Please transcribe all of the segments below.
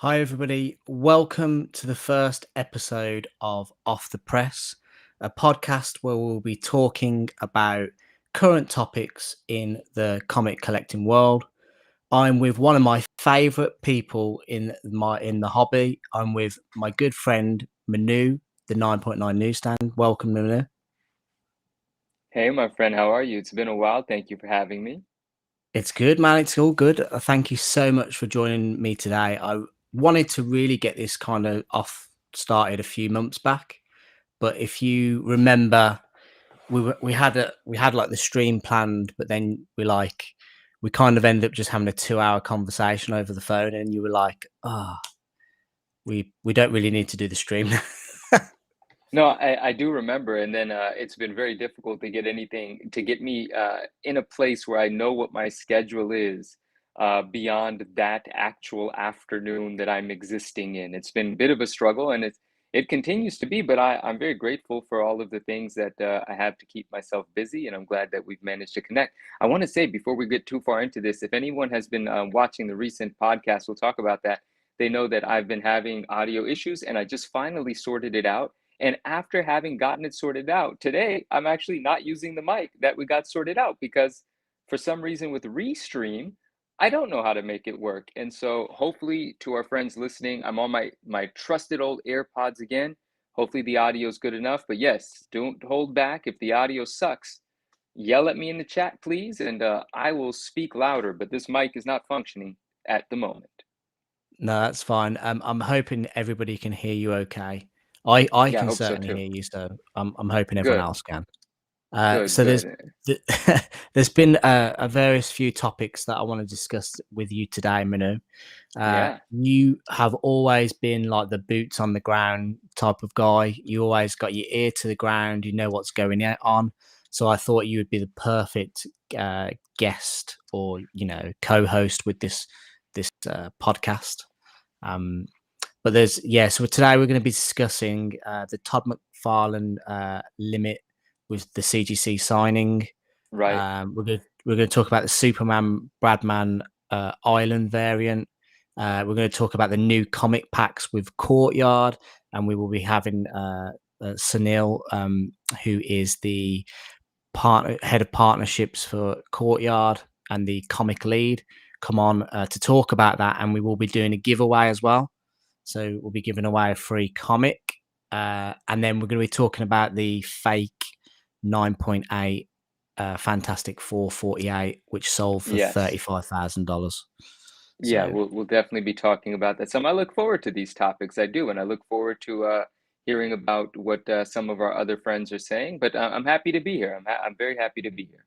Hi, everybody. Welcome to the first episode of Off the Press, a podcast where we'll be talking about current topics in the comic collecting world. I'm with one of my favorite people in the hobby. I'm with my good friend Manu, the 9.9 Newsstand. Welcome, Manu. Hey, my friend, how are you? It's been a while. Thank you for having me. It's good, man. It's all good. Thank you so much for joining me today. I wanted to really get this kind of off started a few months back. But if you remember, we had like the stream planned, but then we kind of ended up just having a 2 hour conversation over the phone, and you were like, we don't really need to do the stream. No, I do remember, and then it's been very difficult to get me in a place where I know what my schedule is beyond that actual afternoon that I'm existing in. It's been a bit of a struggle, and it continues to be, but I'm very grateful for all of the things that I have to keep myself busy, and I'm glad that we've managed to connect. I want to say before we get too far into this, if anyone has been watching the recent podcast, we'll talk about that. They know that I've been having audio issues, and I just finally sorted it out. And after having gotten it sorted out, today I'm actually not using the mic that we got sorted out because for some reason with Restream, I don't know how to make it work. And so hopefully to our friends listening, I'm on my trusted old AirPods again. Hopefully the audio is good enough. But yes, don't hold back. If the audio sucks, yell at me in the chat, please, and I will speak louder. But this mic is not functioning at the moment. No, that's fine. I'm hoping everybody can hear you okay. I Yeah, I can hope so certainly too. hear you, so I'm hoping everyone Good, else can. good, So there's good. th- there's been a various few topics that I want to discuss with you today, Manu. Yeah. You have always been like the boots on the ground type of guy. You always got your ear to the ground. You know what's going on. So I thought you would be the perfect guest or co-host with this podcast. Um, but so today we're going to be discussing the Todd McFarlane limit with the CGC signing. Right. We're going to talk about the Superman Bradman Island variant. We're going to talk about the new comic packs with Courtyard, and we will be having Sunil, who is the head of partnerships for Courtyard and the comic lead, come on to talk about that, and we will be doing a giveaway as well. So we'll be giving away a free comic, and then we're going to be talking about the fake 9.8 Fantastic 448, which sold for Yes. $35,000. Yeah, So we'll definitely be talking about that some. I look forward to these topics. I do, and I look forward to hearing about what some of our other friends are saying. But I'm happy to be here. I'm very happy to be here.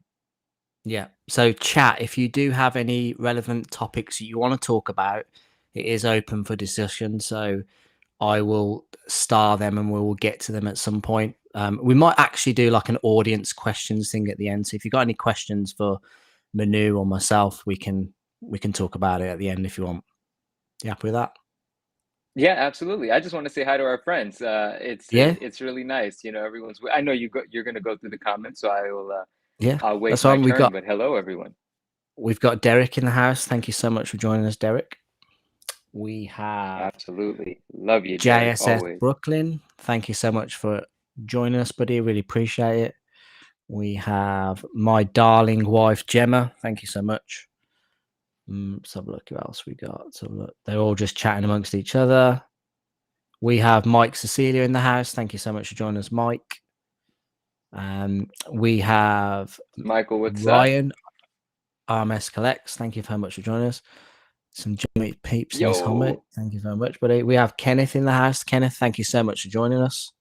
yeah, so chat if you do have any relevant topics that you want to talk about. It is open for discussion, so I will star them and we will get to them at some point. We might actually do like an audience questions thing at the end. So if you've got any questions for Manu or myself, we can talk about it at the end if you want. You happy with that? Yeah, absolutely. I just want to say hi to our friends. Yeah, It's really nice. You know, everyone's. I know you're going to go through the comments, so I will. yeah. I'll wait That's my fine. turn. But hello, everyone. We've got Derek in the house. Thank you so much for joining us, Derek. We have Absolutely, love you, Derek. JSS Always. Brooklyn. Thank you so much for joining us, buddy. Really appreciate it. We have my darling wife, Gemma. Thank you so much. Let's have a look who else we got. So look, they're all just chatting amongst each other. We have Mike Cecilia in the house. Thank you so much for joining us, Mike. We have Michael, what's up? Ryan RMS Collects. Thank you very much for joining us. Some Jimmy Peeps in his helmet. Yo. Thank you very much, buddy. We have Kenneth in the house. Kenneth, thank you so much for joining us.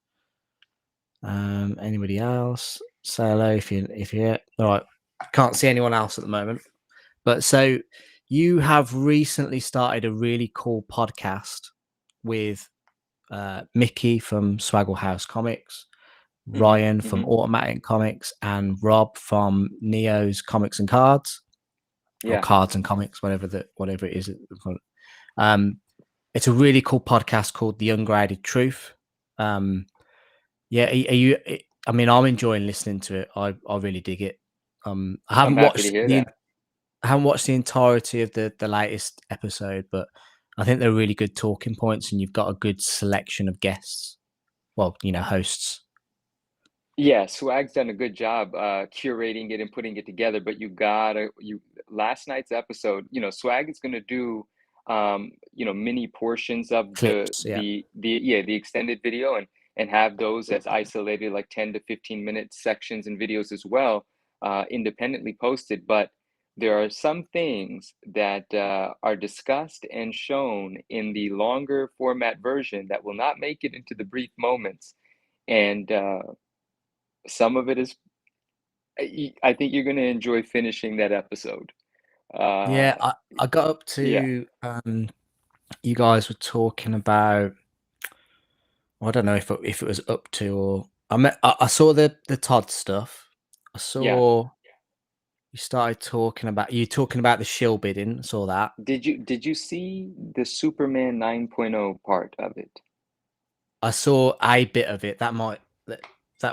Anybody else? Say hello if you're here. All right. Can't see anyone else at the moment. But so you have recently started a really cool podcast with Mickey from Swaggle House Comics, Mm-hmm. Ryan from Mm-hmm. Automatic Comics, and Rob from Neo's Comics and Cards, or Yeah. Cards and Comics, whatever it is. Um, it's a really cool podcast called The Ungraded Truth. Yeah, are you? I mean, I'm enjoying listening to it. I really dig it. I I'm haven't happy to watched hear the that. I haven't watched the entirety of the latest episode, but I think they're really good talking points, and you've got a good selection of guests. Well, hosts. Yeah, Swag's done a good job curating it and putting it together, but you last night's episode, Swag is gonna do mini portions of Clips, yeah. the extended video and have those as isolated like 10 to 15 minute sections and videos as well, independently posted. But there are some things that are discussed and shown in the longer format version that will not make it into the brief moments. And some of it is I think you're gonna enjoy finishing that episode. Yeah, Uh, I got up yeah. to you guys were talking about, I don't know if it was up to, or I saw the Todd stuff. I Yeah. saw you talking about the shill bidding. I saw that. Did you see the Superman 9.0 part of it? I saw a bit of it. That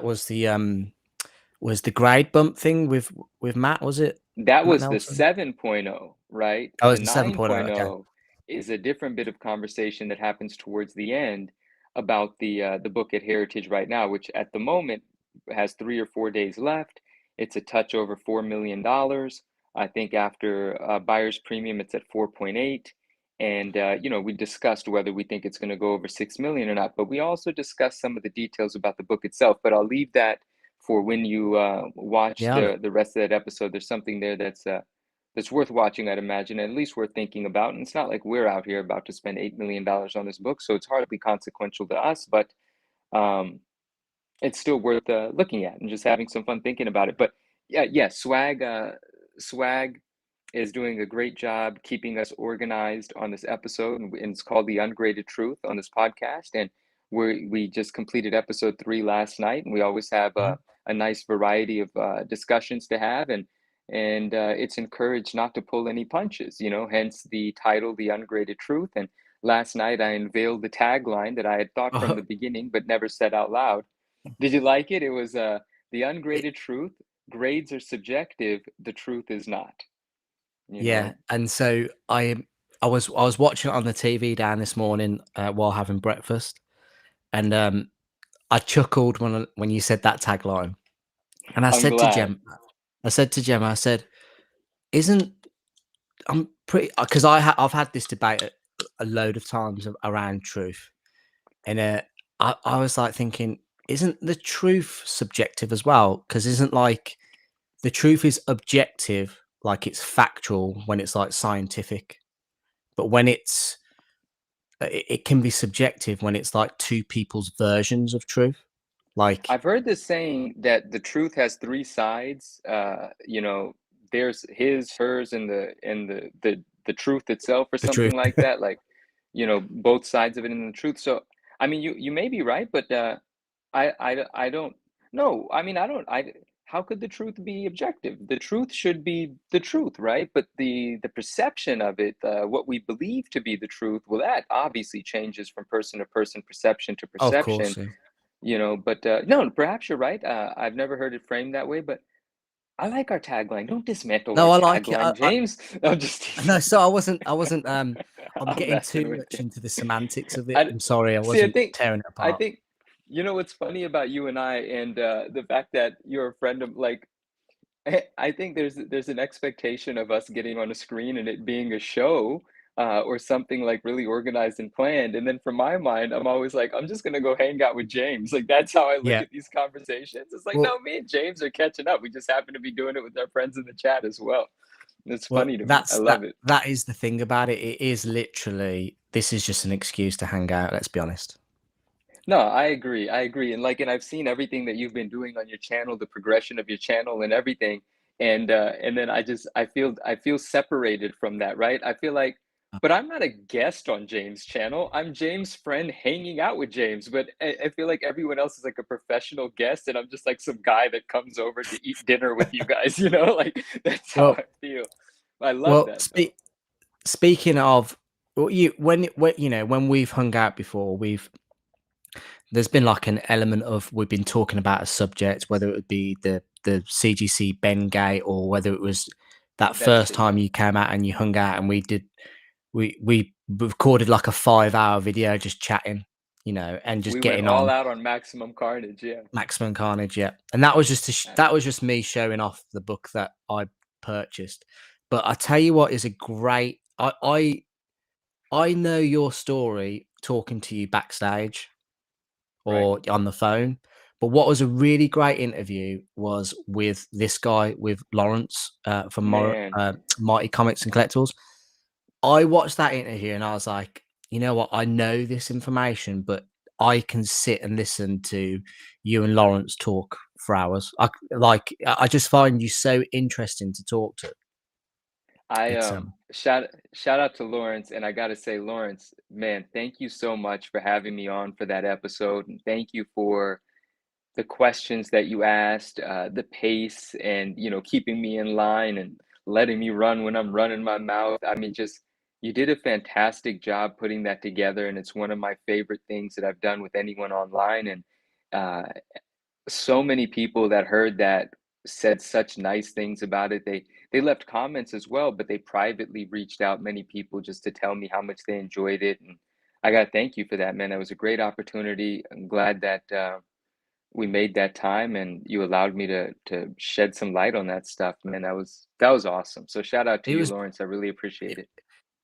was the grade bump thing with Matt, was it? That Matt was the Nelson? 7.0, right? Oh, it The was the 7.0. Okay. 9.0 is a different bit of conversation that happens towards the end about the book at Heritage right now, which at the moment has 3 or 4 days left. It's a touch over $4 million. I think after buyer's premium, it's at 4.8. And we discussed whether we think it's going to go over 6 million or not. But we also discussed some of the details about the book itself. But I'll leave that for when you watch Yeah. the rest of that episode. There's something there that's worth watching, I'd imagine, at least worth thinking about. And it's not like we're out here about to spend $8 million on this book, so it's hardly consequential to us, but um, it's still worth looking at and just having some fun thinking about it. But yeah, Swag is doing a great job keeping us organized on this episode, and it's called The Ungraded Truth on this podcast. And we just completed episode 3 last night, and we always have Mhm. a nice variety of discussions to have, and it's encouraged not to pull any punches, hence the title, The Ungraded Truth. And last night I unveiled the tagline that I had thought from the beginning but never said out loud. Did you like it? It was The It- Ungraded Truth. Grades are subjective, the truth is not, you yeah, know? and so I was watching it on the TV down this morning while having breakfast, and I chuckled when you said that tagline, and I'm glad. I said, "Isn't I'm pretty because I've had this debate a load of times around truth, and I was like thinking, isn't the truth subjective as well? Because isn't like the truth is objective, like it's factual when it's like scientific, but when it can be subjective when it's like two people's versions of truth, like I've heard this saying that the truth has three sides. There's his, hers, and the truth itself, or the truth." something like that. Like, both sides of it in the truth. So, I mean, you may be right, but I don't know. I mean, I don't. How could the truth be objective? The truth should be the truth, right? But the perception of it, what we believe to be the truth, well, that obviously changes from person to person, perception to Of course, perception. yeah. But no, perhaps you're right. I've never heard it framed that way, but I like our tagline. Don't dismantle our No, I like it. tagline, James. I'm just teasing. No, so I wasn't, I'm I'm getting messing too with much you. into the semantics of it. I I'm sorry, I see. I wasn't think, tearing it I apart. think, what's funny about you and I, and the fact that you're a friend of like. I think there's an expectation of us getting on a screen and it being a show, or something like really organized and planned. And then from my mind, I'm always like, I'm just gonna go hang out with James. Like that's how I look Yeah. at these conversations. It's like, Well no, me and James are catching up. We just happen to be doing it with our friends in the chat as well. It's well, funny to me. I that's love it. that is the thing about it. It is literally this is just an excuse to hang out, let's be honest. No, I agree. I agree. And I've seen everything that you've been doing on your channel, the progression of your channel and everything. And then I feel separated from that, right? I feel like, but I'm not a guest on James' channel. I'm James' friend hanging out with James. But I feel like everyone else is like a professional guest, and I'm just like some guy that comes over to eat dinner with you guys, Like that's how Well I feel. I love well, that though. speaking of, well, when we've hung out before, there's been like an element of we've been talking about a subject, whether it would be the CGC Ben Gate or whether it was that first time Devastating. you came out and you hung out and we did we recorded like a 5-hour video just chatting, you know, and just We went getting all on. out on Maximum Carnage, yeah. Maximum Carnage, yeah. And that was just Uh, that was just me showing off the book that I purchased. But I tell you what is a great I know your story talking to you backstage right. or on the phone. But what was a really great interview was with this guy, with Lawrence from Man, Mighty Comics and Collectibles. I watched that interview and I was like, you know what? I know this information, but I can sit and listen to you and Lawrence talk for hours. I just find you so interesting to talk to. I It's shout out to Lawrence, and I gotta say, Lawrence, man, thank you so much for having me on for that episode, and thank you for the questions that you asked, the pace, and keeping me in line and letting me run when I'm running my mouth. I mean, just you did a fantastic job putting that together, and it's one of my favorite things that I've done with anyone online. And uh, so many people that heard that said such nice things about it. They left comments as well, but they privately reached out many people just to tell me how much they enjoyed it. And I got to thank you for that, man. That was a great opportunity. I'm glad that we made that time and you allowed me to shed some light on that stuff, man. That was awesome. So shout out to it you, was Lawrence. I really appreciate it, it.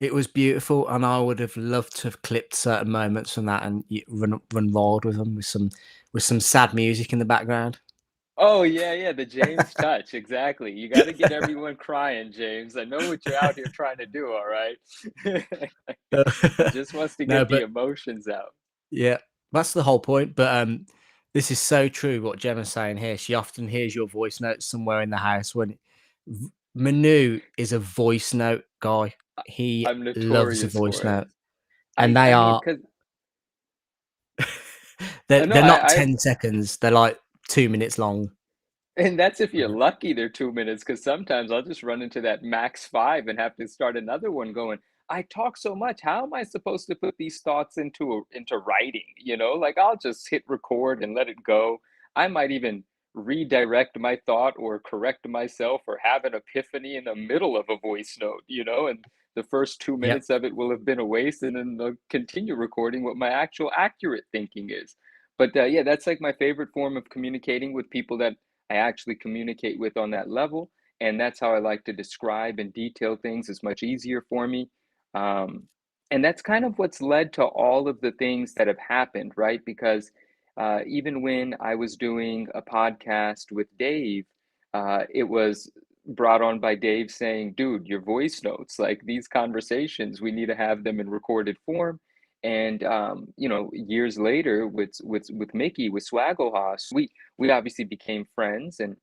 it was beautiful, and I would have loved to have clipped certain moments from that and run wild with them with some sad music in the background. Oh yeah, yeah, the James touch, exactly. You got to get everyone crying, James. I know what you're out here trying to do, all right? He just wants to No, get the but emotions out. yeah, that's the whole point. But this is so true what Gemma's saying here. She often hears your voice notes somewhere in the house Manu is a voice note guy. He I'm loves a notorious voice for it. note, and I they mean, are cause no, they're not I 10 seconds. They're like 2 minutes long. and that's if you're lucky, they're 2 minutes, because sometimes I'll just run into that max 5 and have to start another one going, "I talk so much, how am I supposed to put these thoughts into writing?" Like, I'll just hit record and let it go. I might even redirect my thought or correct myself or have an epiphany in the middle of a voice note, and the first 2 Yep. minutes of it will have been a waste, and then I'll continue recording what my actual accurate thinking is. But, yeah, that's, like, my favorite form of communicating with people that I actually communicate with on that level. And that's how I like to describe and detail things. It's much easier for me. Um, and that's kind of what's led to all of the things that have happened, right? Because even when I was doing a podcast with Dave, it was brought on by Dave saying, dude, your voice notes, like these conversations, we need to have them in recorded form. And years later, with Mickey, with Swaggle we obviously became friends, and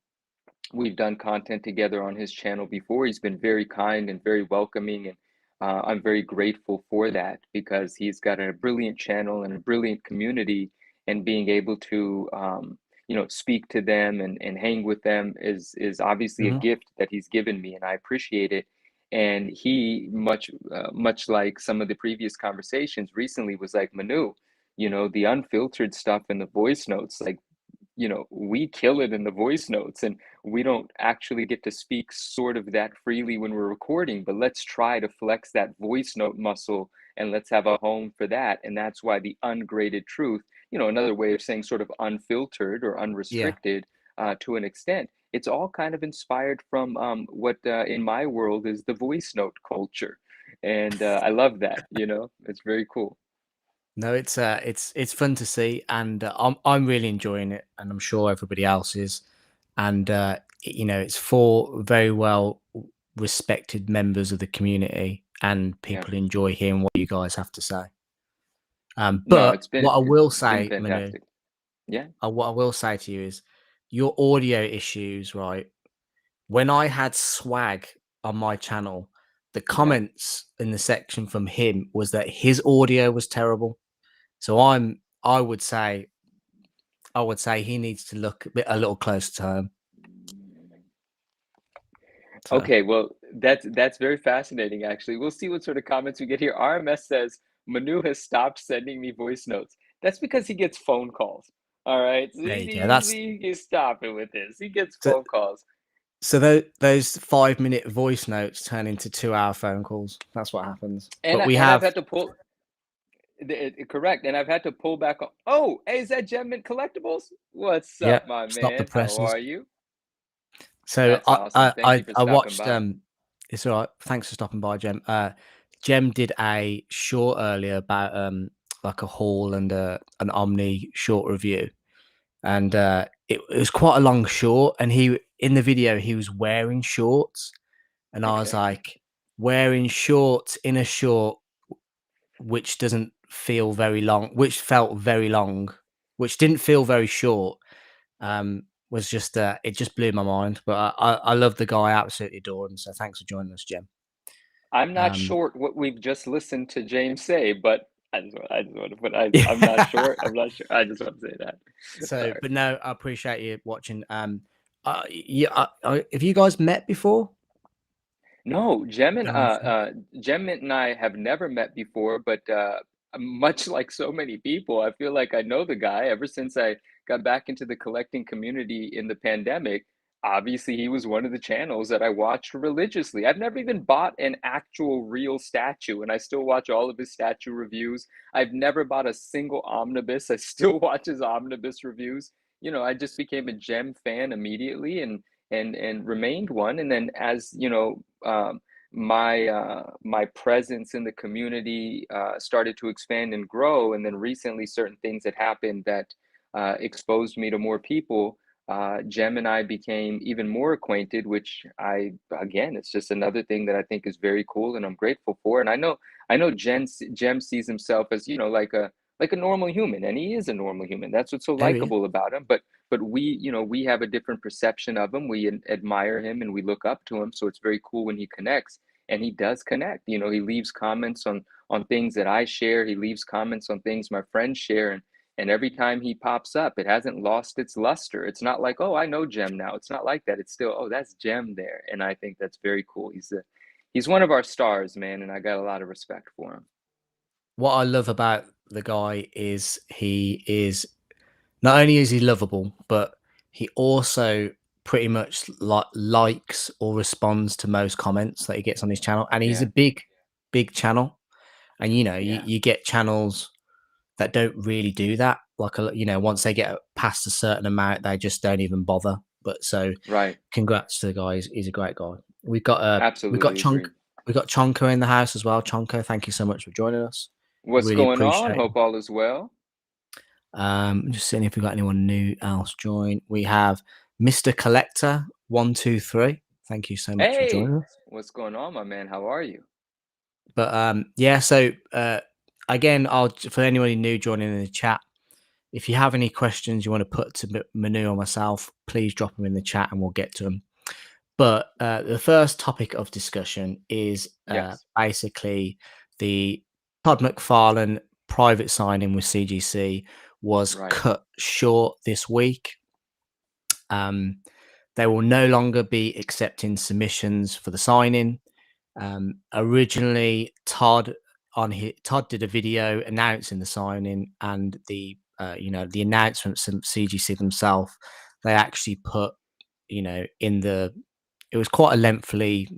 we've done content together on his channel before. He's been very kind and very welcoming, and I'm very grateful for that, because he's got a brilliant channel and a brilliant community, and being able to speak to them and hang with them is obviously a Mhm. gift that he's given me, and I appreciate it. And he much like some of the previous conversations recently was like, Manu, the unfiltered stuff in the voice notes, like, we kill it in the voice notes, and we don't actually get to speak sort of that freely when we're recording, but let's try to flex that voice note muscle, and let's have a home for that. And that's why the ungraded truth, another way of saying sort of unfiltered or Yeah. unrestricted, to an extent, it's all kind of inspired from what in my world is the voice note culture. And I love that, it's very cool. No, it's fun to see, and I'm really enjoying it, and I'm sure everybody else is. And you know, it's four very well respected members of the community, and Yeah. people enjoy hearing what you guys have to say. No, But it's been what I it's will been say, Manu, fantastic. Yeah. what I will say to you is your audio issues, right? When I had swag on my channel, the Okay. comments in the section from him was that his audio was terrible. So I would say he needs to look a little closer to home. So Okay, well, that's very fascinating, actually. We'll see what sort of comments we get here. RMS says Manu has stopped sending me voice notes. That's because he gets phone calls. All right, so there you go. That's he's stopping with this. He gets so, phone calls. So those 5-minute voice notes turn into 2-hour phone calls. That's what happens. But we I've have, had to pull correct, and I've had to pull back on. Oh, hey, is that Gem Mint Collectibles? What's yeah, up, my stop the man? How presses. are you? So That's awesome. Thank you for I stopping watched. by. It's all right. Thanks for stopping by, Jem. Jem did a short earlier about like a haul and an Omni short review, and it was quite a long short. And he in the video he was wearing shorts, and I was Okay. like, wearing shorts in a short which doesn't feel very long, which felt very long, which didn't feel very short. Was just it just blew my mind. But I love the guy, absolutely adore him. So thanks for joining us, Jim. I'm not Um, short what we've just listened to James say, but I just want to put I'm not yeah. short. I'm not sure. I just want to say that. So, Sorry. but no, I appreciate you watching. Yeah, have you guys met before? No, Down Gem and I have never met before, but much like so many people, I feel like I know the guy ever since I got back into the collecting community in the pandemic. Obviously, he was one of the channels that I watched religiously. I've never even bought an actual real statue, and I still watch all of his statue reviews. I've never bought a single omnibus. I still watch his omnibus reviews. I just became a Gem fan immediately, and remained one. And then as my presence in the community started to expand and grow, and then recently certain things that happened that exposed me to more people. Jem and I became even more acquainted, which again, it's just another thing that I think is very cool, and I'm grateful for. And I know Jem sees himself as like a normal human, and he is a normal human. That's what's so there he is. likable about him. But we have a different perception of him. We admire him and we look up to him. So it's very cool when he connects, and he does connect. He leaves comments on things that I share. He leaves comments on things my friends share, and every time he pops up, it hasn't lost its luster. It's not like, oh, I know Jem now. It's not like that. It's still, oh, that's Jem there, and I think that's very cool. He's one of our stars, man, and I got a lot of respect for him. What I love about the guy is he is not only is he lovable, but he also pretty much likes or responds to most comments that he gets on his channel. And he's a Yeah, big channel. And yeah, you get channels that don't really do that. Like once they get past a certain amount, they just don't even bother. But so, right. congrats to the guy. He's a great guy. We got Absolutely agree. Chonko in the house as well. Chonko, thank you so much for joining us. What's Really going on? appreciate it. Hope all is well. Just seeing if we got anyone new else join. We have Mr. Collector 123. Thank you so much for Hey, joining us. what's going on, my man? How are you? But yeah, so again, I'll for anybody new joining in the chat, if you have any questions you want to put to Manu or myself, please drop them in the chat and we'll get to them. But the first topic of discussion is Yes, basically the Todd McFarlane private signing with CGC was right. cut short this week. Um, they will no longer be accepting submissions for the signing. Originally, Todd did a video announcing the signing, and the announcements from CGC themselves. They actually put in the it was quite a lengthy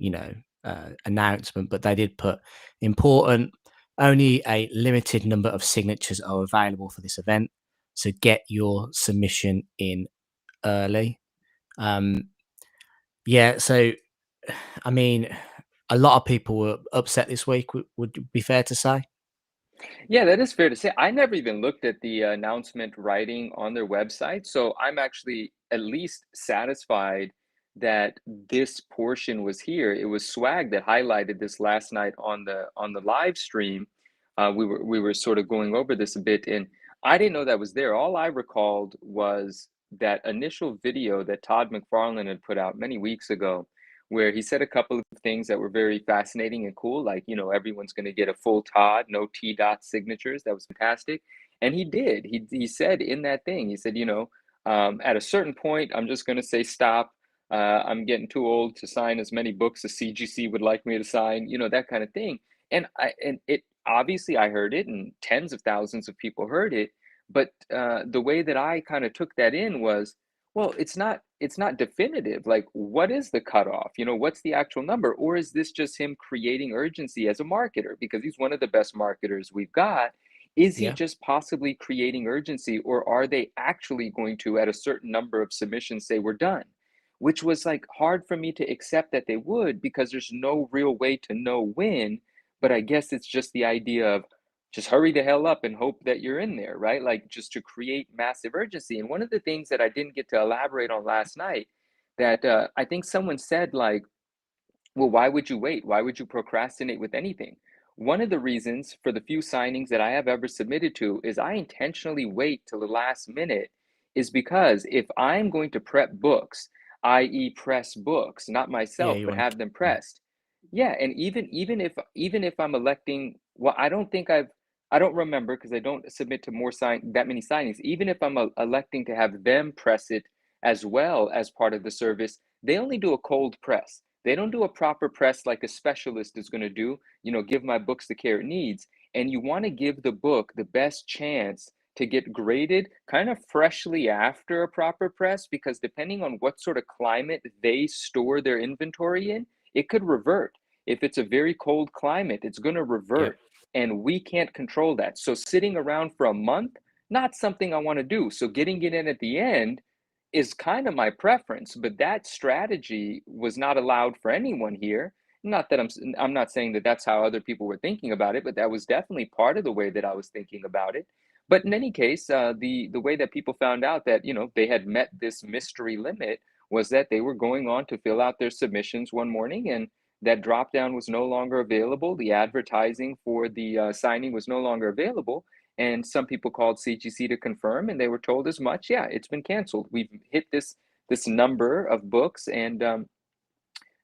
announcement, but they did put important. Only a limited number of signatures are available for this event, so get your submission in early. Um, yeah, so I mean, a lot of people were upset this week. Would it be fair to say? Yeah, that is fair to say. I never even looked at the announcement writing on their website, so I'm actually at least satisfied that this portion was here. It was Swag that highlighted this last night on the live stream. We were sort of going over this a bit, and I didn't know that was there. All I recalled was that initial video that Todd McFarlane had put out many weeks ago, where he said a couple of things that were very fascinating and cool, like, everyone's going to get a full Todd, no T dot signatures. That was fantastic. And he did. He said in that thing, he said, at a certain point, I'm just going to say stop. I'm getting too old to sign as many books as CGC would like me to sign, that kind of thing. And it obviously I heard it, and tens of thousands of people heard it. But the way that I kind of took that in was, well, it's not it's not definitive. Like, what is the cutoff? You know, what's the actual number? Or is this just him creating urgency as a marketer? Because he's one of the best marketers we've got. Is he Yeah. just possibly creating urgency, or are they actually going to, at a certain number of submissions, say we're done? Which was like hard for me to accept that they would, because there's no real way to know when. But I guess it's just the idea of just hurry the hell up and hope that you're in there, right? Like, just to create massive urgency. And one of the things that I didn't get to elaborate on last night, that I think someone said, like, well, why would you wait? Why would you procrastinate with anything? One of the reasons for the few signings that I have ever submitted to is I intentionally wait till the last minute, is because if I'm going to prep books, i.e. press books, not Yeah. myself, You but want have to. them Yeah. pressed. Yeah, and even if I'm electing, well, I don't remember, because I don't submit to that many signings. Even if I'm electing to have them press it as well as part of the service, they only do a cold press. They don't do a proper press like a specialist is going to do, give my books the care it needs. And you want to give the book the best chance to get graded kind of freshly after a proper press, because depending on what sort of climate they store their inventory in, it could revert. If it's a very cold climate, it's going to Yeah. revert, and we can't control that. So sitting around for a month, not something I want to do. So getting it in at the end is kind of my preference, but that strategy was not allowed for anyone here. Not that I'm not saying that that's how other people were thinking about it, but that was definitely part of the way that I was thinking about it. But in any case, the way that people found out that they had met this mystery limit was that they were going on to fill out their submissions one morning, and that drop down was no longer available. The advertising for the signing was no longer available, and some people called CGC to confirm, and they were told as much. Yeah, it's been canceled. We've hit this number of books, and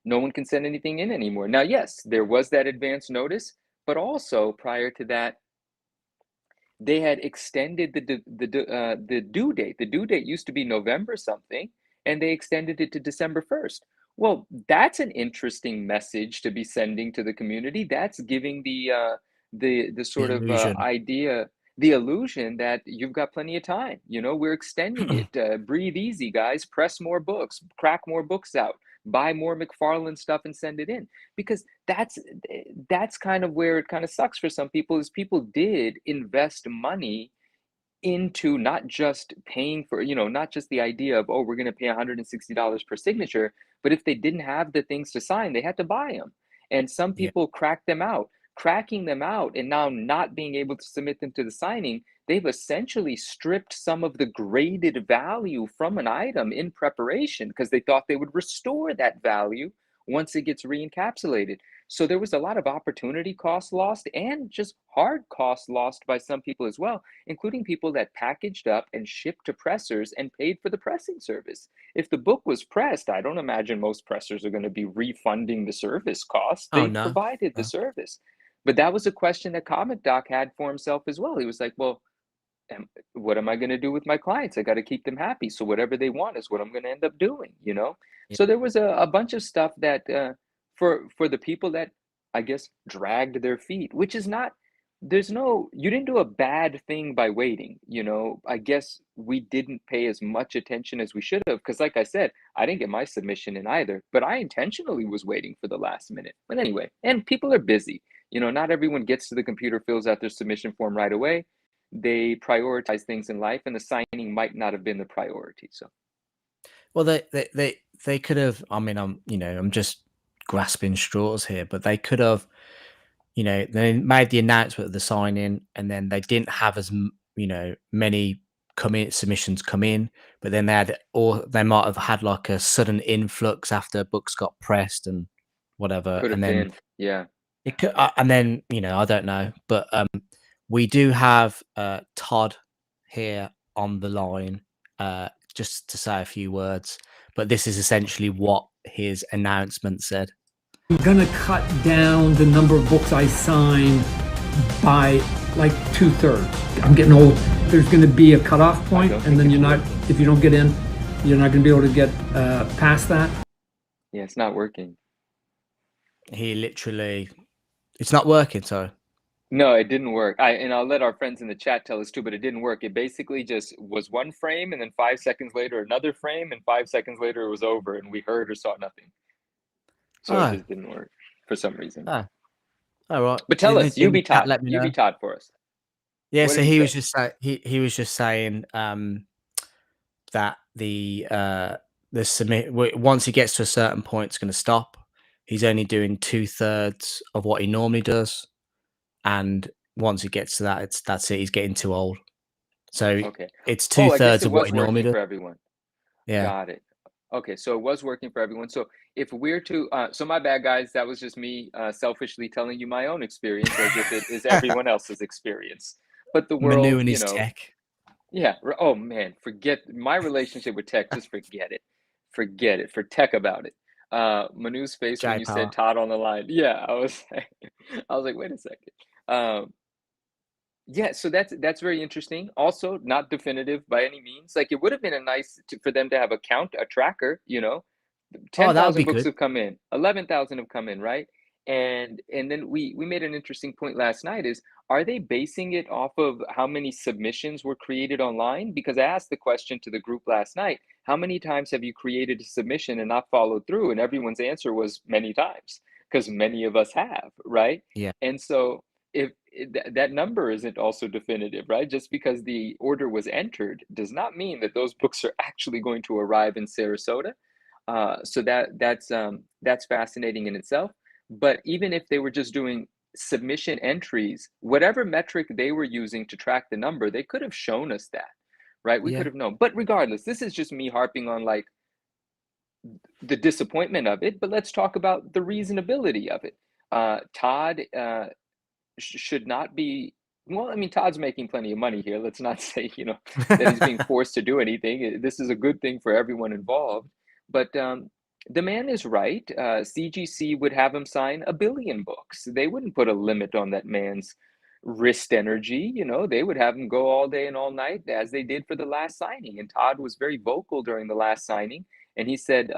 no one can send anything in anymore. Now, yes, there was that advance notice, but also prior to that, they had extended the due date. The due date used to be November something, and they extended it to December 1st. Well, that's an interesting message to be sending to the community. That's giving the The sort of illusion. idea, the illusion that you've got plenty of time. We're extending it. Breathe easy, guys. Press more books. Crack more books out. Buy more McFarlane stuff and send it in, because that's kind of where it kind of sucks for some people, is people did invest money into not just paying for, not just the idea of, oh, we're going to pay $160 per signature, but if they didn't have the things to sign, they had to buy them. And some Yeah. people cracked them out. Cracking them out and now not being able to submit them to the signing, they've essentially stripped some of the graded value from an item in preparation, because they thought they would restore that value once it gets re-encapsulated. So there was a lot of opportunity cost lost, and just hard cost lost by some people as well, including people that packaged up and shipped to pressers and paid for the pressing service. If the book was pressed, I don't imagine most pressers are going to be refunding the service costs. Oh They no. provided the No. service. But that was a question that Comic Doc had for himself as well. He was like, well, what am I going to do with my clients? I got to keep them happy. So whatever they want is what I'm going to end up doing. Yeah. So there was a bunch of stuff that for the people that, I guess, dragged their feet, which is not, you didn't do a bad thing by waiting. I guess we didn't pay as much attention as we should have, because like I said, I didn't get my submission in either, but I intentionally was waiting for the last minute. But anyway, and people are busy. Not everyone gets to the computer, fills out their submission form right away. They prioritize things in life, and the signing might not have been the priority. So Well, they could have. I mean, I'm just grasping straws here, but they could have. They made the announcement of the signing, and then they didn't have many submissions come in, but then or they might have had like a sudden influx after books got pressed and whatever, could and have then been, yeah. it could, and then I don't know, but we do have Todd here on the line, just to say a few words. But this is essentially what his announcement said. I'm gonna cut down the number of books I sign by like 2/3. I'm getting old. There's gonna be a cutoff point, and then if you don't get in, you're not gonna be able to get past that. Yeah, it's not working. He literally, it's not working. So No, it didn't work. And I'll let our friends in the chat tell us too, but it didn't work. It basically just was one frame, and then 5 seconds later another frame, and 5 seconds later it was over, and we heard or saw nothing. So it Oh, just didn't work for some reason. oh, all right. But tell us, you In the be chat, Todd. let me You be know. Todd for us. Yeah, What so did he say? he was just saying that the submit once he gets to a certain point, it's going to stop. He's only doing 2/3 of what he normally does, and once he gets to that, that's it. He's getting too old. So Okay. it's Oh, I guess 2/3 it of what was he normally working does. for everyone. Yeah. Got it. Okay, so it was working for everyone. So if we're to, so my bad guys, that was just me selfishly telling you my own experience as if it is everyone else's experience. But the Manu world, and his tech. yeah. Oh man, forget my relationship with tech. Just forget it. Forget it. For tech about it. Manu's face when J you said Power. Todd on the line. Yeah, I was, I was like, wait a second. Yeah, so that's very interesting. Also, not definitive by any means. Like it would have been a nice for them to have a tracker, Oh, that would 10,000 be books good. have come in, 11,000 have come in, right? And then we made an interesting point last night is are they basing it off of how many submissions were created online? Because I asked the question to the group last night, how many times have you created a submission and not followed through? And everyone's answer was many times, because many of us have, right? Yeah. And so if that number isn't also definitive, right? Just because the order was entered does not mean that those books are actually going to arrive in Sarasota. So that's fascinating in itself. But even if they were just doing submission entries, whatever metric they were using to track the number, they could have shown us that, right? We could Yeah. have known. But regardless, this is just me harping on like the disappointment of it. But let's talk about the reasonability of it. Todd should not be. Well, I mean, Todd's making plenty of money here. Let's not say, that he's being forced to do anything. This is a good thing for everyone involved. But the man is right. CGC would have him sign 1 billion books. They wouldn't put a limit on that man's wrist energy. They would have him go all day and all night as they did for the last signing. And Todd was very vocal during the last signing. And he said,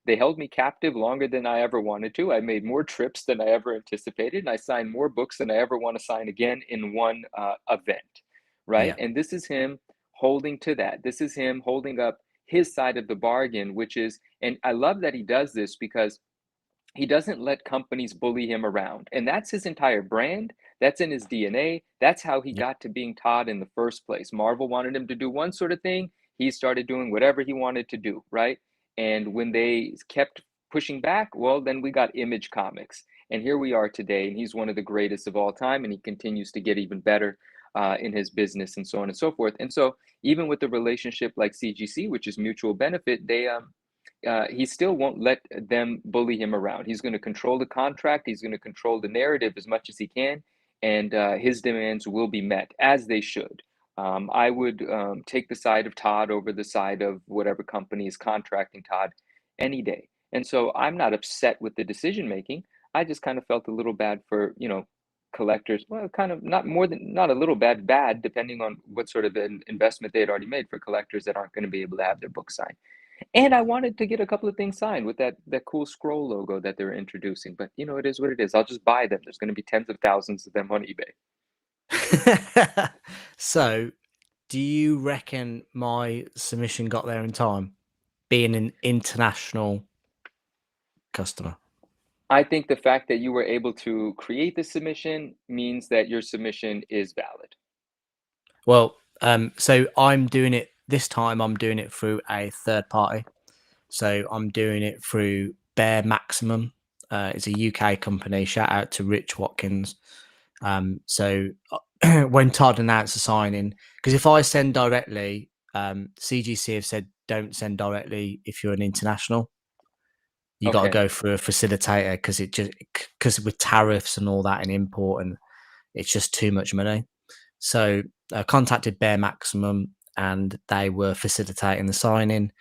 they held me captive longer than I ever wanted to. I made more trips than I ever anticipated, and I signed more books than I ever want to sign again in one event, right? Yeah. And this is him holding to that. This is him holding up his side of the bargain, which is, and I love that he does this because he doesn't let companies bully him around. And that's his entire brand. That's in his DNA. That's how he Yeah. got to being Todd in the first place. Marvel wanted him to do one sort of thing. He started doing whatever he wanted to do, right? And when they kept pushing back, well, then we got Image Comics. And here we are today. And he's one of the greatest of all time. And he continues to get even better in his business and so on and so forth. And so even with the relationship like CGC, which is mutual benefit, he still won't let them bully him around. He's going to control the contract. He's going to control the narrative as much as he can, and his demands will be met as they should. I would take the side of Todd over the side of whatever company is contracting Todd any day. And so I'm not upset with the decision making. I just kind of felt a little bad for, collectors. Well, kind of not a little bad, depending on what sort of an investment they had already made for collectors that aren't going to be able to have their book signed. And I wanted to get a couple of things signed with that cool scroll logo that they're introducing. But it is what it is. I'll just buy them. There's going to be tens of thousands of them on eBay. So, do you reckon my submission got there in time, being an international customer? I think the fact that you were able to create the submission means that your submission is valid. Well, so I'm doing it this time. I'm doing it through a third party. So I'm doing it through Bear Maximum. It's a UK company. Shout out to Rich Watkins. So when Todd announced the signing, because if I send directly, CGC have said don't send directly if you're an international. You got to Okay. go through a facilitator because with tariffs and all that and import, and it's just too much money. So I contacted Bear Maximum and they were facilitating the signing,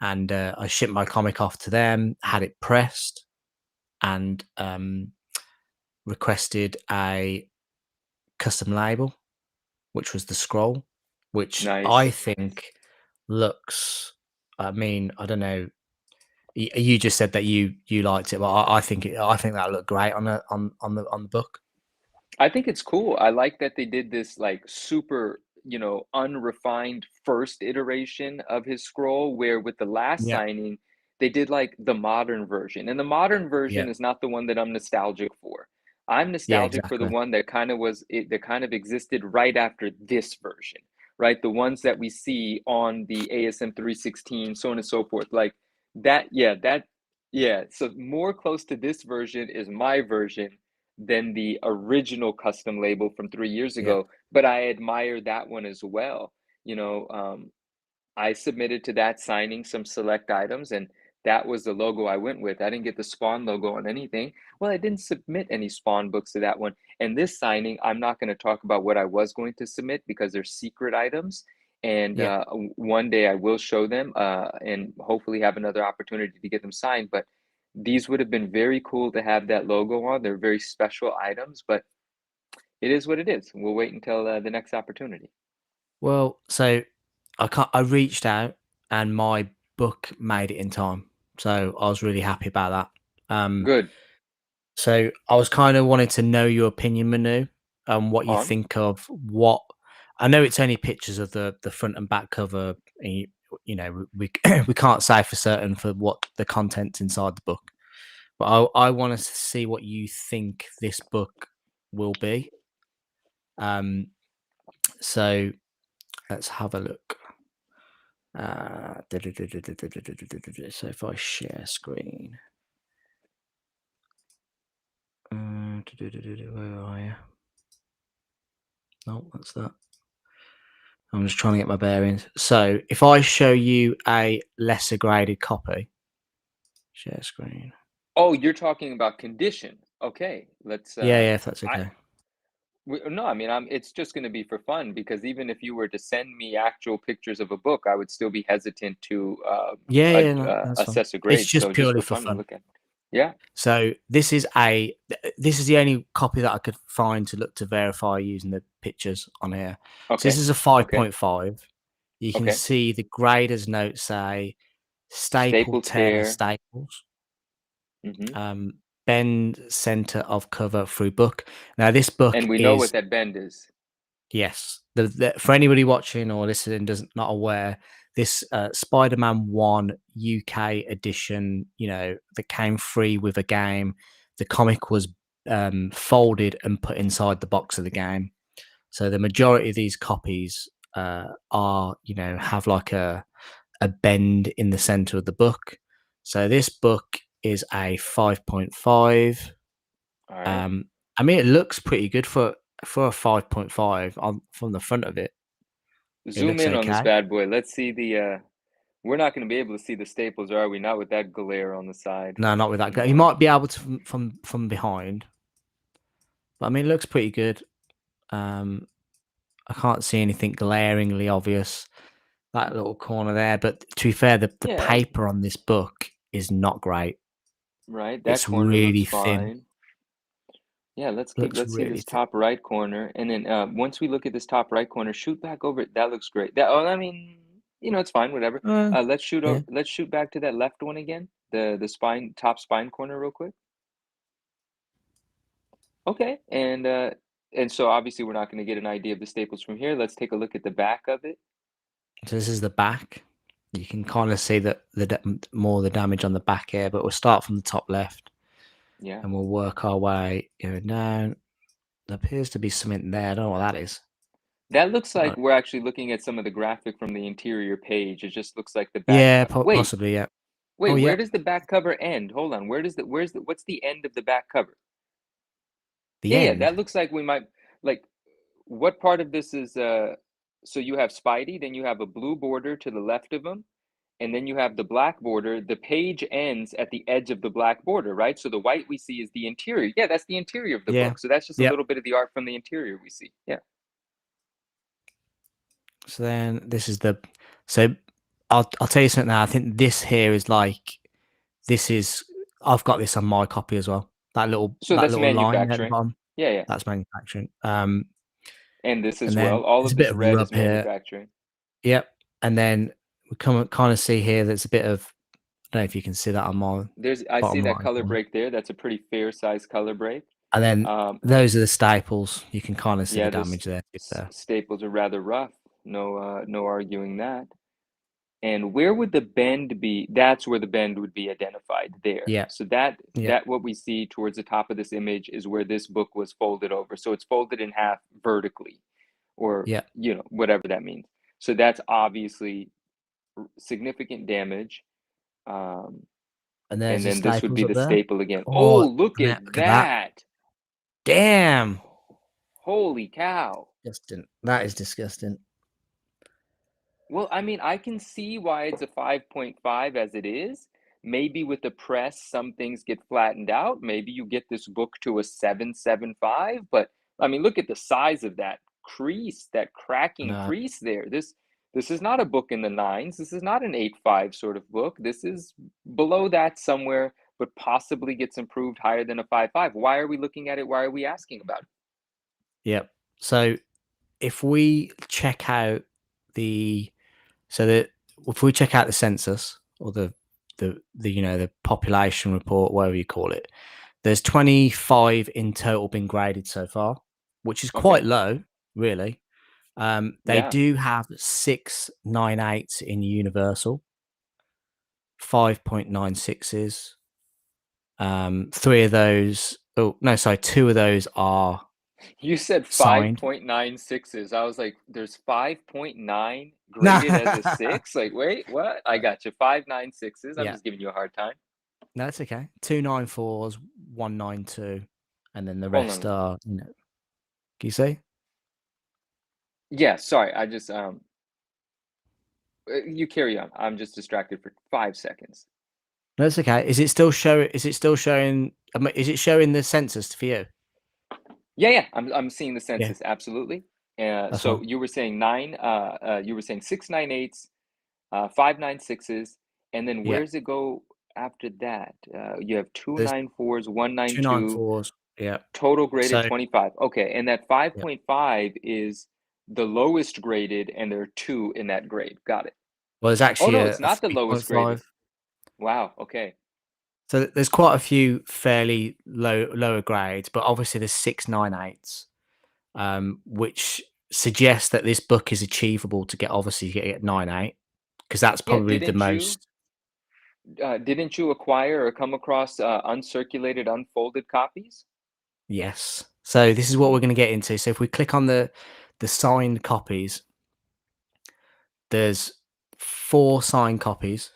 and I shipped my comic off to them, had it pressed, and requested a custom label, which was the scroll, which I Nice. think looks. I mean, I don't know. You just said that you liked it, but I think that looked great on the book. I think it's cool. I like that they did this like super, unrefined first iteration of his scroll, where with the last Yeah, signing, they did like the modern version. And the modern yeah, version is not the one that I'm nostalgic for. I'm yeah, nostalgic for the exactly. one that that kind of existed right after this version, right? The ones that we see on the ASM 316, so on and so forth. Like yeah. So more close to this version is my version than the original custom label from 3 years Yeah. ago, but I admire that one as well. You know, I submitted to that signing some select items, and that was the logo I went with. I didn't get the Spawn logo on anything. Well, I didn't submit any Spawn books to that one. And this signing, I'm not going to talk about what I was going to submit because they're secret items. And Yeah. one day I will show them and hopefully have another opportunity to get them signed. But these would have been very cool to have that logo on. They're very special items, but it is what it is. We'll wait until the next opportunity. Well, so I reached out and my book made it in time. So I was really happy about that. Good. So I was kind of wanting to know your opinion, Manu, and what you On. think of what I know it's only pictures of the front and back cover. And we we can't say for certain for what the contents inside the book, but I want us to see what you think this book will be. So let's have a look. So if I share screen, where are you? No, that's that. I'm just trying to get my bearings. So if I show you a lesser graded copy, share screen. Oh, you're talking about condition. Okay, let's. Yeah, if that's I okay. no, I mean, it's just going to be for fun because even if you were to send me actual pictures of a book, I would still be hesitant to Yeah, no, that's fine. assess a It's grade. just So just purely for for fun to fun. look at. Yeah. So this is the only copy that I could find to look to verify using the pictures on here. So this Okay. is a Okay. 5.5. You can Okay. see the grader's notes say staple Staple tear tear. staples, Hmm. bend center of cover through book. Now this book And we know what is that bend is. yes. For anybody watching or listening doesn't not aware, this Spider-Man 1 UK edition, that came free with a game. The comic was folded and put inside the box of the game. So the majority of these copies have like a bend in the center of the book. So this book is a 5.5. All right. I mean, it looks pretty good for a 5.5 on from the front of it. It Zoom looks in on this okay. bad boy. Let's see the. We're not going to be able to see the staples, are we? Not with that glare on the side. No, not with that. You No. might be able to from behind, but I mean, it looks pretty good. Um, I can't see anything glaringly obvious. That little corner there, but to be fair, the Yeah. paper on this book is not great. Right. That It's corner looks really thin. fine. Yeah, Looks let's see really this thin. top right corner. And then once we look at this top right corner, shoot back over it. That looks great. I mean, it's fine, whatever. Yeah. Let's shoot back to that left one again. The top spine corner real quick. Okay. And so obviously we're not going to get an idea of the staples from here. Let's take a look at the back of it. So this is the back. You can kind of see that more of the damage on the back here, but we'll start from the top left Yeah. and we'll work our way going down. There appears to be something there. I don't know what that is. That looks I like don't- we're actually looking at some of the graphic from the interior page. It just looks like the back. Yeah, Wait, possibly. Yeah. wait, Oh, where yep. does the back cover end? Hold on. What's the end of the back cover? The Yeah, end. that looks like we might like what part of this is so you have Spidey, then you have a blue border to the left of him, and then you have the black border. The page ends at the edge of the black border, right? So the white we see is the interior. Yeah, that's the interior of the Yeah. book. So that's just a Yep. little bit of the art from the interior we see. Yeah. So then this is the. So I'll tell you something now. I think this here is like this is. I've got this on my copy as well. So That that's little line at the manufacturing. bottom. Yeah, yeah. That's manufacturing. And this And as well. then All there's of a bit this of red is rub here. manufacturing. Yep. And then we kind of see here. There's a bit of. I don't know if you can see that on my I see bottom that right color corner. break there. That's a pretty fair size color break. And then those are the staples. You can kind of see Yeah, the damage there. staples are rather rough. No arguing that. And where would the bend be? That's where the bend would be identified there. Yeah. So that Yeah. what we see towards the top of this image is where this book was folded over. So it's folded in half vertically, or Yeah. whatever that means. So that's obviously significant damage. And And there's then this would staples be up the there. staple again. Oh, Look at look at that. that. Damn. Holy cow. Disgusting. That is disgusting. Well, I mean, I can see why it's a 5.5 as it is. Maybe with the press, some things get flattened out. Maybe you get this book to a 7.75. But I mean, look at the size of that crease, that cracking No. crease there. This is not a book in the nines. This is not an 8.5 sort of book. This is below that somewhere, but possibly gets improved higher than a 5.5. Why are we looking at it? Why are we asking about it? Yep. So if we check out the if we check out the census or the the population report, whatever you call it, there's 25 in total been graded so far, which is quite Okay. low, really. They Yeah. do have 6 9.8s in universal, 5.96s. 3 of those. Oh no, sorry, 2 of those are You said signed. 5.96s. I was like, there's 5.9 graded as a 6? Like, wait, what? I got you. 5.96s. I'm Yeah. just giving you a hard time. No, it's okay. 2 9.4s, 1 9.2, and then the Hold rest on. are, can you see? Yeah, sorry. I just you carry on. I'm just distracted for 5 seconds. No, it's okay. Is it still showing? Is it showing the census for you? Yeah. I'm seeing the Yeah, census, absolutely. that's So fine. you were saying you were saying 6.98s, 5.96s, and then Yeah, where does it go after that? You have there's 2.94s, 2 1.92. 9.4s. Yeah. Total graded So 25. Okay, and that yeah. 5.5 is the lowest graded, and there are 2 in that grade. Got it. Well, there's Oh, actually no, a it's not the lowest graded. 3.5. Wow, okay. So there's quite a few fairly lower grades, but obviously there's 6 9.8s, which suggests that this book is achievable to get 9.8, because that's Yeah, probably the most. didn't you acquire or come across uncirculated, unfolded copies? Yes. So this is what we're going to get into. So if we click on the signed copies, there's 4 signed copies,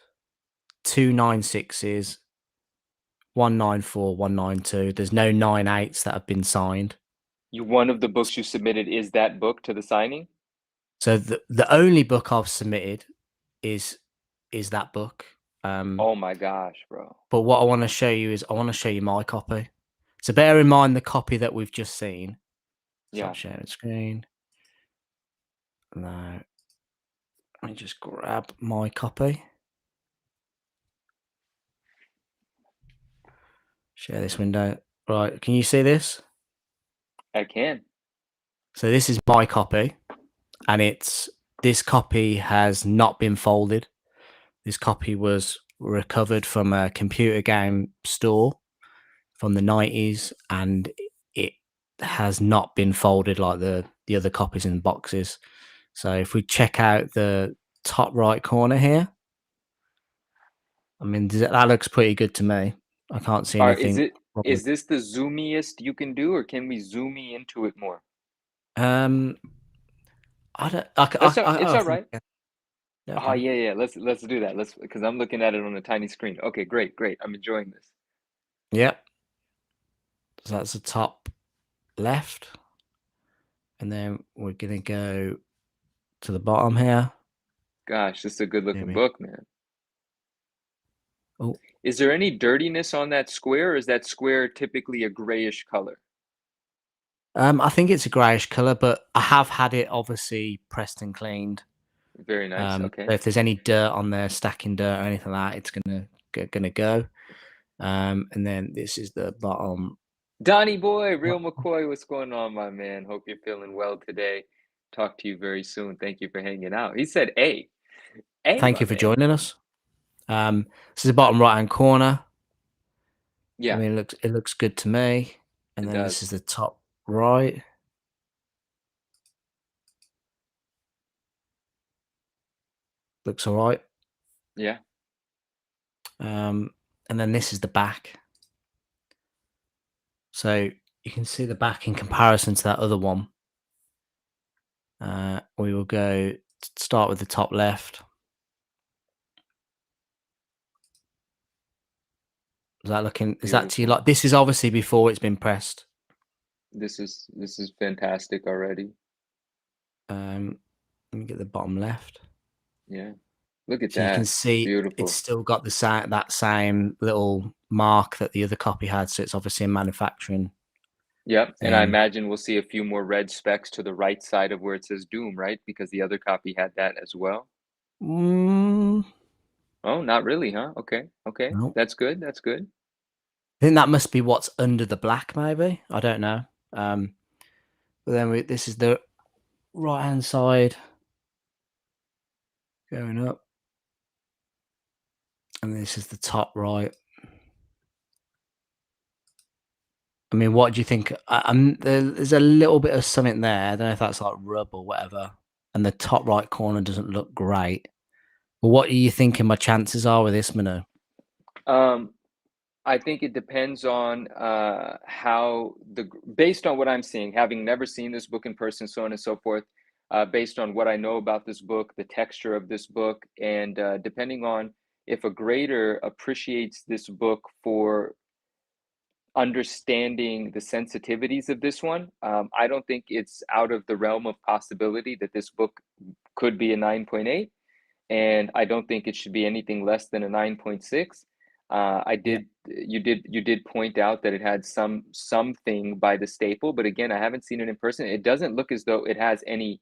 2 9.6s, 1 9.4, 1 9.2. There's no 9.8s that have been signed. One of the books you submitted is that book to the signing? So the only book I've submitted is that book. Oh my gosh, bro. But what I want to show you is I want to show you my copy. So bear in mind the copy that we've just seen. Yeah. Stop sharing screen. Now, let me just grab my copy. Share this window. Right, can you see this? I can. So this is my copy, and this copy has not been folded. This copy was recovered from a computer game store from the 90s, and it has not been folded like the other copies in the boxes. So if we check out the top right corner here, I mean, that looks pretty good to me. I can't see anything wrong with Is this the zoomiest you can do, or can we zoom into it more? I don't. I It's all right. yeah, Oh okay. yeah. Let's do that. Because I'm looking at it on a tiny screen. Okay, great. I'm enjoying this. Yep. So that's the top left, and then we're gonna go to the bottom here. Gosh, this is a good looking Maybe. book, man. Oh, Is there any dirtiness on that square, or is that square typically a grayish color? I think it's a grayish color, but I have had it obviously pressed and cleaned. Very nice. So Okay. if there's any dirt on there, stacking dirt or anything like that, it's gonna go. And then this is the bottom. Donnie boy, Real McCoy, what's going on, my man? Hope you're feeling well today. Talk to you very soon. Thank you for hanging out. He said, "Hey, Thank my you for man." joining us. This is the bottom right hand corner. I Yeah. mean, it looks good to me. And It then this does. is the top right. Looks all right. Yeah. And then this is the back. So you can see the back in comparison to that other one. We will go start with the top left. Is that looking? Is that to you? Beautiful. Like, this is obviously before it's been pressed. This is fantastic already. Let me get the bottom left. Yeah. Look at So you can that. see it's Beautiful. still got that same little mark that the other copy had. So it's obviously a manufacturing Yep. And I thing. imagine we'll see a few more red specks to the right side of where it says Doom, right? Because the other copy had that as well. Mm, Oh, not really, huh? Okay. Okay. no. That's good. That's good. I think that must be what's under the black, maybe. I don't know. But then this is the right hand side going up, and this is the top right. I mean, what do you think? There's a little bit of something there. I don't know if that's like rub or whatever. And the top right corner doesn't look great. But what are you thinking my chances are with this, Manu? I think it depends on how based on what I'm seeing, having never seen this book in person, so on and so forth, based on what I know about this book, the texture of this book, and depending on if a grader appreciates this book for understanding the sensitivities of this one, I don't think it's out of the realm of possibility that this book could be a 9.8, and I don't think it should be anything less than a 9.6. Yeah. You did point out that it had something by the staple, but again, I haven't seen it in person. It doesn't look as though it has any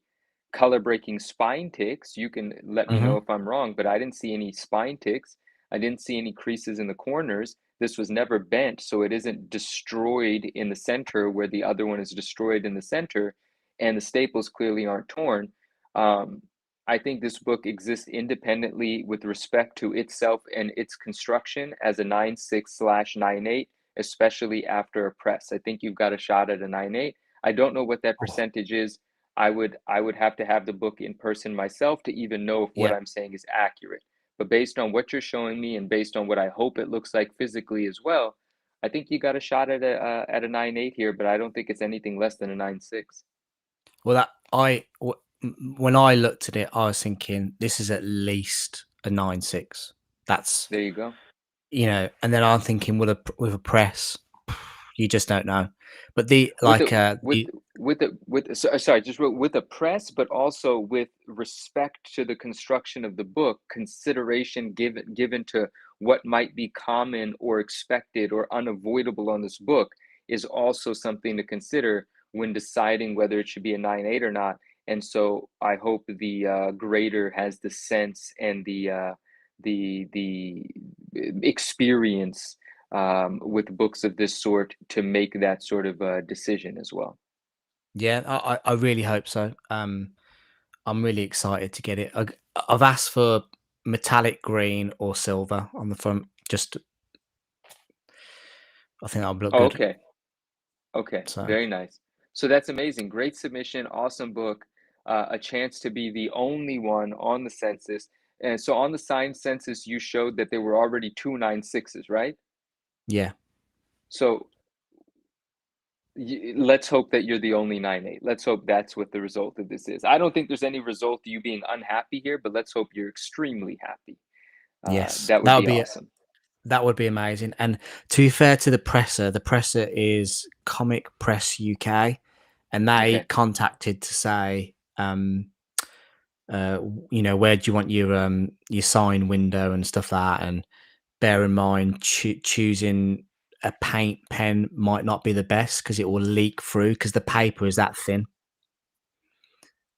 color breaking spine ticks. You can let me know Hmm. if I'm wrong, but I didn't see any spine ticks. I didn't see any creases in the corners. This was never bent, so it isn't destroyed in the center where the other one is destroyed in the center, and the staples clearly aren't torn. Um, I think this book exists independently with respect to itself and its construction as a 9.6/9.8, especially after a press. I think you've got a shot at a 9.8. I don't know what that Oh, percentage is. I would have to have the book in person myself to even know if what yeah. I'm saying is accurate. But based on what you're showing me and based on what I hope it looks like physically as well, I think you got a shot at a 9.8 here, but I don't think it's anything less than a 9.6. Well, when I looked at it, I was thinking this is at least a 9.6. That's, There you go. and then I'm thinking with a press, you just don't know. But with the sorry, just with the press, but also with respect to the construction of the book, consideration given to what might be common or expected or unavoidable on this book is also something to consider when deciding whether it should be a 9.8 or not. And so I hope the grader has the sense and the experience with books of this sort to make that sort of decision as well. Yeah, I really hope so. I'm really excited to get it. I've asked for metallic green or silver on the front. Just, I think that'll look Oh, good. okay. Okay. So Very nice. So that's amazing. Great submission. Awesome book. A chance to be the only one on the census. And so on the signed census, you showed that there were already 296s, right? yeah, So let's hope that you're the only 9.8. Let's hope that's what the result of this is. I don't think there's any result to you being unhappy here, but let's hope you're extremely happy. yes, That would be awesome. that would be amazing. And to be fair to the presser is Comic Press UK, and they Okay. contacted to say, where do you want your sign window and stuff like that, and bear in mind choosing a paint pen might not be the best because it will leak through because the paper is that thin.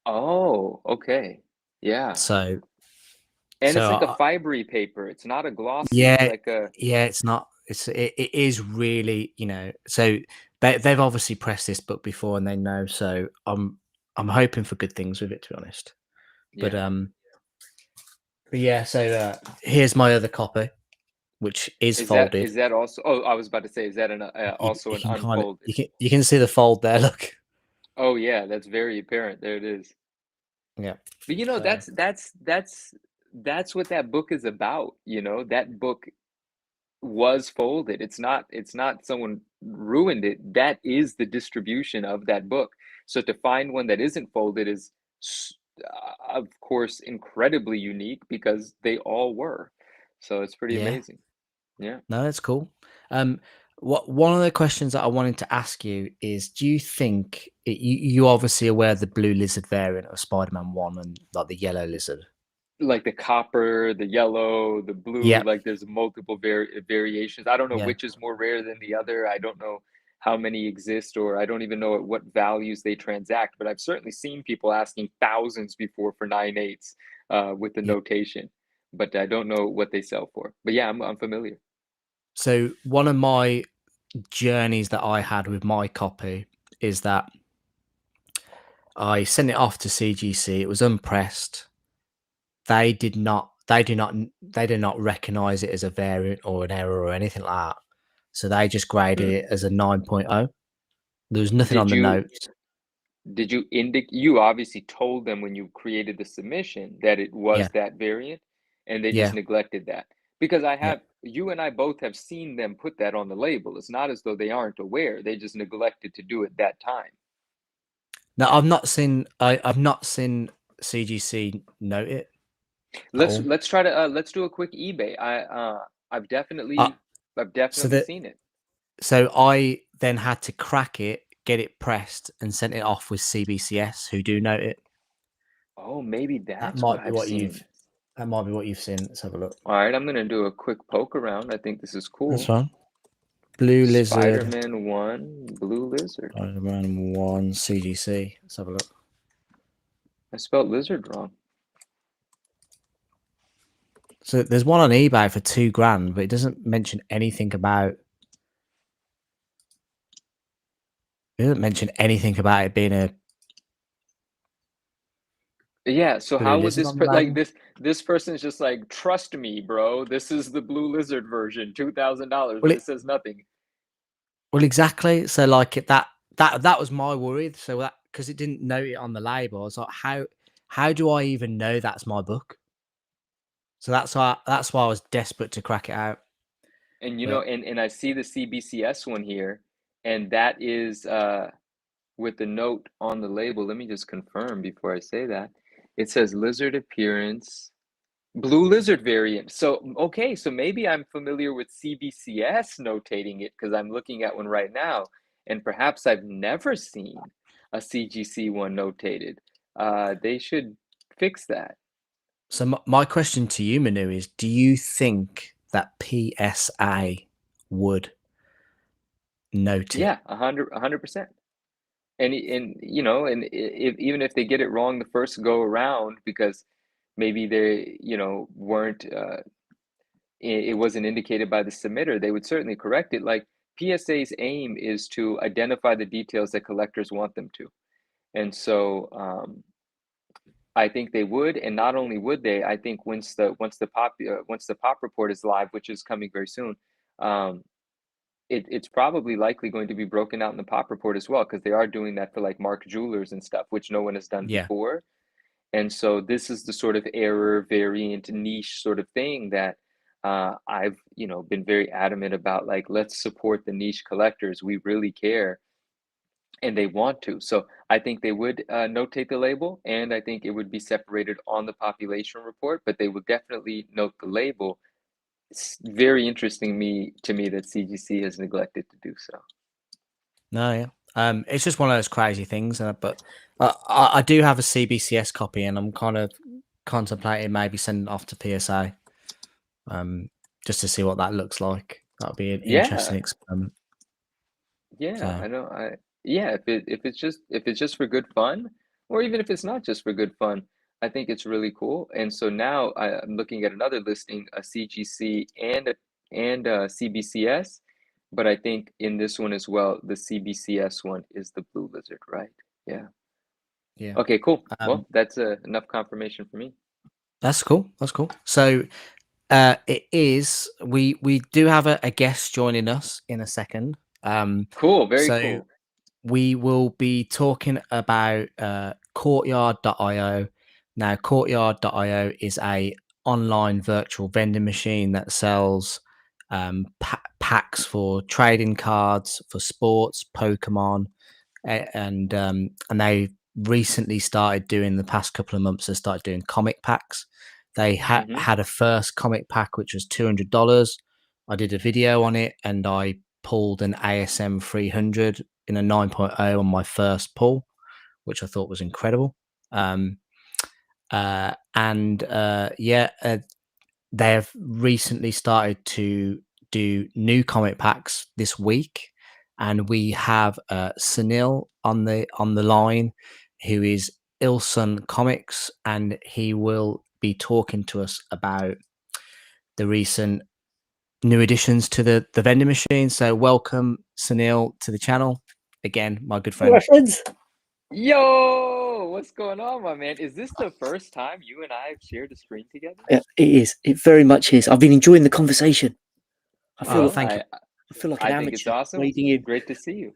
Oh, okay. Yeah. So, And it's so like a I, fibery paper. It's not a glossy, yeah, like a, yeah, it's not. It is really, So they've obviously pressed this book before and they know. So I'm hoping for good things with it, to be honest. But yeah. but yeah. So here's my other copy. which is Is folded. that also? Oh, I was about to say, is that also You an can kind of unfolded? you can see the fold there. Look. Oh yeah, that's very apparent. There it is. Yeah. But you know, So that's what that book is about. You know, that book was folded. It's not someone ruined it. That is the distribution of that book. So to find one that isn't folded is, of course, incredibly unique because they all were. So it's pretty yeah. amazing. Yeah. No, that's cool. Um, one of the questions that I wanted to ask you is: do you think you obviously aware of the blue lizard variant of Spider-Man 1 and like the yellow lizard? Like the copper, the yellow, the blue, Yeah, like there's multiple variations. I don't know yeah. which is more rare than the other. I don't know how many exist, or I don't even know at what values they transact, but I've certainly seen people asking thousands before for 9.8s with the Yeah. notation, but I don't know what they sell for. But yeah, I'm familiar. So one of my journeys that I had with my copy is that I sent it off to CGC. It was unpressed. They did not. They did not recognize it as a variant or an error or anything like that. So they just graded Hmm. it as a 9.0. There was nothing on Did the you notes. did you indicate, you obviously told them when you created the submission that it Yeah, was that variant, and they just yeah, neglected that? Because yeah. you and I both have seen them put that on the label. It's not as though they aren't aware. They just neglected to do it that time. No, I've not seen. I've not seen CGC note it at all. Let's try to let's do a quick eBay. I've Uh, definitely so I've definitely that seen it. so I then had to crack it, get it pressed, and sent it off with CBCS, who do note it. Oh, maybe That that's what might be I've what seen. you've. That might be what you've seen. Let's have a look. All right, I'm gonna do a quick poke around. I think this is That's cool. fine. Blue lizard. Spider-Man 1, Blue Lizard. Spider-Man 1 CGC. Let's have a look. I spelled lizard wrong. So there's one on eBay for $2,000, but it doesn't mention anything about. It doesn't mention anything about it being a Yeah, so blue how would lizard this on the like label. this person's just like, trust me, bro, this is the Blue Lizard version, $2,000, Well, but it says nothing. exactly. So like that was my worry. So that because it didn't note it on the label, I was like, how do I even know that's my book? So that's why I was desperate to crack it out. And you know, But and I see the CBCS one here, and that is with the note on the label. Let me just confirm before I say that. It says lizard appearance, Blue Lizard variant. So, okay, so maybe I'm familiar with CBCS notating it because I'm looking at one right now, and perhaps I've never seen a CGC one notated. They should fix that. so my question to you, Manu, is: do you think that PSA would note it? Yeah, 100%. And you know, and if even if they get it wrong the first go around because maybe they, you know, weren't it wasn't indicated by the submitter, they would certainly correct it. Like PSA's aim is to identify the details that collectors want them to. And so I think they would, and not only would they, I think once the pop report is live, which is coming very soon, um, it's probably likely going to be broken out in the pop report as well because they are doing that for like Mark Jewelers and stuff, which no one has done Yeah. before. And so this is the sort of error variant niche sort of thing that I've, you know, been very adamant about. Like, let's support the niche collectors. We really care, and they want to. So I think they would notate the label, and I think it would be separated on the population report. But they would definitely note the label. It's very interesting to me that CGC has neglected to do so. No, yeah. It's just one of those crazy things. But I do have a CBCS copy, and I'm kind of contemplating maybe sending it off to PSA, just to see what that looks like. That'll be an Yeah, interesting experiment. yeah, So I know. Yeah, if it's just for good fun, or even if it's not just for good fun, I think it's really cool. And so now I'm looking at another listing, a CGC and a CBCS, but I think in this one as well, the CBCS one is the Blue Lizard, right? Yeah. yeah, Okay, cool. um, Well, that's enough confirmation for me. that's cool. That's cool. So It is. We do have a guest joining us in a second. Cool, very So cool. we will be talking about Courtyard.io. Now, Courtyard.io is a online virtual vending machine that sells packs for trading cards for sports, Pokemon, and they recently started doing the past couple of months. They started doing comic packs. They had a first comic pack which was $200. I did a video on it, and I pulled an ASM 300 in a 9.0 on my first pull, which I thought was incredible. They have recently started to do new comic packs this week, and we have Sunil on the line, who is Ilsun Comics, and he will be talking to us about the recent new additions to the vending machine. So welcome, Sunil, to the channel again, my good friend. My friends. Yo, what's going on, my man? Is this the first time you and I have shared a screen together? Yeah, it is. It very much is. I've been enjoying the conversation. I feel Thank you. I feel like an I amateur think it's awesome. wading in. Great to see you.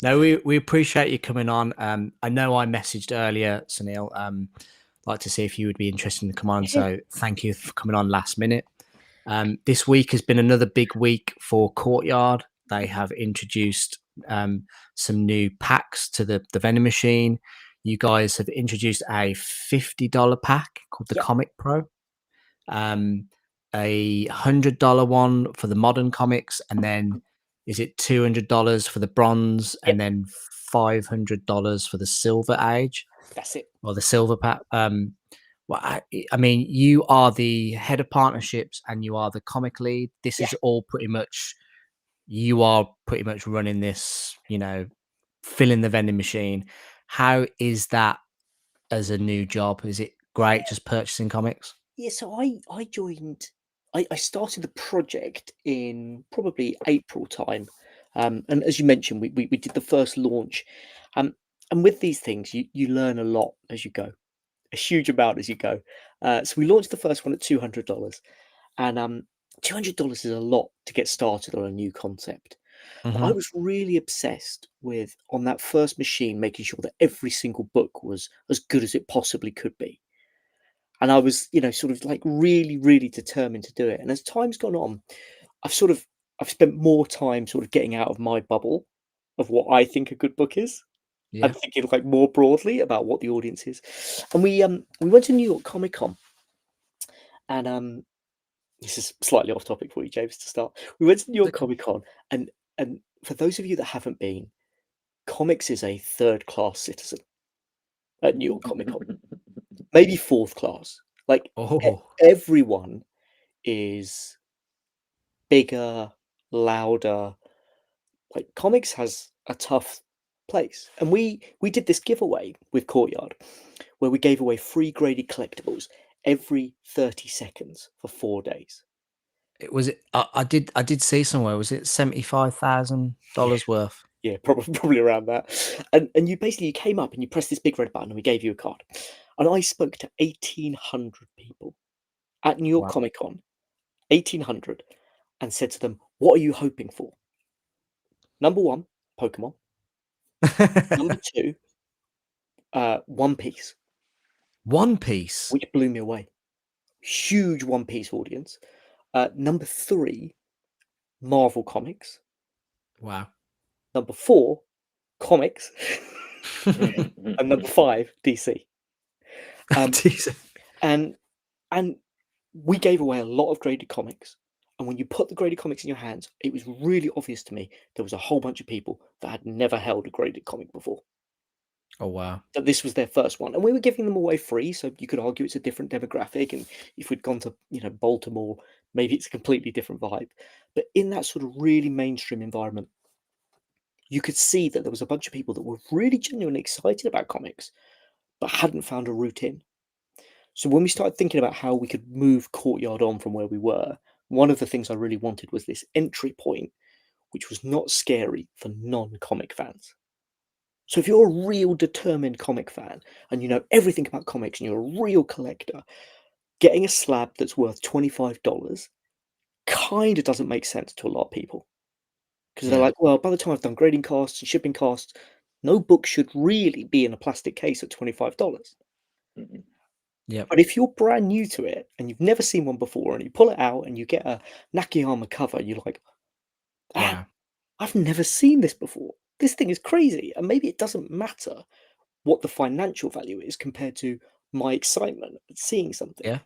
No, we appreciate you coming on. I know I messaged earlier, Sunil. Like to see if you would be interested to come on. So thank you for coming on last minute. This week has been another big week for Courtyard. They have introduced some new packs to the vending machine. You guys have introduced a $50 pack called the Comic Pro, a $100 one for the modern comics, and then is it $200 for the bronze, and then $500 for the silver age? That's it. Or the silver pack. Well, I mean, you are the head of partnerships and you are the comic lead. This is all pretty much, you are pretty much running this, filling the vending machine. How is that as a new job? Is it great just purchasing comics? Yeah, so I joined, I started the project in probably April time. And as you mentioned, we did the first launch. And with these things, you learn a lot as you go, a huge amount as you go. So we launched the first one at $200. And $200 is a lot to get started on a new concept. But I was really obsessed with, on that first machine, making sure that every single book was as good as it possibly could be. And I was, sort of like really, really determined to do it. And as time's gone on, I've spent more time sort of getting out of my bubble of what I think a good book is. Yeah. I'm thinking like more broadly about what the audience is. And we went to New York Comic Con, and this is slightly off topic for you, James, to start. We went to New York Comic Con, and for those of you that haven't been, comics is a third-class citizen at New York Comic Con, maybe fourth class. Like everyone is bigger, louder. Like comics has a tough place, and we did this giveaway with Courtyard, where we gave away free graded collectibles every 30 seconds for 4 days. It was. I did see somewhere. Was it $75,000 worth? Yeah, probably around that. And you basically came up and you pressed this big red button, and we gave you a card. And I spoke to 1,800 people at New York Comic Con, 1,800, and said to them, "What are you hoping for?" Number one, Pokemon. Number two, One Piece. One Piece, which blew me away. Huge One Piece audience. Number three, Marvel Comics. Wow. Number four, comics. And number five, DC. And we gave away a lot of graded comics. And when you put the graded comics in your hands, it was really obvious to me there was a whole bunch of people that had never held a graded comic before. Oh, wow. That this was their first one. And we were giving them away free, so you could argue it's a different demographic. And if we'd gone to, Baltimore, maybe it's a completely different vibe. But in that sort of really mainstream environment, you could see that there was a bunch of people that were really genuinely excited about comics, but hadn't found a route in. So when we started thinking about how we could move Courtyard on from where we were, one of the things I really wanted was this entry point, which was not scary for non-comic fans. So if you're a real determined comic fan and you know everything about comics and you're a real collector, getting a slab that's worth $25 kind of doesn't make sense to a lot of people, because they're Yeah. like, well, by the time I've done grading costs and shipping costs, no book should really be in a plastic case at $25. Mhm. Yep. But if you're brand new to it and you've never seen one before and you pull it out and you get a Nakayama cover, you're like, Wow. I've never seen this before. This thing is crazy. And maybe it doesn't matter what the financial value is compared to my excitement at seeing something. Yeah.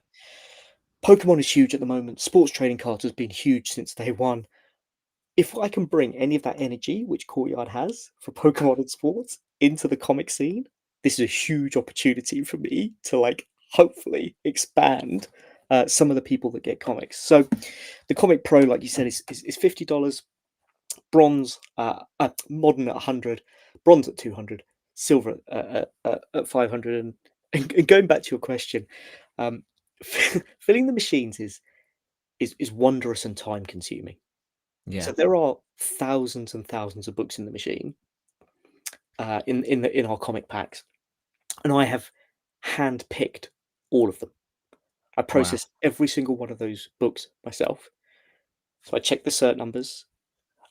Pokemon is huge at the moment. Sports trading cards has been huge since day one. If I can bring any of that energy which Courtyard has for Pokemon and sports into the comic scene, this is a huge opportunity for me to like hopefully expand some of the people that get comics. So the Comic Pro, like you said, is $50. Bronze, modern at 100, bronze at 200, silver at 500. And going back to your question, um, filling the machines is wondrous and time consuming. Yeah. So there are thousands and thousands of books in the machine, in our comic packs, and I have hand picked all of them. I Wow. process every single one of those books myself. So I check the cert numbers,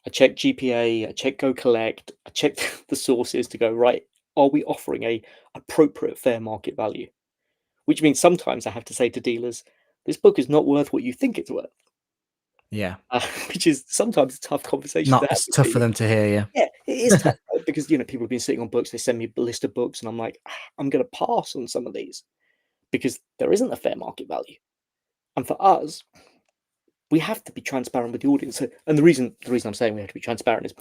I check GPA, I check Go Collect, I check the sources to go, right, are we offering a appropriate fair market value? Which means sometimes I have to say to dealers, this book is not worth what you think it's worth. Yeah. Which is sometimes a tough conversation to have It's with tough for dealers. them to hear. Yeah. Yeah, it is tough, right? Because people have been sitting on books, they send me a list of books, and I'm like, I'm going to pass on some of these because there isn't a fair market value. And for us, we have to be transparent with the audience. So, and the reason I'm saying we have to be transparent is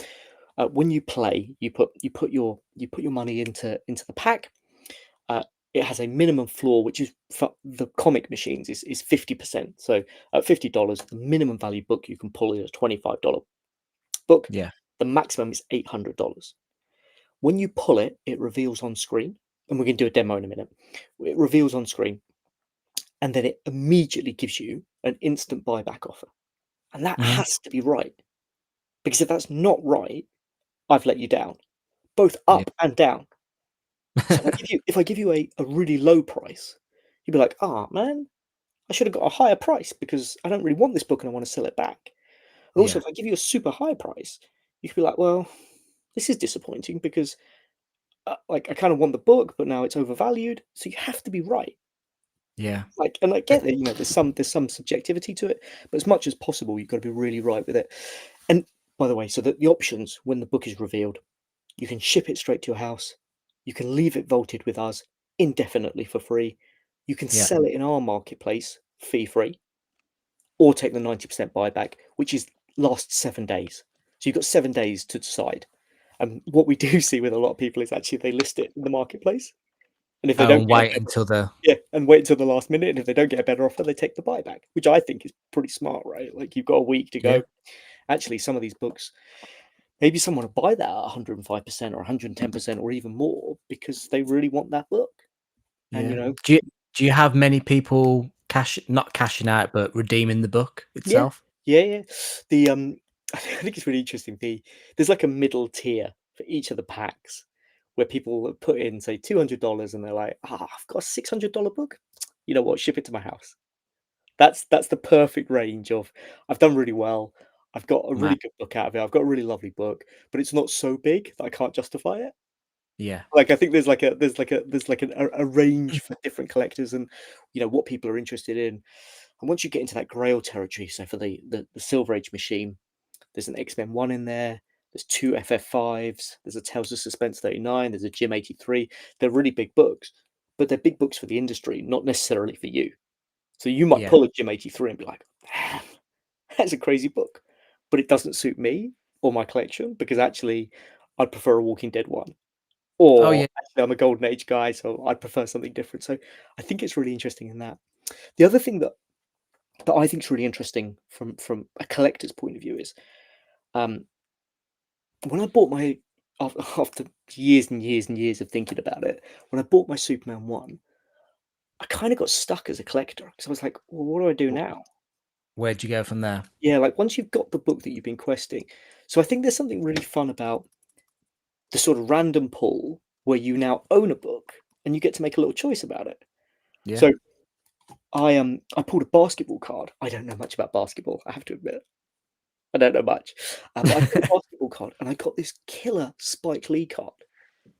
when you play, you put your money into the pack. It has a minimum floor, which is for the comic machines is 50%. So at $50, the minimum value book you can pull is a $25 book. Yeah. The maximum is $800. When you pull it, it reveals on screen, and we're going to do a demo in a minute. It reveals on screen, and then it immediately gives you an instant buyback offer. And that Mhm. has to be right. Because if that's not right, I've let you down, both Yeah. up and down. So if I give you a really low price, you'd be like, ah, man, I should have got a higher price because I don't really want this book and I want to sell it back. And also, Yeah. if I give you a super high price, you could be like, well, this is disappointing because like I kind of want the book, but now it's overvalued. So you have to be right. Yeah. Like, and I get that, there's some subjectivity to it, but as much as possible, you've got to be really right with it. And by the way, so that the options when the book is revealed, you can ship it straight to your house. You can leave it vaulted with us indefinitely for free. You can Yeah. sell it in our marketplace fee free, or take the 90% buyback, which is lasts 7 days. So you've got 7 days to decide. And what we do see with a lot of people is actually they list it in the marketplace, and if they don't And get a wait until the and wait until the last minute, and if they don't get a better offer, they take the buyback, which I think is pretty smart, right? Like you've got a week to yeah. go. Actually, some of these books, maybe someone will buy that at 105% or 110% or even more because they really want that book. And Yeah. Do you have many people not cashing out, but redeeming the book yeah, itself? yeah. The I think it's really interesting. There's like a middle tier for each of the packs where people put in say $200 and they're like, I've got a $600 book. You know what? Ship it to my house. That's the perfect range of I've done really well. I've got a Man. really good book out of it. I've got a really lovely book, but it's not so big that I can't justify it. Yeah. Like I think there's a range for different collectors and what people are interested in. And once you get into that Grail territory, so for the Silver Age machine, there's an X-Men 1 in there. There's 2 FF5s. There's a Tales of Suspense 39. There's a Jim 83. They're really big books, but they're big books for the industry, not necessarily for you. So you might Yeah. pull a Jim 83 and be like, "Man, that's a crazy book," but it doesn't suit me or my collection because actually I'd prefer a Walking Dead one. Oh Or yeah. actually, I'm a Golden Age guy, so I'd prefer something different. So I think it's really interesting in that. The other thing that I think is really interesting from a collector's point of view is um, when I bought my after years and years and years of thinking about it, when I bought my Superman 1, I kind of got stuck as a collector because I was like, well, what do I do now? Where'd you go from there? Yeah, like once you've got the book that you've been questing. So I think there's something really fun about the sort of random pull where you now own a book and you get to make a little choice about it. Yeah. So I pulled a basketball card. I don't know much about basketball, I have to admit. I don't know much. But I pulled a basketball card and I got this killer Spike Lee card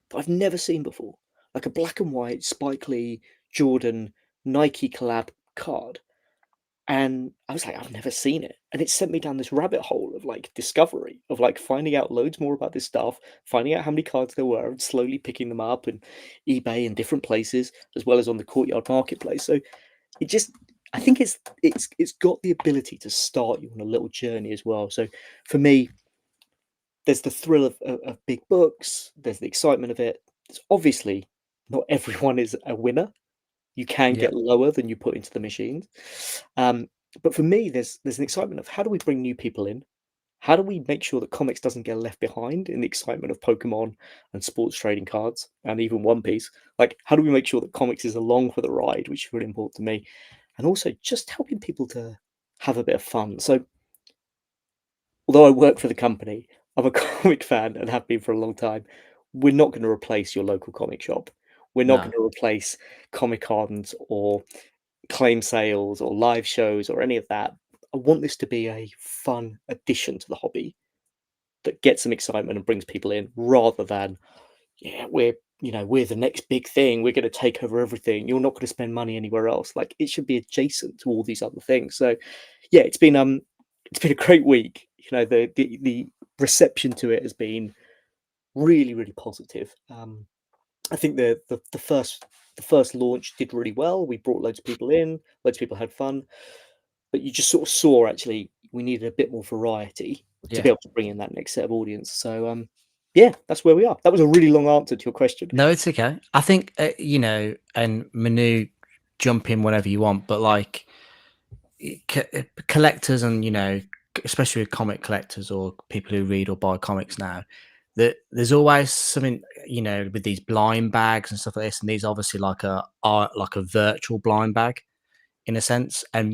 that I've never seen before. Like a black and white Spike Lee Jordan Nike collab card. And I was like, I've never seen it. And it sent me down this rabbit hole of like discovery, of like finding out loads more about this stuff, finding out how many cards there were, and slowly picking them up and eBay and different places, as well as on the Courtyard marketplace. So it just, I think it's got the ability to start you on a little journey as well. So for me, there's the thrill of big books, there's the excitement of it. It's obviously not everyone is a winner. You can Yeah. get lower than you put into the machines. But for me, there's an excitement of how do we bring new people in? How do we make sure that comics doesn't get left behind in the excitement of Pokemon and sports trading cards and even One Piece? Like, how do we make sure that comics is along for the ride, which is really important to me? And also just helping people to have a bit of fun. So, although I work for the company, I'm a comic fan and have been for a long time. We're not going to replace your local comic shop. We're not going No. to replace Comic Cons or claim sales or live shows or any of that. I want this to be a fun addition to the hobby that gets some excitement and brings people in, rather than, yeah, we're the next big thing. We're going to take over everything. You're not going to spend money anywhere else. Like, it should be adjacent to all these other things. So, yeah, it's been a great week. The reception to it has been really, really positive. I think the first launch did really well. We brought loads of people in, loads of people had fun, but you just sort of saw actually we needed a bit more variety to Yeah. be able to bring in that next set of audience. So yeah, that's where we are. That was a really long answer to your question. No, it's okay. I think and Manu, jump in whenever you want, but like collectors and especially with comic collectors or people who read or buy comics now, that there's always something with these blind bags and stuff like this, and these obviously are like a virtual blind bag in a sense, and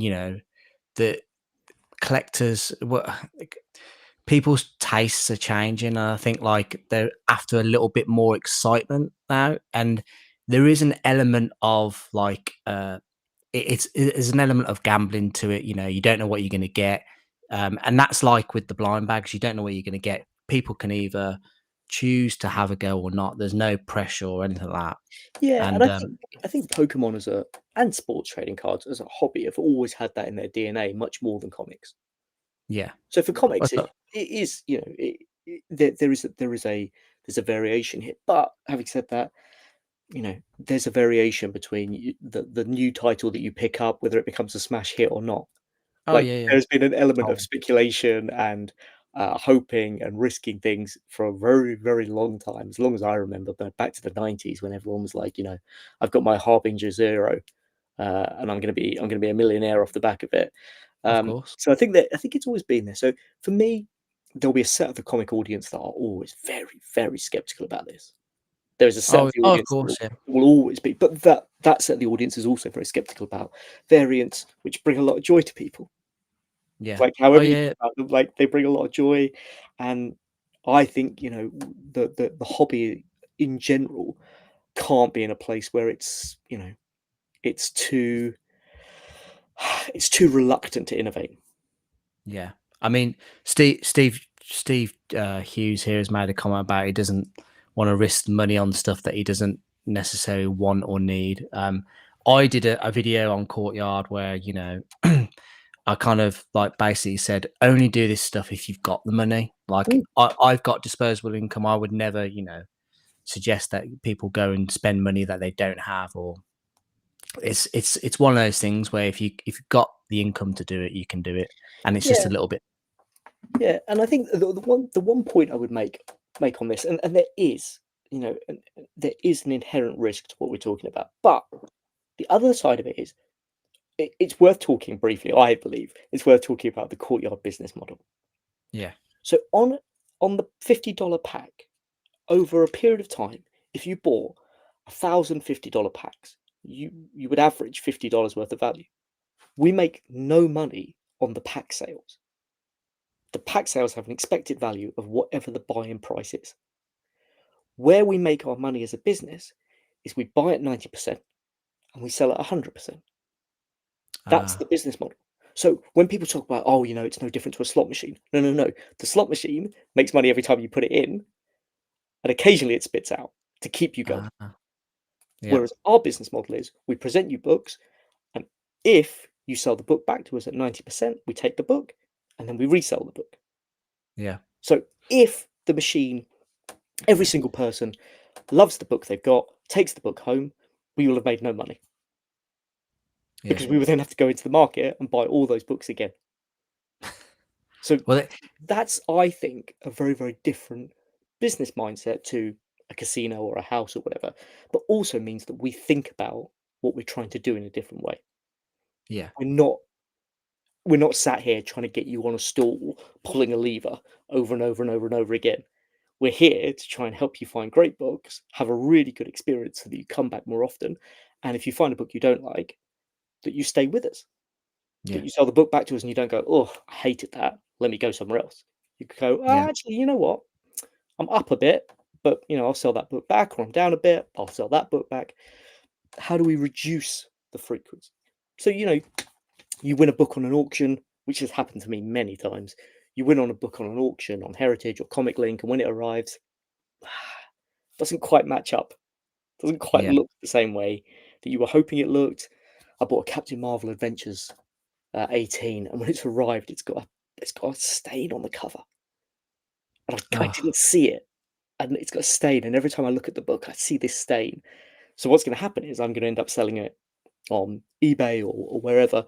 the collectors people's tastes are changing, and I think like they're after a little bit more excitement now, and there is an element of like it's an element of gambling to it. You don't know what you're going to get, and that's like with the blind bags. You don't know what you're going to get. People can either choose to have a go or not. There's no pressure or anything like that. Yeah, and And I think Pokemon and sports trading cards as a hobby have always had that in their DNA much more than comics. yeah, So for comics, But, it is, there's a variation here. But having said that, there's a variation between the new title that you pick up, whether it becomes a smash hit or not. oh Like, yeah, yeah, there's been an element of totally. speculation and hoping and risking things for a very, very long time, as long as I remember, but back to the 90s when everyone was like, I've got my Harbinger Zero, and I'm gonna be a millionaire off the back of it. Of course. So I think it's always been there. So for me, there'll be a set of the comic audience that are always very, very skeptical about this. There is a set of the Of audience that course, yeah, will always be, but that set of the audience is also very skeptical about variants, which bring a lot of joy to people. yeah. Like, Oh however you yeah, think about them, like, they bring a lot of joy, and I think, the hobby in general can't be in a place where it's too it's too reluctant to innovate. yeah. I mean, Steve Hughes here has made a comment about he doesn't want to risk money on stuff that he doesn't necessarily want or need. I did a video on Courtyard where I kind of like basically said only do this stuff if you've got the money. Like Mm. I've got disposable income. I would never suggest that people go and spend money that they don't have, or it's one of those things where if you've got the income to do it, you can do it, and it's just Yeah, a little bit. yeah, and I think the one point I would make on this, and there is an inherent risk to what we're talking about, but the other side of it is it's worth talking briefly. I believe it's worth talking about the Courtyard business model. Yeah, So on the $50 pack, over a period of time, if you bought 1,000 $50 packs, you would average $50 worth of value. We make no money on the pack sales. The pack sales have an expected value of whatever the buy-in price is. Where we make our money as a business is we buy at 90% and we sell at 100%. That's Ah, the business model. So when people talk about, oh, it's no different to a slot machine. No, no, no. The slot machine makes money every time you put it in, and occasionally it spits out to keep you going. yeah, Whereas our business model is we present you books, and if you sell the book back to us at 90%, we take the book and then we resell the book. yeah, So if the machine, every single person loves the book they've got, takes the book home, we will have made no money yeah. because we would then have to go into the market and buy all those books again. So Well, that's, I think, a very, very different business mindset to a casino or a house or whatever, but also means that we think about what we're trying to do in a different way. yeah, We're not sat here trying to get you on a stool, pulling a lever over and over and over and over again. We're here to try and help you find great books, have a really good experience so that you come back more often. And if you find a book you don't like, that you stay with us, that yeah, you sell the book back to us and you don't go, oh, I hated that. Let me go somewhere else. You could go, yeah, actually, you know what? I'm up a bit, but I'll sell that book back, or I'm down a bit, I'll sell that book back. How do we reduce the frequency? So, you win a book on an auction, which has happened to me many times. You win on a book on an auction on Heritage or Comic Link, and when it arrives, doesn't quite match up. Doesn't quite yeah. look the same way that you were hoping it looked. I bought a Captain Marvel Adventures 18, and when it's arrived, it's got a stain on the cover, and I Oh, didn't see it, and it's got a stain. And every time I look at the book, I see this stain. So what's going to happen is I'm going to end up selling it on eBay or wherever,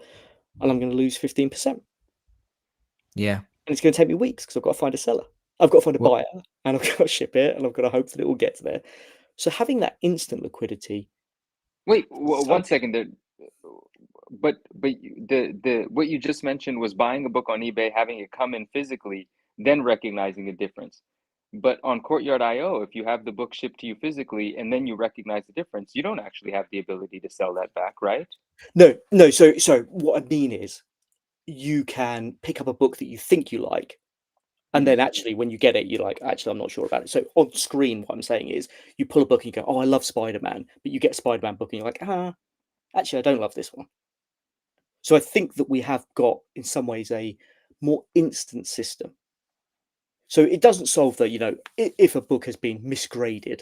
and I'm going to lose 15%. yeah. And it's going to take me weeks because I've got to find a seller. I've got to find a Well, buyer, and I've got to ship it, and I've got to hope that it will get to there. So having that instant liquidity, Wait, so one second there. The what you just mentioned was buying a book on eBay, having it come in physically, then recognizing the difference. But on Courtyard IO, if you have the book shipped to you physically and then you recognize the difference, you don't actually have the ability to sell that back, right? no. So what I mean is, you can pick up a book that you think you like, and Hmm. then actually when you get it, you're like, actually, I'm not sure about it. So on screen, what I'm saying is, you pull a book and you go, oh, I love Spider-Man, but you get a Spider-Man book and you're like, actually, I don't love this one. So I think that we have got, in some ways, a more instant system. So it doesn't solve that, if a book has been misgraded,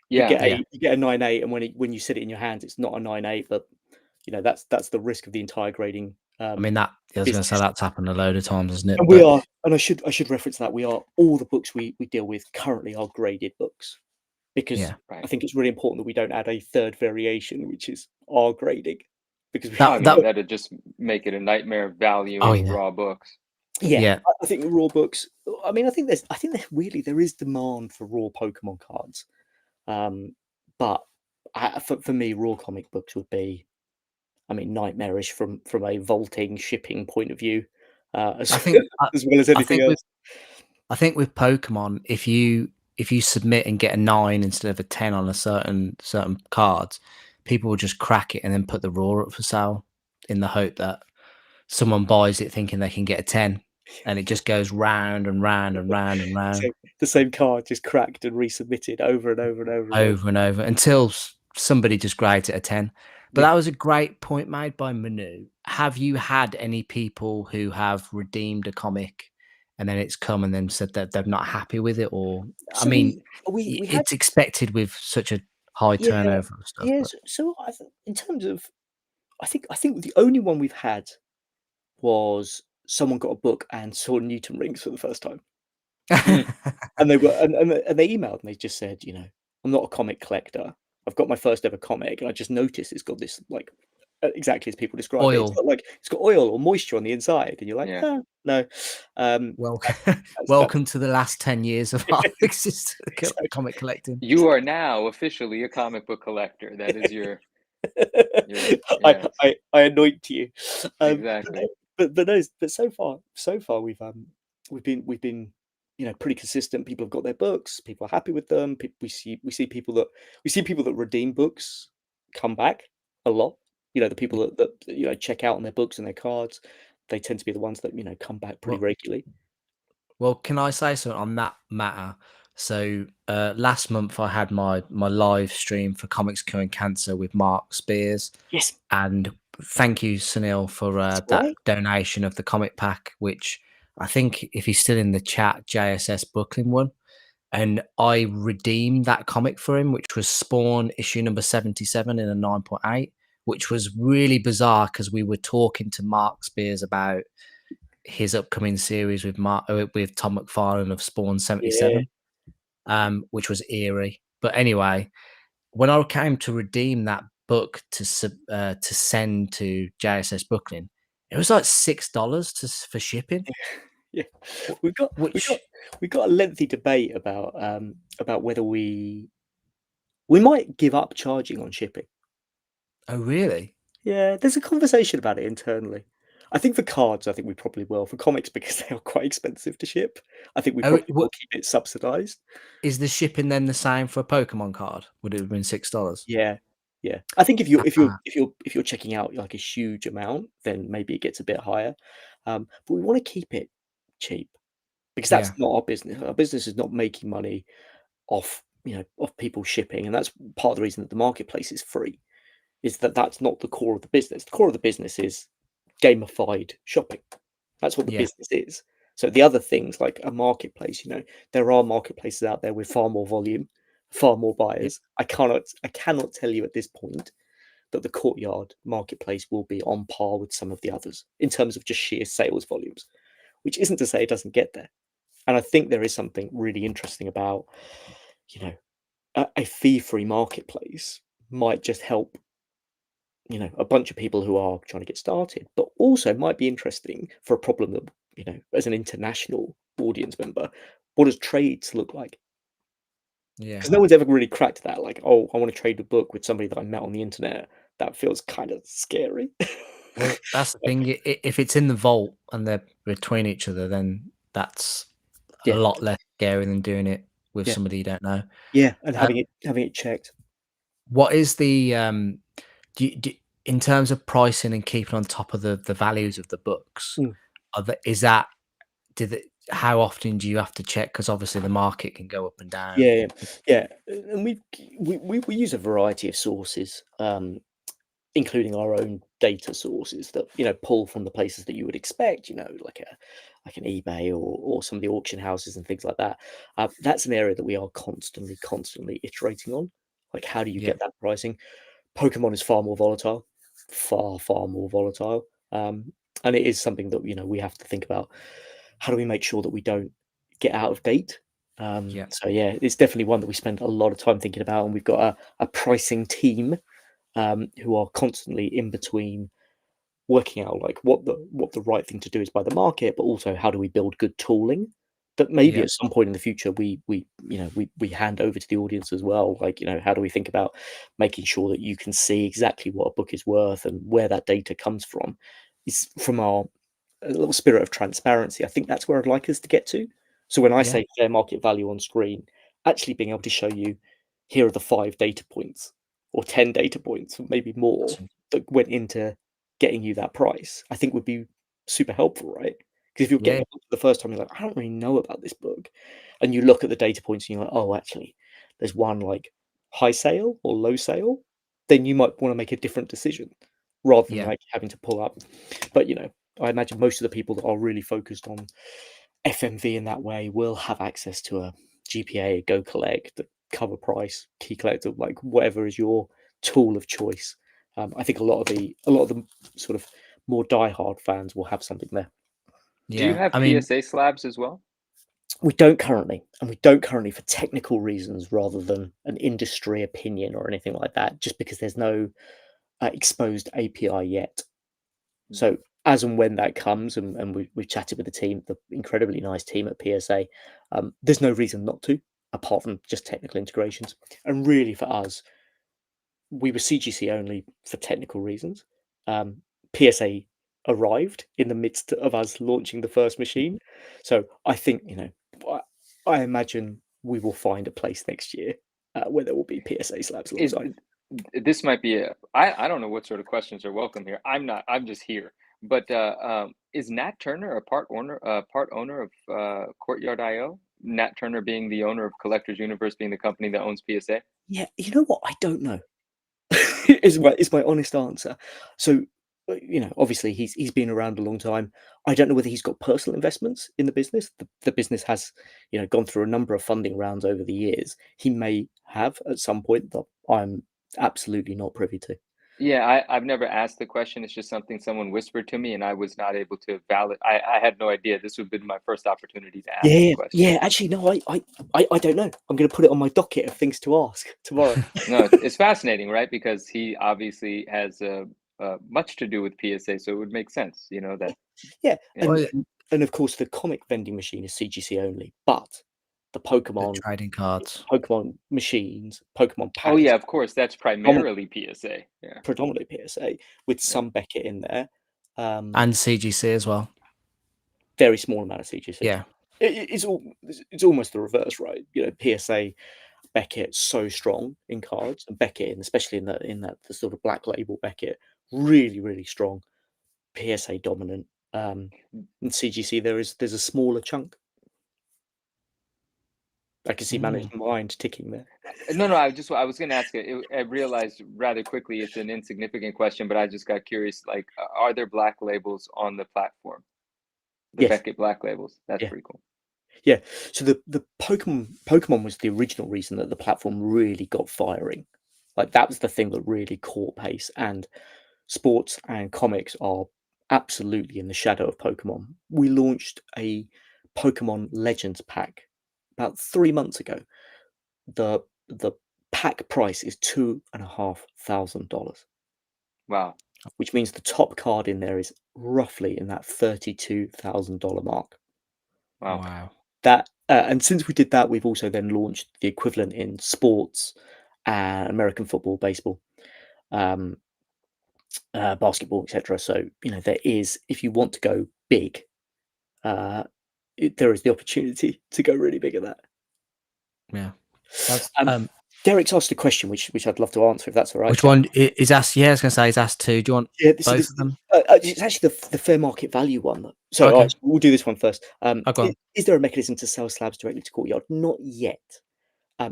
you Yeah. get yeah. a 9.8, and when you sit it in your hands, it's not a 9.8, but that's the risk of the entire grading I mean, I was going to say business. that's happened a load of times, hasn't it? And we But are, and I should reference that all the books we deal with currently are graded books, because yeah, I Right. think it's really important that we don't add a third variation, which is our grading, because we, I that mean, that that'd just make it a nightmare oh valuing yeah, raw books. yeah, yeah. I think the raw books. I mean, I think there is demand for raw Pokemon cards, but for me, raw comic books would be, I mean, nightmarish from a vaulting shipping point of view, as I think I, as well as I anything think with else. I think with Pokemon, if you submit and get a 9 instead of a 10 on a certain cards, people will just crack it and then put the raw up for sale in the hope that someone buys it thinking they can get a 10, and it just goes round and round and round and round So the same card just cracked and resubmitted over and over and over and over. over and over until somebody just grades it a 10. But Yeah. that was a great point made by Manu. Have you had any people who have redeemed a comic and then it's come and then said that they're not happy with it? Or, I So mean, we had, it's expected with such a high yeah, turnover of stuff, yeah. but So in terms of, I think the only one we've had was someone got a book and saw Newton rings for the first time. Mm. And they were and they emailed and they just said, "I'm not a comic collector. I've got my first ever comic, and I just noticed it's got this, like, exactly as people describe it. oil. It's got oil or moisture on the inside," and you're like, Yeah. no." Welcome, That's welcome to the last 10 years of our existence exactly. comic collecting. You are now officially a comic book collector. That is your I yes, I anoint you. But no, exactly. but so far we've been pretty consistent. People have got their books. People are happy with them. We see people that redeem books come back a lot. The people that check out on their books and their cards, they tend to be the ones that come back pretty Well, regularly. Well, can I say something on that matter? So last month I had my live stream for Comics Curing Cancer with Mark Spears, Yes. and thank you, Sunil, for That's that right. donation of the comic pack, which I think if he's still in the chat, JSS Brooklyn won. And I redeemed that comic for him, which was Spawn issue number 77 in a 9.8, which was really bizarre because we were talking to Mark Spears about his upcoming series with with Tom McFarlane of Spawn Yeah. 77, which was eerie. But anyway, when I came to redeem that book to send to JSS Brooklyn, it was like $6 for shipping. Yeah. wh- We've got Which a lengthy debate about whether we might give up charging on shipping. oh really? Yeah, there's a conversation about it internally. I think for cards, I think we probably will. For comics, because they are quite expensive to ship, I think we Oh, probably will keep it subsidized. is the shipping then the same for a Pokemon card? Would it have been $6? Yeah, yeah. I think if you're Ah, checking out like a huge amount, then maybe it gets a bit higher. But we want to keep it cheap because that's yeah, not our business. Our business is not making money off off people shipping, and that's part of the reason that the marketplace is free. Is that that's not the core of the business. The core of the business is gamified shopping. That's what the yeah, business is. So the other things like a marketplace, there are marketplaces out there with far more volume, far more yeah, buyers. I cannot tell you at this point that the Courtyard marketplace will be on par with some of the others in terms of just sheer sales volumes, which isn't to say it doesn't get there. And I think there is something really interesting about, you know, a fee-free marketplace might just help a bunch of people who are trying to get started, but also might be interesting for a problem that, as an international audience member, what does trades look like? yeah. Because no one's ever really cracked that. Like, oh, I want to trade a book with somebody that I met on the internet. That feels kind of scary. Well, that's the thing. If it's in the vault and they're between each other, then that's a Yeah, lot less scary than doing it with yeah, somebody you don't know. yeah, and having Um, it checked. what is the in terms of pricing and keeping on top of the values of the books? Mm. Is that how often do you have to check? Because obviously the market can go up and down. Yeah, yeah, and we use a variety of sources, including our own data sources that pull from the places that you would expect, like an eBay or some of the auction houses and things like that. That's an area that we are constantly iterating on. Like, how do you Yeah, get that pricing? Pokemon is far more volatile, far more volatile, and it is something that we have to think about. How do we make sure that we don't get out of date? yeah, So yeah, it's definitely one that we spend a lot of time thinking about, and we've got a pricing team who are constantly in between working out like what the right thing to do is by the market, but also how do we build good tooling that maybe yeah, at some point in the future we hand over to the audience as well. Like, how do we think about making sure that you can see exactly what a book is worth and where that data comes from? Is from our a little spirit of transparency. I think that's where I'd like us to get to. So when I yeah. say fair market value on screen, actually being able to show you here are the 5 data points or 10 data points, or maybe more, Awesome. that went into getting you that price, I think would be super helpful, right? Because if you're getting Yeah, a book for the first time, you're like, I don't really know about this book. And you look at the data points and you're like, oh, actually, there's one like high sale or low sale, then you might want to make a different decision rather than yeah, like having to pull up. But I imagine most of the people that are really focused on FMV in that way will have access to a GPA, Go Collect, the cover price, key collector, like whatever is your tool of choice. I think a lot of the sort of more diehard fans will have something there. Do you yeah. have I mean, PSA slabs as well? We don't currently, and we don't currently for technical reasons rather than an industry opinion or anything like that. Just because there's no exposed API yet. Mm. So as and when that comes, and we've chatted with the team, the incredibly nice team at PSA, there's no reason not to, apart from just technical integrations. And really, for us, we were CGC only for technical reasons. PSA arrived in the midst of us launching the first machine, so I think I imagine we will find a place next year where there will be PSA slabs Is alongside. this might be I don't know what sort of questions are welcome here. I'm just here. But is Nat Turner a part owner of Courtyard IO? Nat Turner being the owner of Collectors Universe, being the company that owns PSA. Yeah, you know what? I don't know. Is my honest answer. So obviously he's been around a long time. I don't know whether he's got personal investments in the business. The business has, gone through a number of funding rounds over the years. He may have at some point that I'm absolutely not privy to. Yeah, I've never asked the question. It's just something someone whispered to me, and I was not able to valid. I had no idea. This would have been my first opportunity to ask the Yeah, question. yeah. Actually, no, I don't know. I'm going to put it on my docket of things to ask tomorrow. No, it's fascinating, right? Because he obviously has much to do with PSA, so it would make sense, that. Yeah, Yeah. Well, and of course the comic vending machine is CGC only, but the the Pokemon trading cards. machines, Pokemon Oh packs, yeah, of course. That's primarily PSA. Yeah. predominantly PSA with some Beckett in there, And CGC as well. very small amount of CGC. Yeah. It's almost the reverse, right? PSA Beckett so strong in cards, and Beckett, especially in that the sort of black label Beckett, really really strong. PSA dominant. In CGC there's a smaller chunk. I can see Manu's mind ticking there. No, I was going to ask it. I realized rather quickly it's an insignificant question, but I just got curious. Like, are there black labels on the platform? The Yes. Beckett black labels. That's Yeah. pretty cool. Yeah. So the Pokemon was the original reason that the platform really got firing. Like that was the thing that really caught pace. And sports and comics are absolutely in the shadow of Pokemon. We launched a Pokemon Legends pack about 3 months ago. The pack price is $2,500, Wow. which means the top card in there is roughly in that $32,000 mark. Wow. That and since we did that, we've also then launched the equivalent in sports, American football, baseball, basketball, etc. So there is, if you want to go big, there is the opportunity to go really big at that. Yeah. That's Derek's asked a question which I'd love to answer if that's all right. which one is asked? Yeah, I was going to say is asked two. Do you want both of them? It's actually the fair market value one. So Okay. all right, we'll do this one first. Go on. Is there a mechanism to sell slabs directly to Courtyard? Not yet.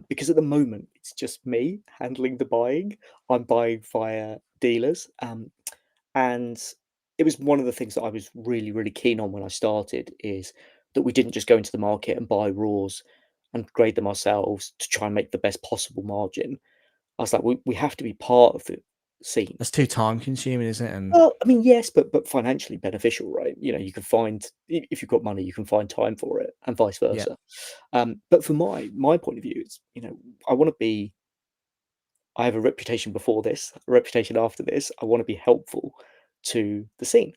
Because at the moment it's just me handling the buying. I'm buying via dealers, and it was one of the things that I was really, really keen on when I started, is that we didn't just go into the market and buy raws and grade them ourselves to try and make the best possible margin. I was like, we have to be part of the scene. That's too time consuming, isn't it? And Well, I mean, yes, but financially beneficial, right? You can find, if you've got money, you can find time for it, and vice versa. But from my point of view, it's I want to be. I have a reputation before this, a reputation after this. I want to be helpful to the scene.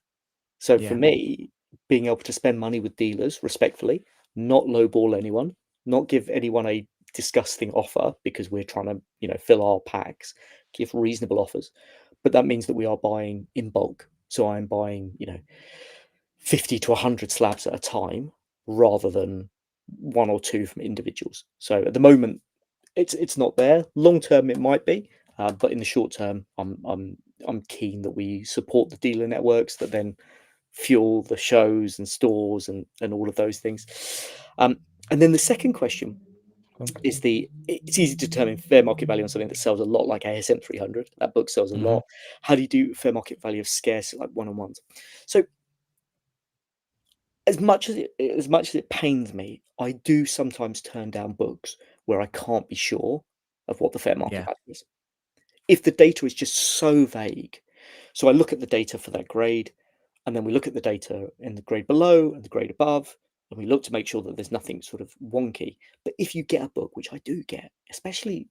So for Yeah. me, being able to spend money with dealers respectfully, not lowball anyone, not give anyone a disgusting offer because we're trying to, fill our packs, give reasonable offers. But that means that we are buying in bulk. So I'm buying, 50 to 100 slabs at a time rather than one or two from individuals. So at the moment, it's not there. Long term, it might be, but in the short term, I'm keen that we support the dealer networks that then fuel the shows and stores and all of those things. And then the second question is it's easy to determine fair market value on something that sells a lot, like ASM 300. That book sells a lot. How do you do fair market value of scarce, like one-on-ones? So as much as it pains me, I do sometimes turn down books where I can't be sure of what the fair market value is. If the data is just so vague. So I look at the data for that grade, and then we look at the data in the grade below and the grade above, and we look to make sure that there's nothing sort of wonky. But if you get a book, which I do get, especially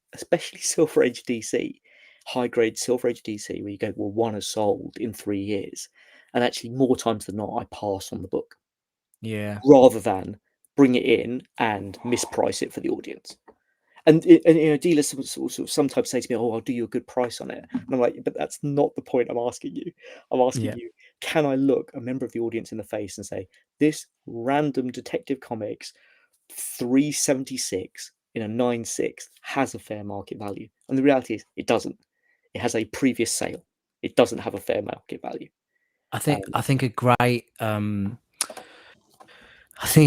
Silver Age DC, high grade Silver Age DC, where you go, well, one has sold in 3 years, and actually more times than not, I pass on the book. Yeah. Rather than bring it in and misprice it for the audience. And dealers sort of sometimes say to me, "Oh, I'll do you a good price on it." And I'm like, "But that's not the point I'm asking you. I'm asking you, can I look a member of the audience in the face and say, this random Detective Comics 376 in a 9.6 has a fair market value?" And the reality is, it doesn't. It has a previous sale. It doesn't have a fair market value. I think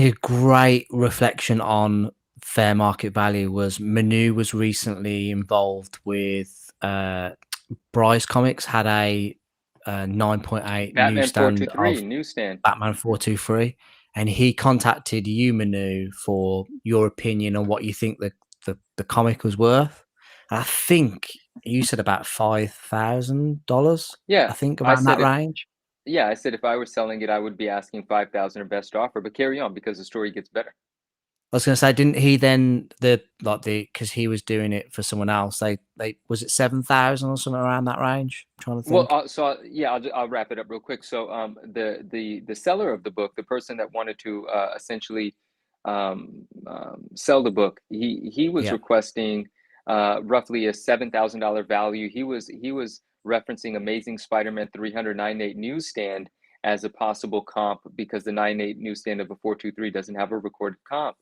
a great reflection on fair market value was Manu was recently involved with Bryce Comics had a 9.8 Batman Newsstand 423 of Newsstand. Batman 423, and he contacted you, Manu, for your opinion on what you think the comic was worth. And I think you said about $5,000. Yeah, I think I around said that if range. yeah, I said if I were selling it, I would be asking 5,000 or best offer. But carry on because the story gets better. I was going to say, didn't he then because he was doing it for someone else? They was it 7,000 or something around that range? I'm trying to Well, think. yeah, I'll wrap it up real quick. So, the seller of the book, the person that wanted to essentially sell the book, he was Yeah, requesting roughly a $7,000 value. He was referencing Amazing Spider-Man 398 Newsstand as a possible comp because the 98 Newsstand of a 423 doesn't have a recorded comp.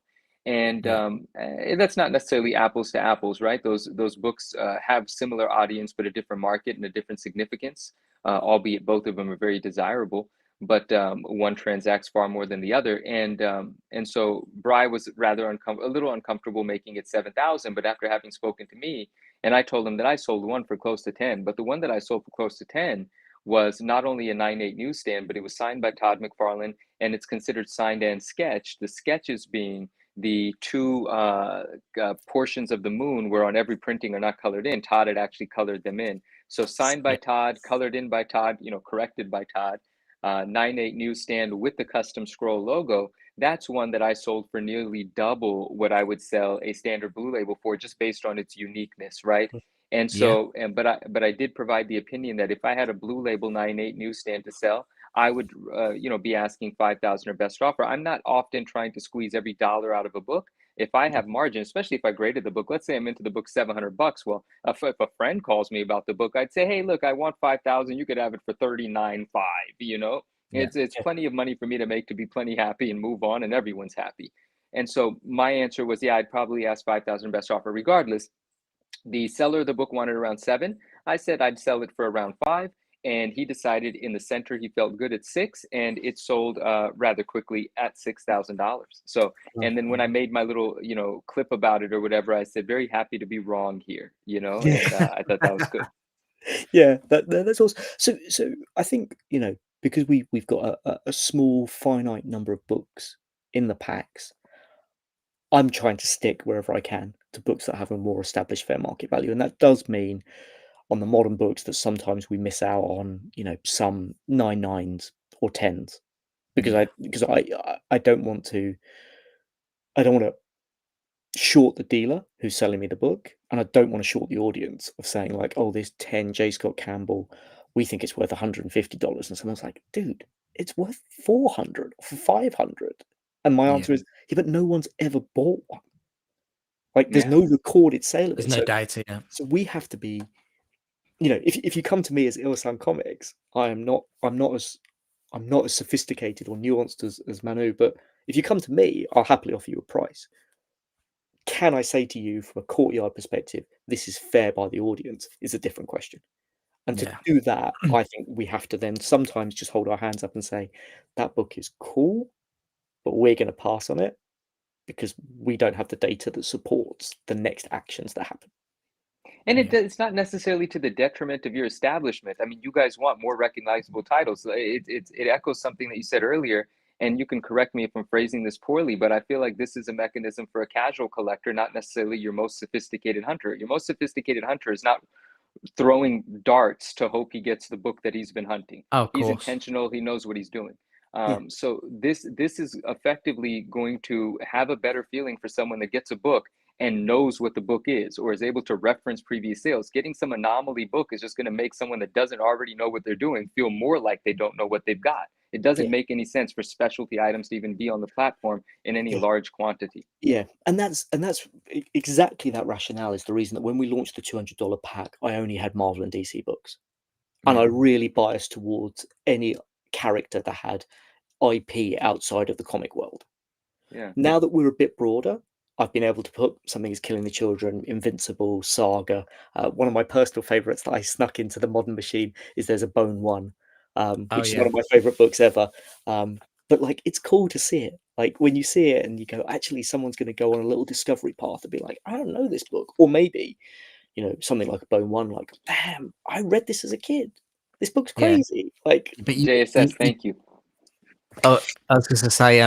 And yeah, that's not necessarily apples to apples, right? Those books have similar audience, but a different market and a different significance. Albeit both of them are very desirable, but one transacts far more than the other. And so Bry was rather a little uncomfortable making it 7,000. But after having spoken to me, and I told him that I sold one for close to 10, but the one that I sold for close to 10 was not only a 98 newsstand, but it was signed by Todd McFarlane, and it's considered signed and sketched. The sketches being the two portions of the moon where on every printing are not colored in. Todd had actually colored them in. So signed by yeah, Todd, colored in by Todd, corrected by Todd. 98 newsstand with the custom scroll logo. That's one that I sold for nearly double what I would sell a standard blue label for, just based on its uniqueness, right? And yeah. so, but I did provide the opinion that if I had a blue label 98 newsstand to sell, I would, be asking 5,000 or best offer. I'm not often trying to squeeze every dollar out of a book. If I have margin, especially if I graded the book, let's say I'm into the book $700. Well, if a friend calls me about the book, I'd say, hey, look, I want 5,000. You could have it for 39.5. Yeah, It's yeah, plenty of money for me to make to be plenty happy and move on, and everyone's happy. And so my answer was, yeah, I'd probably ask 5,000 best offer regardless. The seller of the book wanted around 7. I said I'd sell it for around 5, and he decided in the center he felt good at 6, and it sold rather quickly at $6,000. So, and then when I made my little clip about it or whatever, I said very happy to be wrong here, Yeah. and I thought that was good. Yeah, that's awesome. So I think, because we've got a small finite number of books in the packs, I'm trying to stick wherever I can to books that have a more established fair market value, and that does mean on the modern books that sometimes we miss out on, some 9.9s or 10s because yeah, I don't want to short the dealer who's selling me the book, and I don't want to short the audience of saying like, oh, this 10 J. Scott Campbell, we think it's worth $150, and someone's like, dude, it's worth 400 or 500, and my yeah. answer is, yeah, but no one's ever bought one. Like, there's Yeah. no recorded sale of There's it, no so data. Yeah, we have to be, if you come to me as Ilsan Comics, I'm not as sophisticated or nuanced as Manu, but if you come to me, I'll happily offer you a price. Can I say to you from a courtyard perspective, this is fair by the audience, is a different question. And to yeah, do that, I think we have to then sometimes just hold our hands up and say, that book is cool, but we're going to pass on it because we don't have the data that supports the next actions that happen. And yeah, it's not necessarily to the detriment of your establishment. I mean, you guys want more recognizable titles. It echoes something that you said earlier, and you can correct me if I'm phrasing this poorly, but I feel like this is a mechanism for a casual collector, not necessarily your most sophisticated hunter. Your most sophisticated hunter is not throwing darts to hope he gets the book that he's been hunting. oh, of He's course. intentional. He knows what he's doing. Yeah. So this is effectively going to have a better feeling for someone that gets a book and knows what the book is or is able to reference previous sales. Getting some anomaly book is just going to make someone that doesn't already know what they're doing feel more like they don't know what they've got. It doesn't Yeah. make any sense for specialty items to even be on the platform in any Yeah. large quantity. Yeah, and that's exactly that rationale is the reason that when we launched the $200 pack, I only had Marvel and DC books, and I Yeah, really biased towards any character that had IP outside of the comic world. Yeah. Now that we're a bit broader, I've been able to put something as Killing the Children, Invincible, Saga. One of my personal favorites that I snuck into the modern machine is There's a Bone One, oh which is one yeah, of my favorite books ever. But like, it's cool to see it. Like when you see it and you go, actually, someone's going to go on a little discovery path and be like, I don't know this book, or maybe something like a Bone One, like, damn, I read this as a kid. This book's Yeah. crazy. Like, But JSS, thank you. Oh, I was going to say,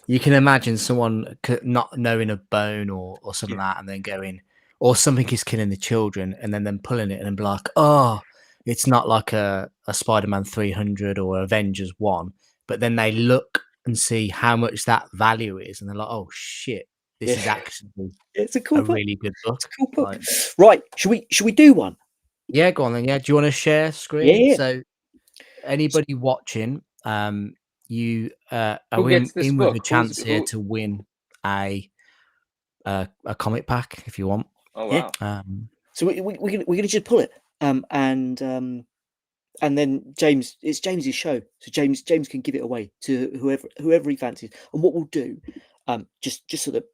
you can imagine someone not knowing a bone or something like that, and then going, or something is killing the children, and then them pulling it and be like, oh, it's not like a Spider-Man 300 or Avengers 1, but then they look and see how much that value is, and they're like, oh shit, this is actually it's a cool book. really good book. It's a cool book. Like, Right? Should we do one? yeah, go on then. Yeah, do you want to share screen? Yeah. So anybody watching, you are Who gets this in with a book? chance here to win a comic pack if you want. Oh Yeah. wow. So we're gonna just pull it. And then James, it's James's show, so James can give it away to whoever he fancies. And what we'll do, just so that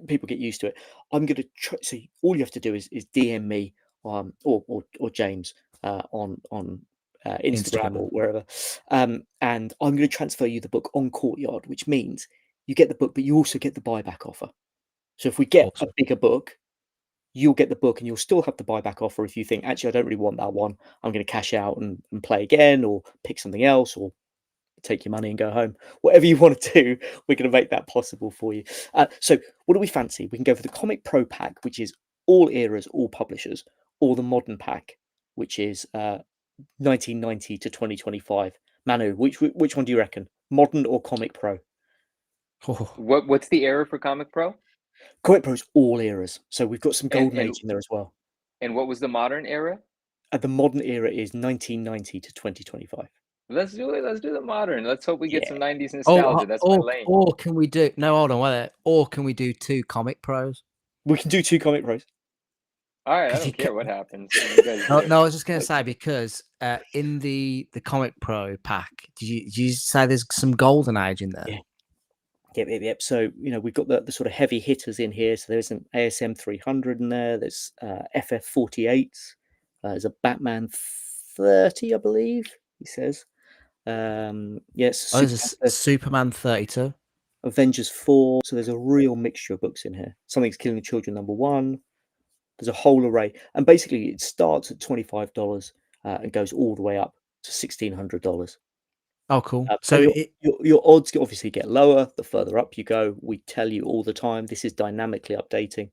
people get used to it, I'm gonna try. So all you have to do is DM me, or James on Instagram or wherever, and I'm gonna transfer you the book on Courtyard, which means you get the book, but you also get the buyback offer. So if we get a bigger book, you'll get the book and you'll still have the buyback offer if you think, actually, I don't really want that one. I'm going to cash out and play again, or pick something else, or take your money and go home. Whatever you want to do, we're going to make that possible for you. So what do we fancy? We can go for the Comic Pro pack, which is all eras, all publishers, or the modern pack, which is 1990 to 2025. Manu, which one do you reckon? Modern or Comic Pro? What's the era for Comic Pro? Comic Pro's all eras. So we've got some Golden Age in there as well. And what was the modern era? The modern era is 1990 to 2025. Let's do it. Let's do the modern. Let's hope we get some 90s nostalgia. That's my lane. Or can we do... No, hold on. Wait, or can we do 2 Comic Pros? We can do 2 Comic Pros. All right. I don't care what happens. No, I was just going to say, because in the Comic Pro pack, did you say there's some Golden Age in there? Yeah. Yep. So, we've got the sort of heavy hitters in here. So there's an ASM 300 in there. There's FF 48s. There's a Batman 30, I believe, he says. Yes. There's a Superman 32. Avengers 4. So there's a real mixture of books in here. Something's Killing the Children #1. There's a whole array. And basically, it starts at $25 and goes all the way up to $1,600. Oh, cool. So your odds obviously get lower the further up you go. We tell you all the time, this is dynamically updating.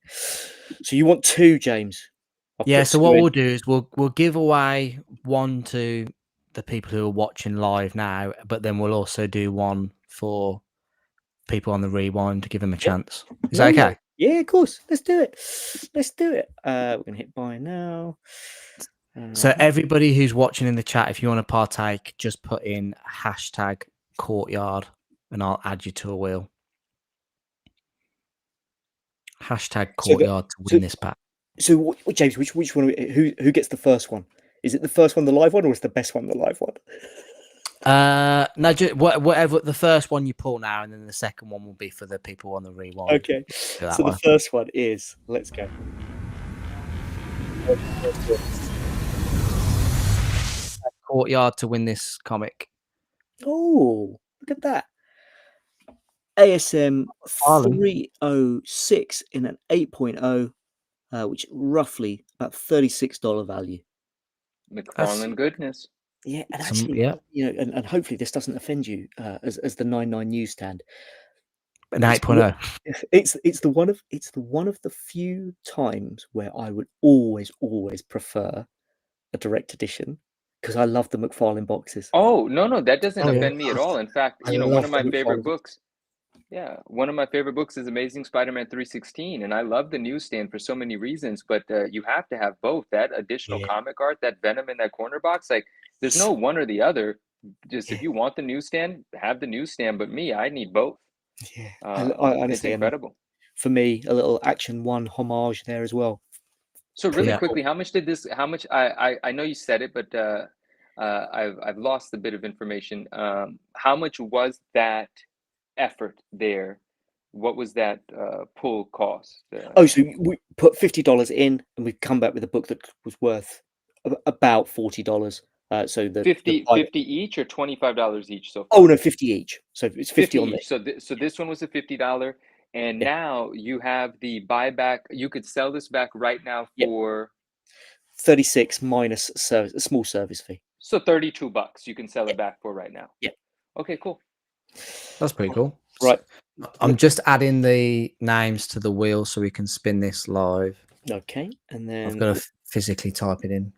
So you want 2, James? So what we'll do is we'll give away 1 to the people who are watching live now, but then we'll also do 1 for people on the rewind to give them a chance. Is that okay? Yeah, of course. Let's do it. We're gonna hit buy now. So everybody who's watching in the chat, if you want to partake, just put in #Courtyard and I'll add you to a wheel. #Courtyard to win this pack. So James, which one? Who gets the first one? Is it the first one, the live one, or is the best one the live one? No, just whatever. The first one you pull now, and then the second one will be for the people on the rewind. Okay. So the first one is, let's go. Courtyard to win this comic. Oh, look at that. ASM 306 in an 8.0, which roughly about $36 value. McFarlane goodness. Yeah, and actually, and hopefully this doesn't offend you as the 9.9 Newsstand. An 8.0. It's the one of the few times where I would always prefer a direct edition, because I love the McFarlane boxes. Oh no, that doesn't offend me at all. In fact, one of my favorite books. Yeah, one of my favorite books is Amazing Spider-Man 316, and I love the Newsstand for so many reasons. But you have to have both. That additional comic art, that Venom in that corner box, like there's no one or the other. Just if you want the Newsstand, have the Newsstand. But me, I need both. Yeah, I honestly, it's incredible. For me, a little Action 1 homage there as well. So really quickly, how much did this? How much? I know you said it, but I've lost a bit of information. How much was that effort there? What was that pull cost? So we put $50 in, and we've come back with a book that was worth about $40. So the 50 each or $25 each. So oh no, 50 each. So it's 50 on each. So this one was a $50, and now you have the buyback. You could sell this back right now for 36 minus a small service fee. So $32 you can sell it back for right now. Yeah. Okay, cool. That's pretty cool. Right. I'm just adding the names to the wheel so we can spin this live. Okay, and then I've got to physically type it in.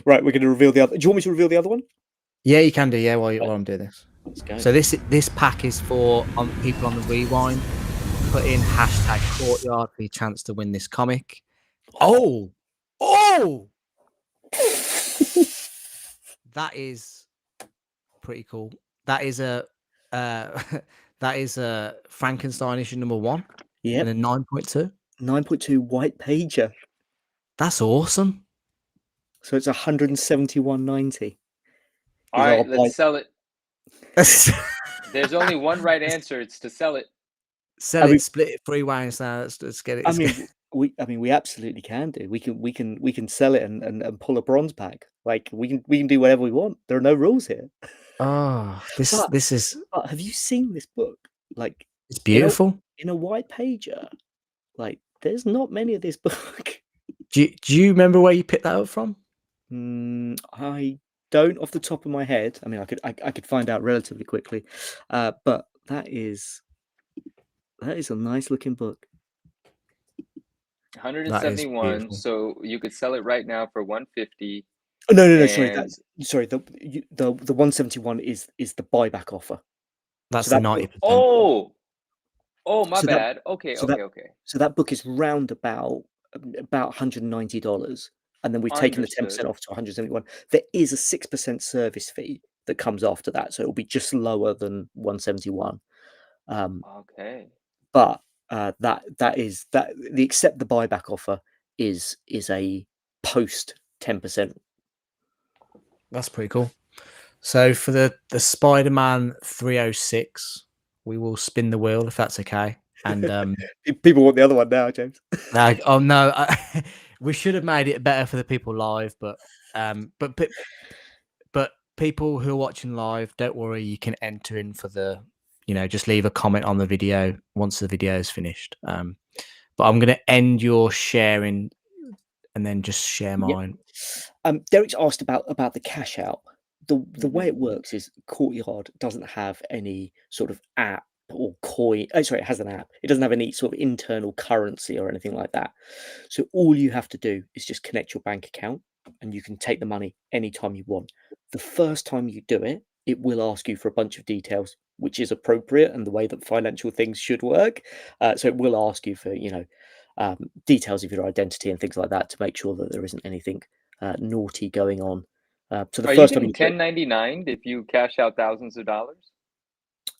right, we're going to reveal the other. Do you want me to reveal the other one? Yeah, you can do. Yeah, while I'm doing this. Let's go. So this pack is for people on the rewind. Put in #Courtyard for your chance to win this comic. Oh, that is pretty cool. That is a Frankenstein issue #1. Yeah, and a 9.2. 9.2 white pager. That's awesome. So it's 171.90. All right, let's sell it. There's only one right answer. It's to sell it. Sell it, split it 3 ways now. Let's get it. I mean, we absolutely can do. We can sell it and pull a bronze pack. Like we can do whatever we want. There are no rules here. Oh, this is. But have you seen this book? Like it's beautiful in a white pager. Like there's not many of this book. Do you remember where you picked that up from? I don't off the top of my head. I mean, I could find out relatively quickly, but that is a nice looking book. 171. So you could sell it right now for 150. Oh, no. Sorry. The 171 is the buyback offer. That's the 90%. Oh, my bad. Okay. So that book is round about $190, and then we've taken the 10% off to 171. There is a 6% service fee that comes after that, so it'll be just lower than 171. Okay. But that is the accept the buyback offer is a post 10%. That's pretty cool. So for the Spider-Man 306, we will spin the wheel if that's okay. And people want the other one now, James. Oh no, we should have made it better for the people live, but people who are watching live, don't worry, you can enter in for the, just leave a comment on the video once the video is finished. But I'm going to end your sharing and then just share mine. Derek's asked about the cash out. The way it works is Courtyard doesn't have any sort of app or coin. Oh, sorry, it has an app. It doesn't have any sort of internal currency or anything like that. So all you have to do is just connect your bank account, and you can take the money anytime you want. The first time you do it, it will ask you for a bunch of details, which is appropriate and the way that financial things should work. So it will ask you for details of your identity and things like that to make sure that there isn't anything naughty going on. So the first time you 1099 if you cash out thousands of dollars?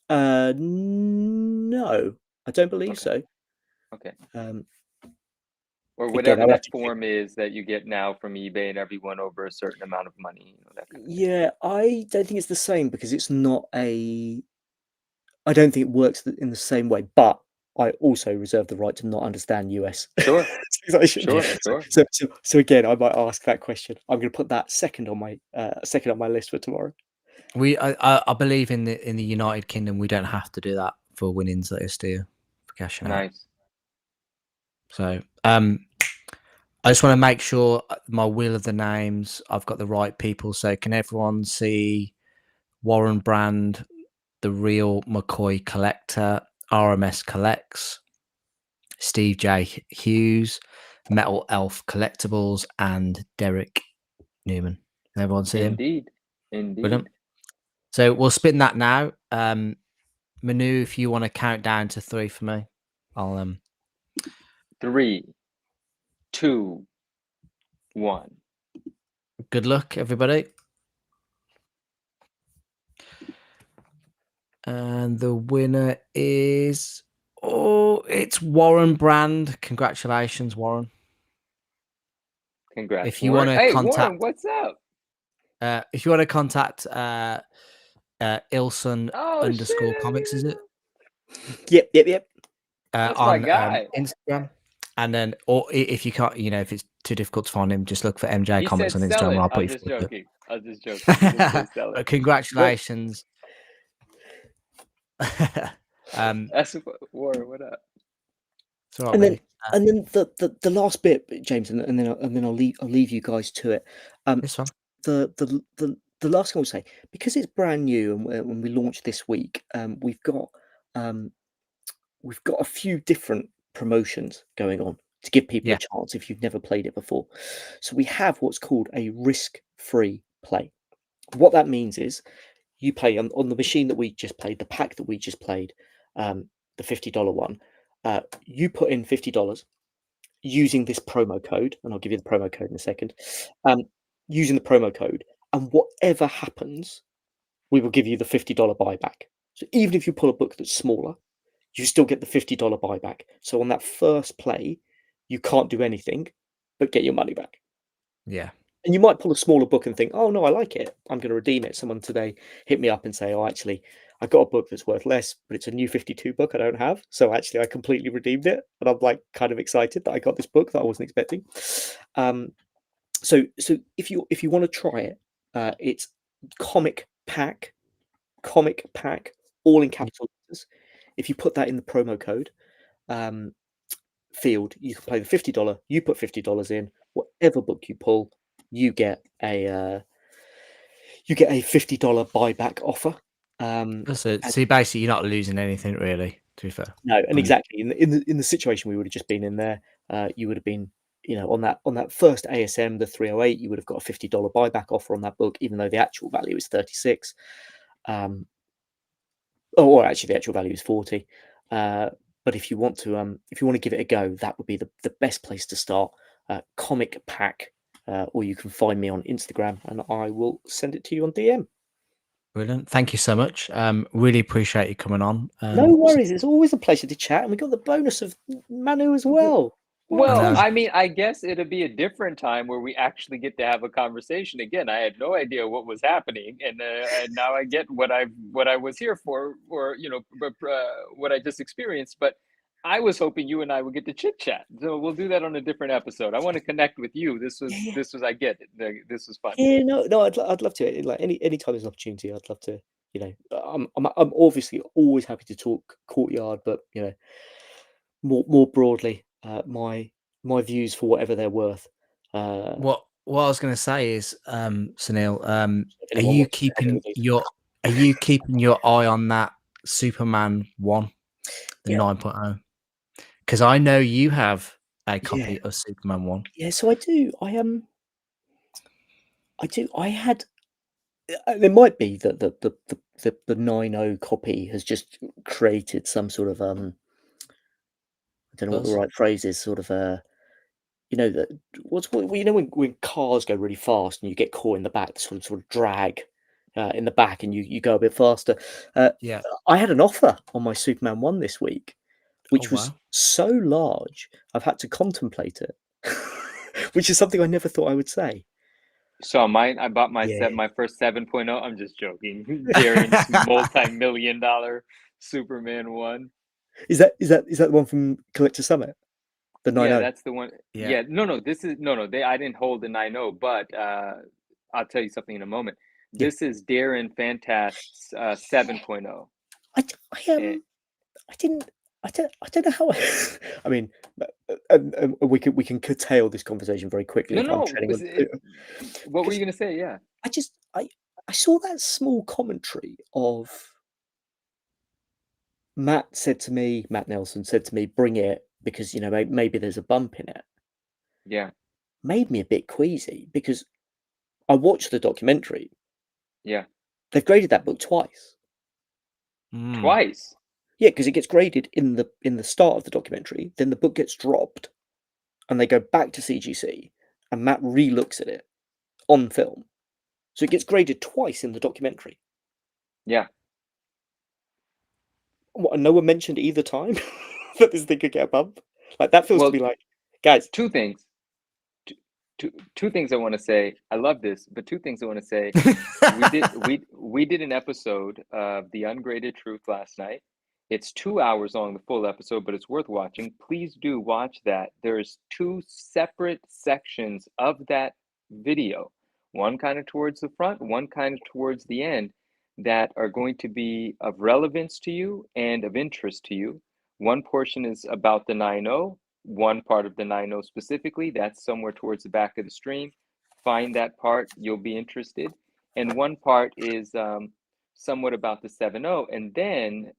No, I don't believe so. Okay. Or whatever again, that form is that you get now from eBay and everyone over a certain amount of money. That kind of thing. I don't think it's the same because it's not I don't think it works in the same way, but I also reserve the right to not understand US. Sure. Sure. So again, I might ask that question. I'm going to put that second on my list for tomorrow. I believe in the United Kingdom, we don't have to do that for winnings that is due for cashing out. Nice. So I just want to make sure my wheel of the names, I've got the right people. So can everyone see Warren Brand, the real McCoy collector, RMS Collects, Steve J. Hughes, Metal Elf Collectibles, and Derek Newman. Can everyone see him? Indeed. Brilliant. So we'll spin that now. Manu, if you want to count down to 3 for me, I'll 3, 2, 1. Good luck, everybody. And the winner is it's Warren Brand. Congratulations, Warren. Congrats. If you want to contact, Warren, what's up? If you want to contact Ilson _comics, is it? Yep. That's on my guy. Instagram, and then, or if you can't, if it's too difficult to find him, just look for MJ Comix on Instagram. I'll put you through. I was just joking. But congratulations. That's Warren. What up? Right, and then the last bit, James, and then I'll leave you guys to it. This one. the last thing I'll say, because it's brand new and when we launch this week, um, we've got a few different promotions going on to give people a Yeah. chance if you've never played it before. So we have what's called a risk-free play. What that means is you play on the machine that we just played, the pack that we just played, the $50 one. You put in $50 using this promo code, and I'll give you the promo code in a second. Using the promo code, and whatever happens, we will give you the $50 buyback. So even if you pull a book that's smaller, you still get the $50 buyback. So on that first play, you can't do anything but get your money back. Yeah. And you might pull a smaller book and think, oh no, I like it, I'm going to redeem it. Someone today hit me up and say, oh, actually, I got a book that's worth less, but it's a new 52 book I don't have. So actually, I completely redeemed it. And I'm like kind of excited that I got this book that I wasn't expecting. So if you want to try it, it's comic pack, all in capital letters. If you put that in the promo code field, you can play the $50. You put $50 in, whatever book you pull, you get a $50 buyback offer. So basically, you're not losing anything really. To be fair. No, and exactly in the situation we would have just been in there, you would have been, on that first ASM, the 308, you would have got a $50 buyback offer on that book, even though the actual value is 36. Or actually, the actual value is 40. But if you want to give it a go, that would be the best place to start. Comic pack, or you can find me on Instagram, and I will send it to you on DM. Brilliant. Thank you so much. Really appreciate you coming on. No worries. It's always a pleasure to chat, and we got the bonus of Manu as well. Well, I mean, I guess it'll be a different time where we actually get to have a conversation again. I had no idea what was happening, and now I get what I was here for, or what I just experienced. But I was hoping you and I would get to chit chat, so we'll do that on a different episode. I want to connect with you. This was I get it. This was fun. Yeah, no, I'd love to. Like any time there's an opportunity, I'd love to. I'm obviously always happy to talk Courtyard, but more broadly, my views for whatever they're worth. What I was going to say is, Sunil, Are you keeping your eye on that Superman 1, the 9.0? Because I know you have a copy of Superman 1. Yeah, so I do. I had. It might be that the 9.0 copy has just created some sort of I don't know what the right phrase is. Sort of that when cars go really fast and you get caught in the back, sort of drag in the back, and you go a bit faster. Yeah, I had an offer on my Superman 1 this week, which was so large I've had to contemplate it, which is something I never thought I would say. So I bought my first 7.0. I'm just joking. Darren's multi-million-dollar Superman 1. Is that the one from Collector Summit? The 9.0? Yeah, that's the one. Yeah. No. This is no. I didn't hold the 9.0, but I'll tell you something in a moment. This is Darren Fantast's 7.0. I don't know how. I mean, we can curtail this conversation very quickly. No. What were you going to say? Yeah. I saw that small commentary of Matt Nelson said to me, bring it because maybe there's a bump in it. Yeah. Made me a bit queasy because I watched the documentary. Yeah. They've graded that book twice. Twice. Yeah, because it gets graded in the start of the documentary, then the book gets dropped, and they go back to CGC, and Matt re-looks at it on film. So it gets graded twice in the documentary. Yeah. What, no one mentioned either time that this thing could get a bump? Like, that feels to be like, guys. Two things. Two things I want to say. I love this, but two things I want to say. we did an episode of The Ungraded Truth last night. It's 2 hours long, the full episode, but it's worth watching. Please do watch that. There's two separate sections of that video, one kind of towards the front, one kind of towards the end, that are going to be of relevance to you and of interest to you. One portion is about the 9.0, one part of the 9.0 specifically. That's somewhere towards the back of the stream. find that part, you'll be interested. And one part is somewhat about the 7.0. And then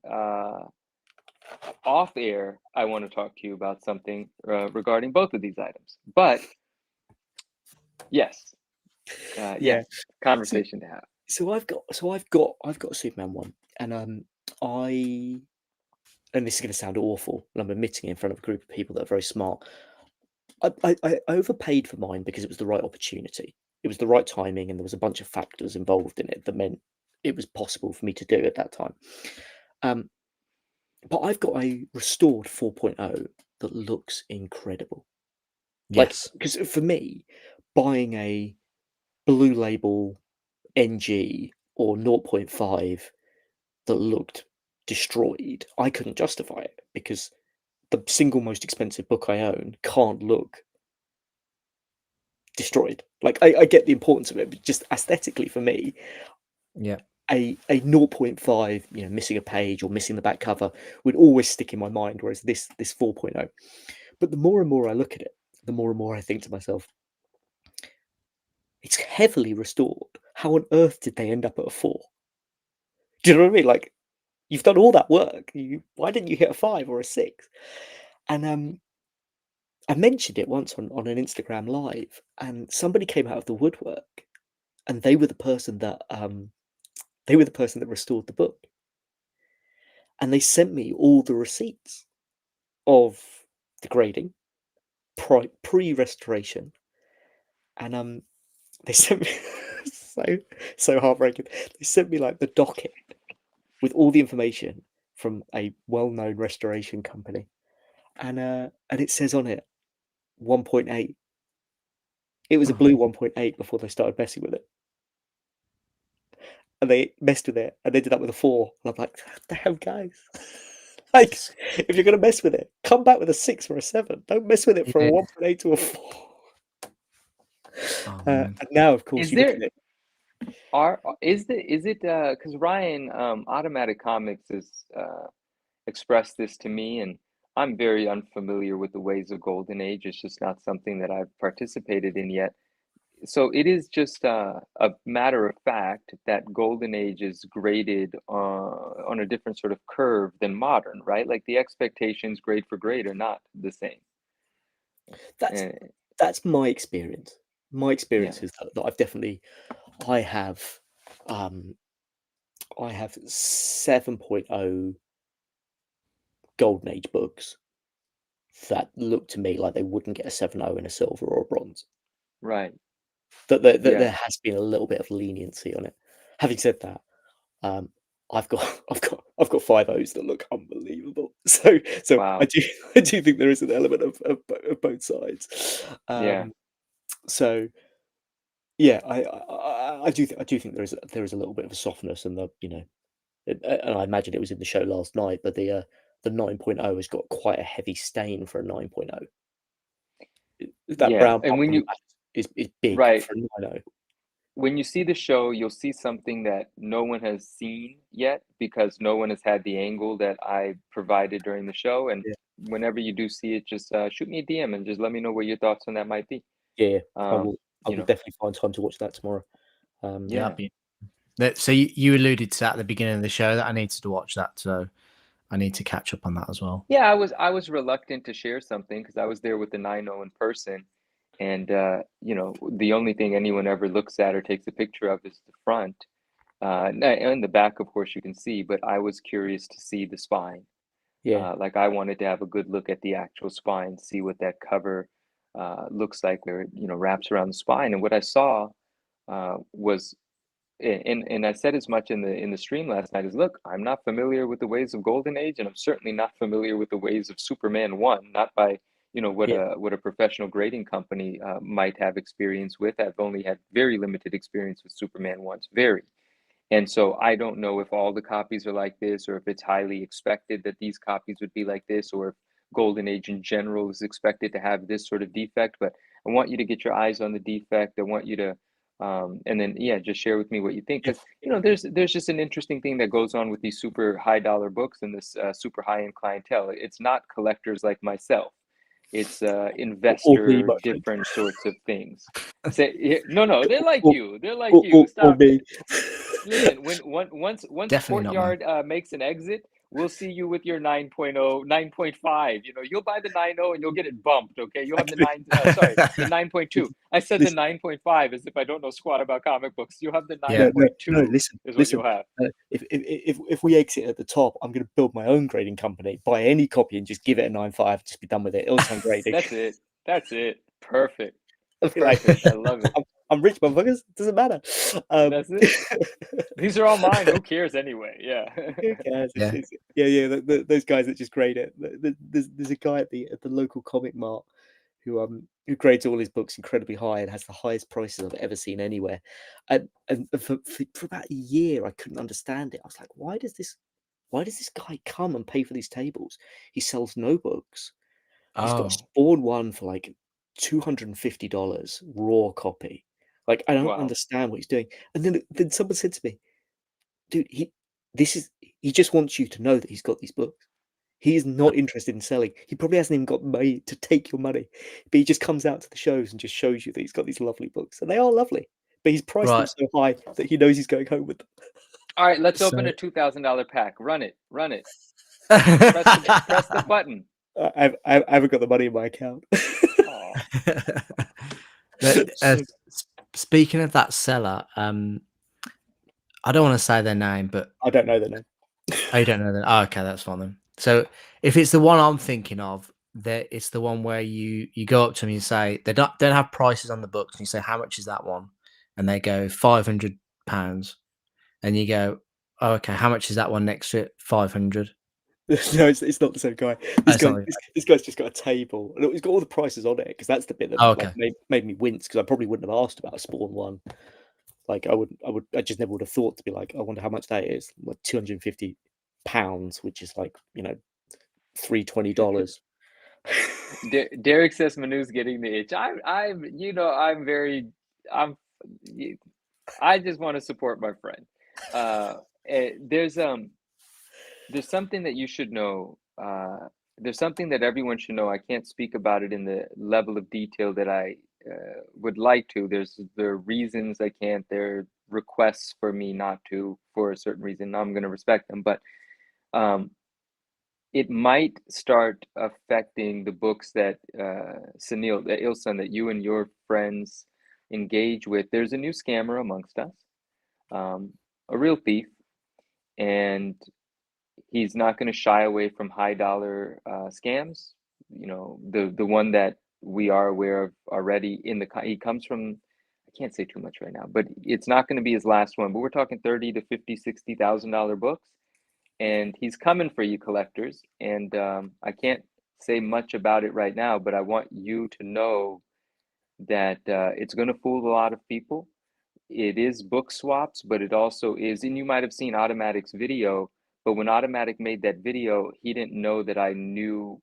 off air, I want to talk to you about something regarding both of these items. But yes, Yeah. conversation to have. So I've got a Superman one, and and this is going to sound awful, and I'm admitting it in front of a group of people that are very smart. I overpaid for mine because it was the right opportunity. It was the right timing, and there was a bunch of factors involved in it that meant it was possible for me to do at that time. But I've got a restored 4.0 that looks incredible. Yes. Because for me, buying a Blue Label NG or 0.5 that looked destroyed, I couldn't justify it because the single most expensive book I own can't look destroyed. Like I get the importance of it, but just aesthetically for me, Yeah. a 0.5, missing a page or missing the back cover would always stick in my mind, whereas this 4.0. But the more and more I look at it, the more and more I think to myself, it's heavily restored. How on earth did they end up at a 4? Do you know what I mean? Like, you've done all that work. Why didn't you hit a 5 or a 6? And I mentioned it once on an Instagram live, and somebody came out of the woodwork, and they were the person that restored the book, and they sent me all the receipts of the grading pre-restoration, and they sent me so heartbreaking. They sent me like the docket with all the information from a well-known restoration company, and it says on it 1.8. It was a blue 1.8 before they started messing with it. And they messed with it and ended up with a 4. And I'm like, damn, guys. Like, if you're going to mess with it, come back with a 6 or a 7. Don't mess with it from a 1.8 to a 4. And now, of course, you look at it. Is it because Ryan Automatic Comics has expressed this to me, and I'm very unfamiliar with the ways of Golden Age. It's just not something that I've participated in yet. So it is just a matter of fact that Golden Age is graded on a different sort of curve than modern, right? Like the expectations grade for grade are not the same. That's my experience. My experience is that I have 7.0 Golden Age books that look to me like they wouldn't get a 7.0 in a silver or a bronze. Right. That there has been a little bit of leniency on it. Having said that, I've got 5.0s that look unbelievable. So Wow. I do think there is an element of both sides. So yeah, I do think there is a little bit of a softness, and and I imagine it was in the show last night, but the 9.0 has got quite a heavy stain for a 9.0. That brown and when you is big right. for a 9.0. When you see the show, you'll see something that no one has seen yet because no one has had the angle that I provided during the show. And whenever you do see it, just shoot me a DM and just let me know what your thoughts on that might be. Yeah, I will definitely find time to watch that tomorrow. So you alluded to that at the beginning of the show that I needed to watch that, so I need to catch up on that as well. Yeah, I was reluctant to share something because I was there with the 9.0 in person. And, the only thing anyone ever looks at or takes a picture of is the front. And the back, of course, you can see, but I was curious to see the spine. Like I wanted to have a good look at the actual spine, see what that cover looks like where it, wraps around the spine. And what I saw was, and I said as much in the stream last night, is look, I'm not familiar with the ways of Golden Age, and I'm certainly not familiar with the ways of Superman 1, not by what a professional grading company might have experience with. I've only had very limited experience with Superman 1's and so I don't know if all the copies are like this, or if it's highly expected that these copies would be like this, or if Golden Age in general is expected to have this sort of defect. But I want you to get your eyes on the defect. I want you to and then just share with me what you think, because there's just an interesting thing that goes on with these super high dollar books and this super high end clientele. It's not collectors like myself. It's or me, investor, my friend. different sorts of things. Say no, they're like Or, you. They're like you. or Stop me. it. Listen, once Definitely not me. Courtyard makes an exit, we'll see you with your 9.0, 9.5. You'll buy the 9.0 and you'll get it bumped. Okay, you'll have the the 9.2. I said the Listen, 9.5 as if I don't know squat about comic books. You'll have the Yeah. no, 9.2 listen, is what listen. you'll have. If we exit at the top, I'm going to build my own grading company, buy any copy, and just give it a 9.5. Just be done with it. It'll sound great. That's it. That's it. Perfect. I'll be like, Perfect. I love it. I'm rich, motherfuckers. Doesn't matter. That's it. These are all mine. Who cares anyway? Yeah. Who cares? Yeah. Those guys that just grade it. There's a guy at the local comic mart who grades all his books incredibly high and has the highest prices I've ever seen anywhere. And for about a year, I couldn't understand it. I was like, why does this guy come and pay for these tables? He sells no books. He's got a Oh, Spawn one for like $250 raw copy. Like, I don't Wow. understand what he's doing. And then someone said to me, dude, he just wants you to know that he's got these books. He is not interested in selling. He probably hasn't even got money to take your money, but he just comes out to the shows and just shows you that he's got these lovely books, and they are lovely. But he's priced them right. so high that he knows he's going home with them. All right, let's So- open a $2,000 pack. Run it. Press the button. I haven't got the money in my account. Oh, But, speaking of that seller, I don't want to say their name, but I don't know the name. I don't know that. Oh, okay, that's fine then. So if it's the one I'm thinking of, that it's the one where you go up to them and you say they don't have prices on the books, and you say, how much is that one? And they go £500, and you go, oh, okay, how much is that one next to it? 500. No, it's not the same guy. It's not the This guy's just got a table. And he's got all the prices on it because that's the bit that Oh, okay. like, made me wince because I probably wouldn't have asked about a Spawn one. Like I just never would have thought to be like, I wonder how much that is. Like £250, which is like $320. Derek says Manu's getting the itch. I just want to support my friend. There's something that you should know. There's something that everyone should know. I can't speak about it in the level of detail that I would like to. There's the reasons I can't. There are requests for me not to for a certain reason. I'm going to respect them, but it might start affecting the books that Sunil, Ilsan, that you and your friends engage with. There's a new scammer amongst us, a real thief, and he's not going to shy away from high dollar scams. The one that we are aware of already he comes from, I can't say too much right now, but it's not going to be his last one. But we're talking $30,000 to $50,000, $60,000 books. And he's coming for you collectors. And I can't say much about it right now, but I want you to know that it's going to fool a lot of people. It is book swaps, but it also is, and you might have seen Automatic's video, but when Automatic made that video, he didn't know that I knew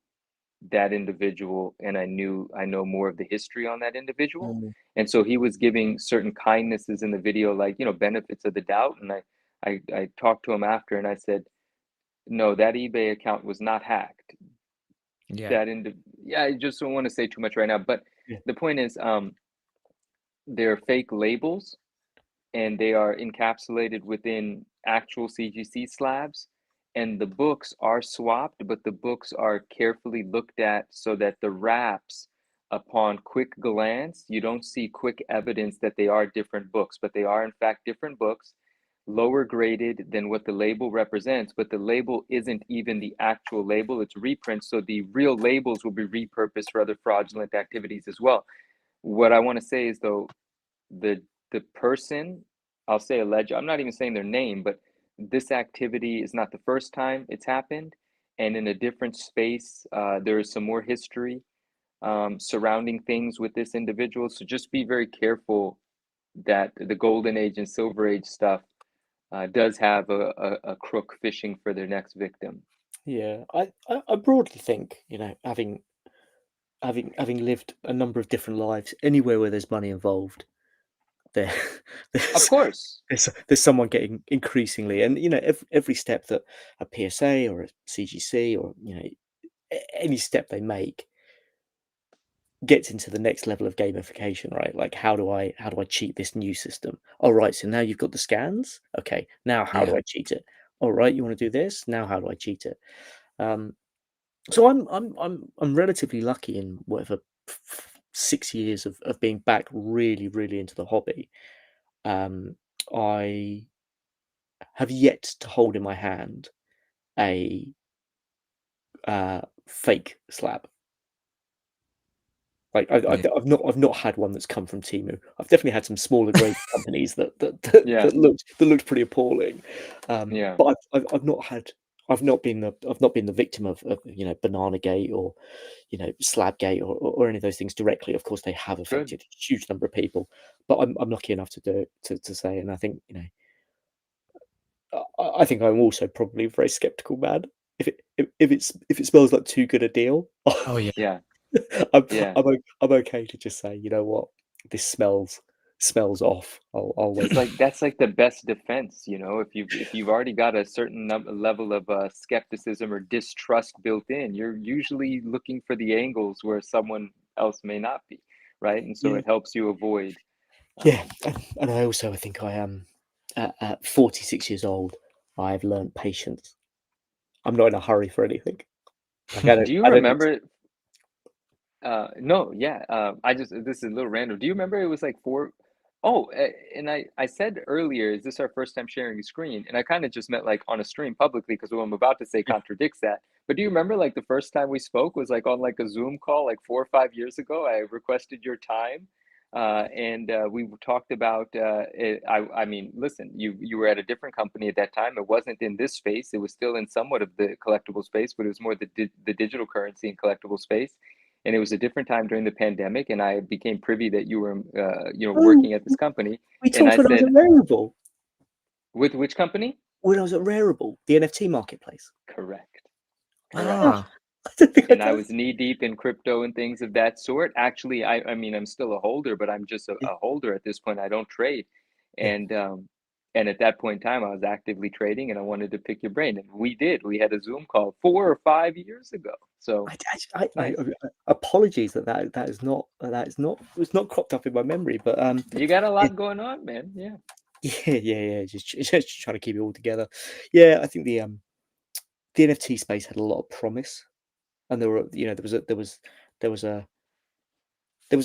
that individual, and I know more of the history on that individual. And so he was giving certain kindnesses in the video, like, benefits of the doubt. And I talked to him after and I said, no, that eBay account was not hacked. Yeah. I just don't want to say too much right now, but the point is, they're fake labels and they are encapsulated within actual CGC slabs. And the books are swapped, but the books are carefully looked at so that the wraps, upon quick glance, you don't see quick evidence that they are different books, but they are in fact different books, lower graded than what the label represents, but the label isn't even the actual label, it's reprints. So the real labels will be repurposed for other fraudulent activities as well. What I want to say is, though, the person, I'll say alleged, I'm not even saying their name, but this activity is not the first time it's happened. And in a different space, there is some more history surrounding things with this individual. So just be very careful that the golden age and silver age stuff does have a crook fishing for their next victim. Yeah, I broadly think, having lived a number of different lives, anywhere where there's money involved, there's Of course. there's someone getting increasingly, and every step that a PSA or a CGC or any step they make, gets into the next level of gamification, right? Like how do I cheat this new system? All right, so now you've got the scans. Okay, now how do I cheat it? All right, you want to do this? Now how do I cheat it? So I'm relatively lucky in whatever 6 years of being back really, really into the hobby. I have yet to hold in my hand a fake slab. Like Yeah. I've not had one that's come from Temu. I've definitely had some smaller grade companies Yeah. that looked pretty appalling. Yeah. But I've not been the victim of Banana Gate or Slab Gate or any of those things directly. Of course, they have affected a huge number of people, but I'm lucky enough to do it to say. And I think I think I'm also probably a very skeptical man. If it smells like too good a deal, Oh yeah. Yeah. I'm Yeah. I'm okay to just say, you know what, this smells off. I'll wait. It's like that's like the best defense, if you've already got a certain level of skepticism or distrust built in, you're usually looking for the angles where someone else may not be, right? And so Yeah, it helps you avoid. yeah, and I think I am at 46 years old. I have learned patience. I'm not in a hurry for anything. Like Do you I don't need to, remember? No, yeah. This is a little random. Do you remember it was like four? Oh, and I said earlier, is this our first time sharing a screen? And I kind of just meant like on a stream publicly because what I'm about to say yeah, contradicts that. But do you remember like the first time we spoke was like on like a Zoom call like 4 or 5 years ago? I requested your time, and we talked about it. I mean, listen, you were at a different company at that time. It wasn't in this space. It was still in somewhat of the collectible space, but it was more the digital currency and collectible space, and it was a different time during the pandemic, and I became privy that you were oh, working at this company, we and talked I when I was said, at Rarible. with which company? When I was at Rarible, the NFT marketplace. Correct. Oh, Ah. I don't think I And I told was knee deep in crypto and things of that sort. Actually, I mean, I'm still a holder, but I'm just you. a holder at this point. I don't trade. Yeah, And at that point in time, I was actively trading, and I wanted to pick your brain, and we did. We had a Zoom call 4 or 5 years ago. So nice. apologies that is not was not cropped up in my memory, but You got a yeah, lot going on, man. Yeah. yeah, just trying to keep it all together. Yeah, I think the NFT space had a lot of promise, and there were there was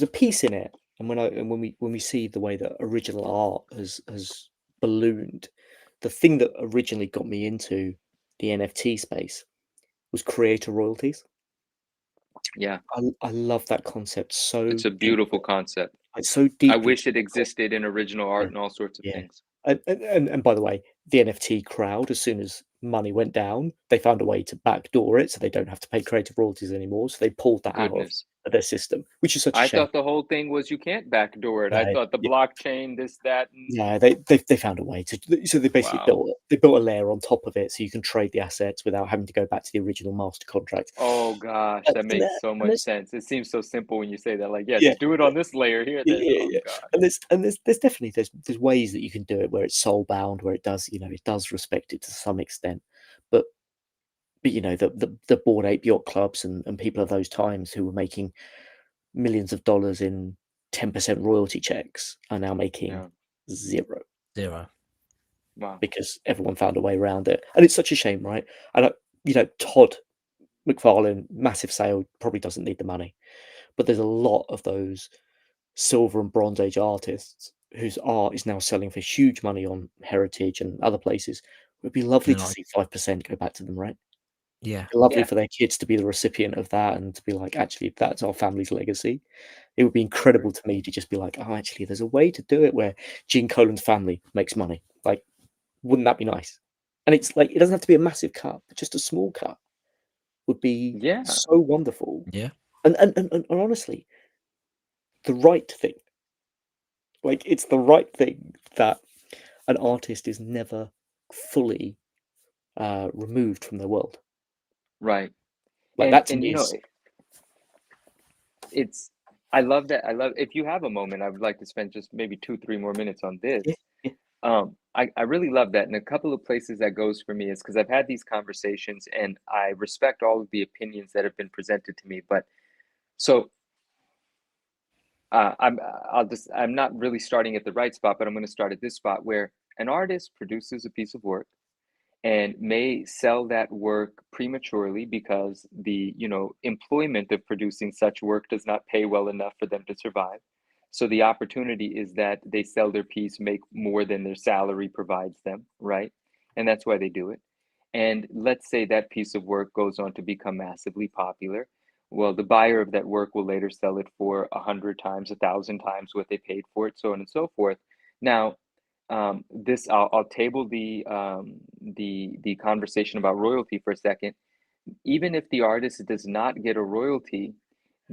a piece in it, and when we see the way that original art has ballooned, the thing that originally got me into the NFT space was creator royalties. Yeah. I love that concept so It's a deeply. beautiful concept. It's so I deeply to wish it the core. existed in original art Yeah, and all sorts of yeah. things. And by the way, the NFT crowd, as soon as money went down, they found a way to backdoor it, so they don't have to pay creative royalties anymore. So they pulled that out Goodness. of their system, which is such a I shame. thought the whole thing was you can't backdoor it. I No, thought the yeah, blockchain, this, that, and yeah, they found a way to. So they basically wow. built a layer on top of it, so you can trade the assets without having to go back to the original master contract. Oh gosh, And, that and, makes there- so and much there's sense. It seems so simple when you say that. Like, yeah, yeah, just do it on this layer here. yeah, Then, yeah, oh yeah. gosh. There's definitely there's ways that you can do it where it's soul bound, where it does it does respect it to some extent, but the Bored Ape yacht clubs and people of those times who were making millions of dollars in 10% royalty checks are now making Yeah. zero Zero. Wow. because everyone found a way around it, and it's such a shame, right? And Todd McFarlane, massive sale, probably doesn't need the money, but there's a lot of those silver and bronze age artists whose art is now selling for huge money on Heritage and other places. It would be lovely to Right. see 5% go back to them, right? Yeah. Lovely Yeah. for their kids to be the recipient of that and to be like, actually, that's our family's legacy. It would be I agree. incredible to me to just be like, oh, actually, there's a way to do it where Gene Colan's family makes money. Like, wouldn't that be nice? And it's like, it doesn't have to be a massive cut, but just a small cut would be Yeah. so wonderful. Yeah. And honestly, the right thing. Like, it's the right thing that an artist is never fully removed from their world. Right. Like, And that to and me you know, is, it's I love that. I love if you have a moment, I would like to spend just maybe 2, 3 more minutes on this. yeah, yeah, I really love that. And a couple of places that goes for me is because I've had these conversations and I respect all of the opinions that have been presented to me. But so I'm not really starting at the right spot, but I'm going to start at this spot where an artist produces a piece of work and may sell that work prematurely because the, employment of producing such work does not pay well enough for them to survive. So the opportunity is that they sell their piece, make more than their salary provides them, right? And that's why they do it. And let's say that piece of work goes on to become massively popular. Well, the buyer of that work will later sell it for 100 times, 1,000 times what they paid for it, so on and so forth. Now, this I'll table the conversation about royalty for a second. Even if the artist does not get a royalty,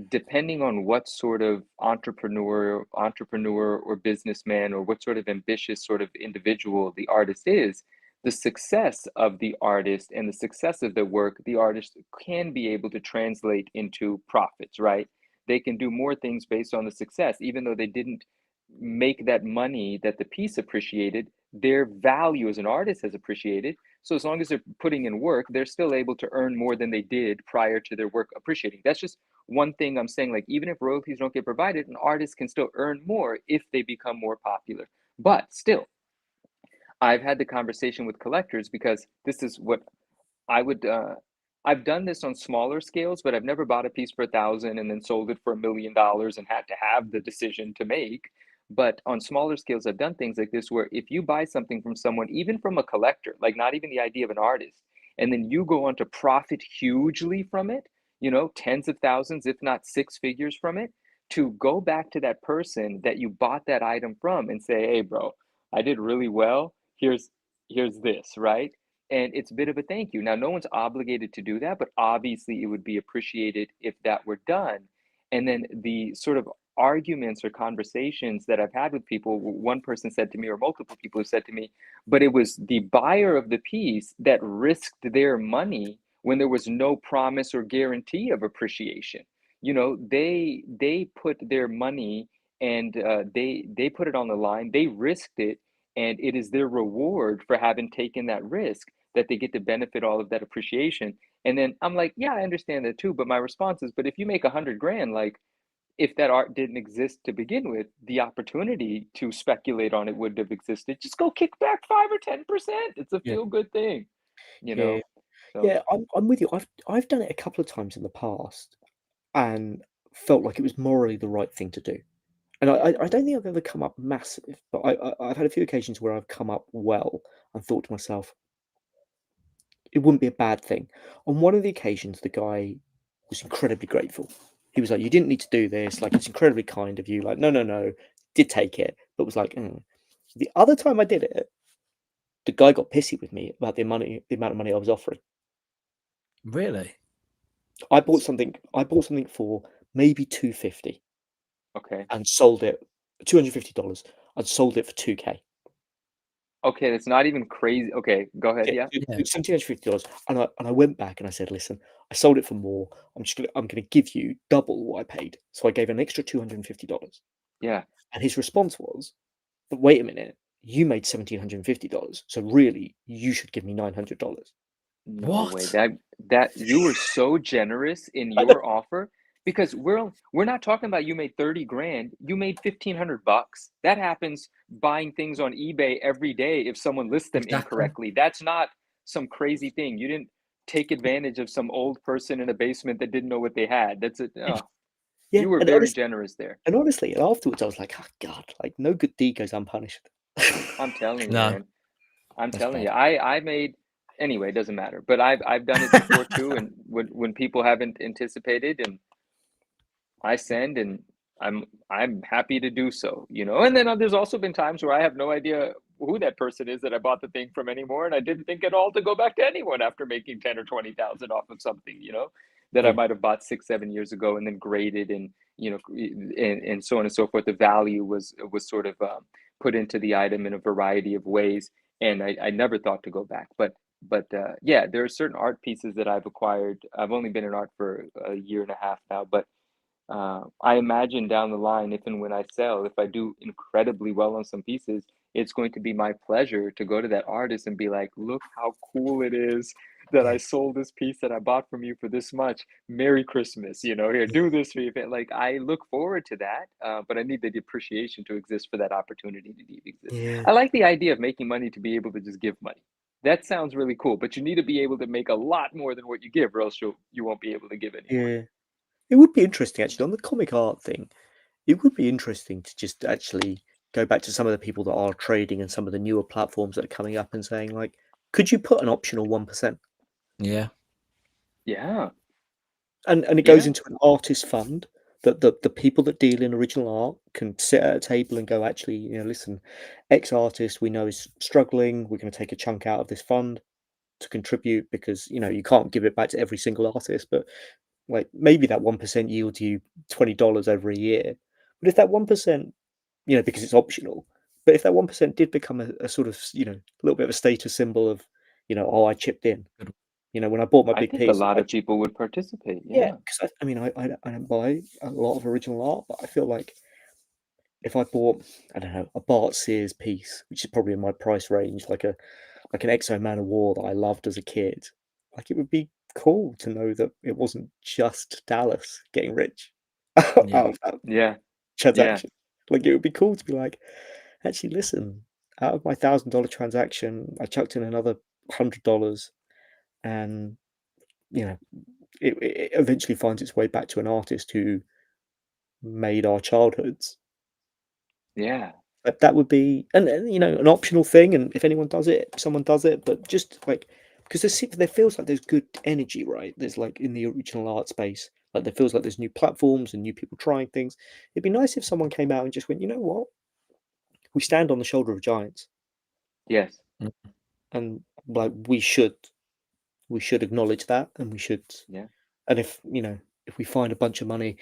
depending on what sort of entrepreneur or businessman or what sort of ambitious sort of individual the artist is, the success of the artist and the success of the work, the artist can be able to translate into profits, right? They can do more things based on the success, even though they didn't make that money that the piece appreciated, their value as an artist has appreciated. So as long as they're putting in work, they're still able to earn more than they did prior to their work appreciating. That's just one thing I'm saying. Like, even if royalties don't get provided, an artist can still earn more if they become more popular. But still, I've had the conversation with collectors because this is what I would I've done this on smaller scales, but I've never bought a piece for 1,000 and then sold it for $1 million and had to have the decision to make. But on smaller scales, I've done things like this where if you buy something from someone, even from a collector, like not even the idea of an artist, and then you go on to profit hugely from it, tens of thousands, if not six figures from it, to go back to that person that you bought that item from and say, hey, bro, I did really well. Here's this, right? And it's a bit of a thank you. Now, no one's obligated to do that, but obviously it would be appreciated if that were done. And then the sort of arguments or conversations that I've had with people, one person said to me, or multiple people have said to me, but it was the buyer of the piece that risked their money when there was no promise or guarantee of appreciation. They put their money and they put it on the line. They risked it, and it is their reward for having taken that risk that they get to benefit all of that appreciation. And then I'm like, yeah, I understand that too. But my response is, but if you make 100 grand, like, if that art didn't exist to begin with, the opportunity to speculate on it would have existed. Just go kick back 5 or 10%. It's a Yeah. feel good thing, Yeah, So yeah, I'm with you. I've done it a couple of times in the past and felt like it was morally the right thing to do. And I don't think I've ever come up massive, but I've had a few occasions where I've come up well and thought to myself, it wouldn't be a bad thing. On one of the occasions, the guy was incredibly grateful. He was like, "You didn't need to do this. Like, it's incredibly kind of you." Like, no, no, no. Did take it, but was like, "Mm." The other time I did it, the guy got pissy with me about the amount of money I was offering. Really? I bought something for maybe 250 okay. and sold it $250. I'd sold it for 2K. Okay, that's not even crazy. Okay, go ahead. Yeah. Yeah. $1,750, and I went back and I said, "Listen, I sold it for more. I'm gonna give you double what I paid." So I gave an extra $250, Yeah. and his response was, "But wait a minute, you made $1,750, so really you should give me $900." No way. What? That you were so generous in I know. your offer, because we're not talking about you made 30 grand. You made $1,500. That happens buying things on eBay every day if someone lists them Exactly. incorrectly. That's not some crazy thing. You didn't take advantage of some old person in a basement that didn't know what they had. That's it. Yeah, Oh, yeah, you were very generous there. and honestly, and afterwards I was like, "Oh God, like no good deed goes unpunished." I'm telling you, No, man. I'm that's telling you, bad. I made, anyway, it doesn't matter. But I've done it before too, and when people haven't anticipated, and I send, and I'm happy to do so, And then there's also been times where I have no idea who that person is that I bought the thing from anymore, and I didn't think at all to go back to anyone after making 10 or 20,000 off of something, that I Yeah, might have bought 6, 7 years ago and then graded, and and so on and so forth. The value was sort of put into the item in a variety of ways, and I never thought to go back. But yeah, there are certain art pieces that I've acquired. I've only been in art for a year and a half now, but I imagine down the line, if and when I sell, if I do incredibly well on some pieces, it's going to be my pleasure to go to that artist and be like, look how cool it is. that Yeah. I sold this piece that I bought from you for this much. Merry Christmas, here, do this for you. Like, I look forward to that, but I need the appreciation to exist for that opportunity to even exist. Yeah. I like the idea of making money to be able to just give money. That sounds really cool, but you need to be able to make a lot more than what you give, or else you won't be able to give anymore. Yeah. It would be interesting actually on the comic art thing. It would be interesting to just actually go back to some of the people that are trading and some of the newer platforms that are coming up and saying like, could you put an optional 1%? Yeah. Yeah, And it goes yeah, into an artist fund that the people that deal in original art can sit at a table and go, actually, listen, X artist we know is struggling. We're going to take a chunk out of this fund to contribute because you can't give it back to every single artist, but like maybe that 1% yields you $20 over a year. But if that 1%, because it's optional, but if that 1% did become a sort of a little bit of a status symbol of, oh, I chipped in. Good. When I bought my I big think a piece, lot of people would participate. yeah, Yeah, because I mean, I don't buy a lot of original art, but I feel like if I bought, I don't know, a Bart Sears piece, which is probably in my price range, like an Exo Man of War that I loved as a kid, like it would be cool to know that it wasn't just Dallas getting rich out Yeah. of that yeah, yeah, transaction. Like it would be cool to be like, actually, listen, out of my $1,000 transaction, I chucked in another $100, and you know, it eventually finds its way back to an artist who made our childhoods. yeah, But that would be, and an optional thing. And if anyone does it, someone does it. But just like because there feels like there's good energy, right? There's like in the original art space, like there feels like there's new platforms and new people trying things. It'd be nice if someone came out and just went, you know what? We stand on the shoulder of giants, yes, Mm. and like we should acknowledge that, and we should. yeah, And if we find a bunch of money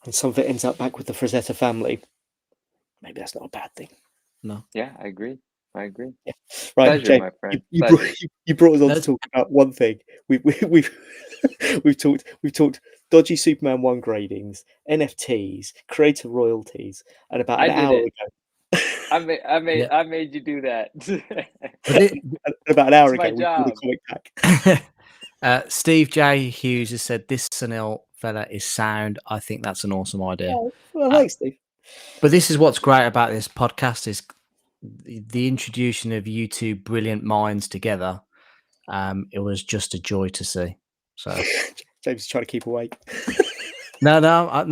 and some of it ends up back with the Frazetta family, maybe that's not a bad thing. No. yeah. I agree. I agree. Yeah. Right, Pleasure, Jay, my you, friend. you brought Pleasure. you brought us on to That's talk about one thing. We've we've talked dodgy Superman 1 gradings, NFTs, creator royalties, and about I an did hour it. ago. yeah. I made you do that. But and about an hour It's my ago, we pulled a job. comic back. Steve J. Hughes has said this Sunil fella is sound. I think that's an awesome idea. Oh, well, Uh, thanks, Steve. But this is what's great about this podcast is the introduction of you two brilliant minds together. It was just a joy to see. So James is trying to keep awake. no.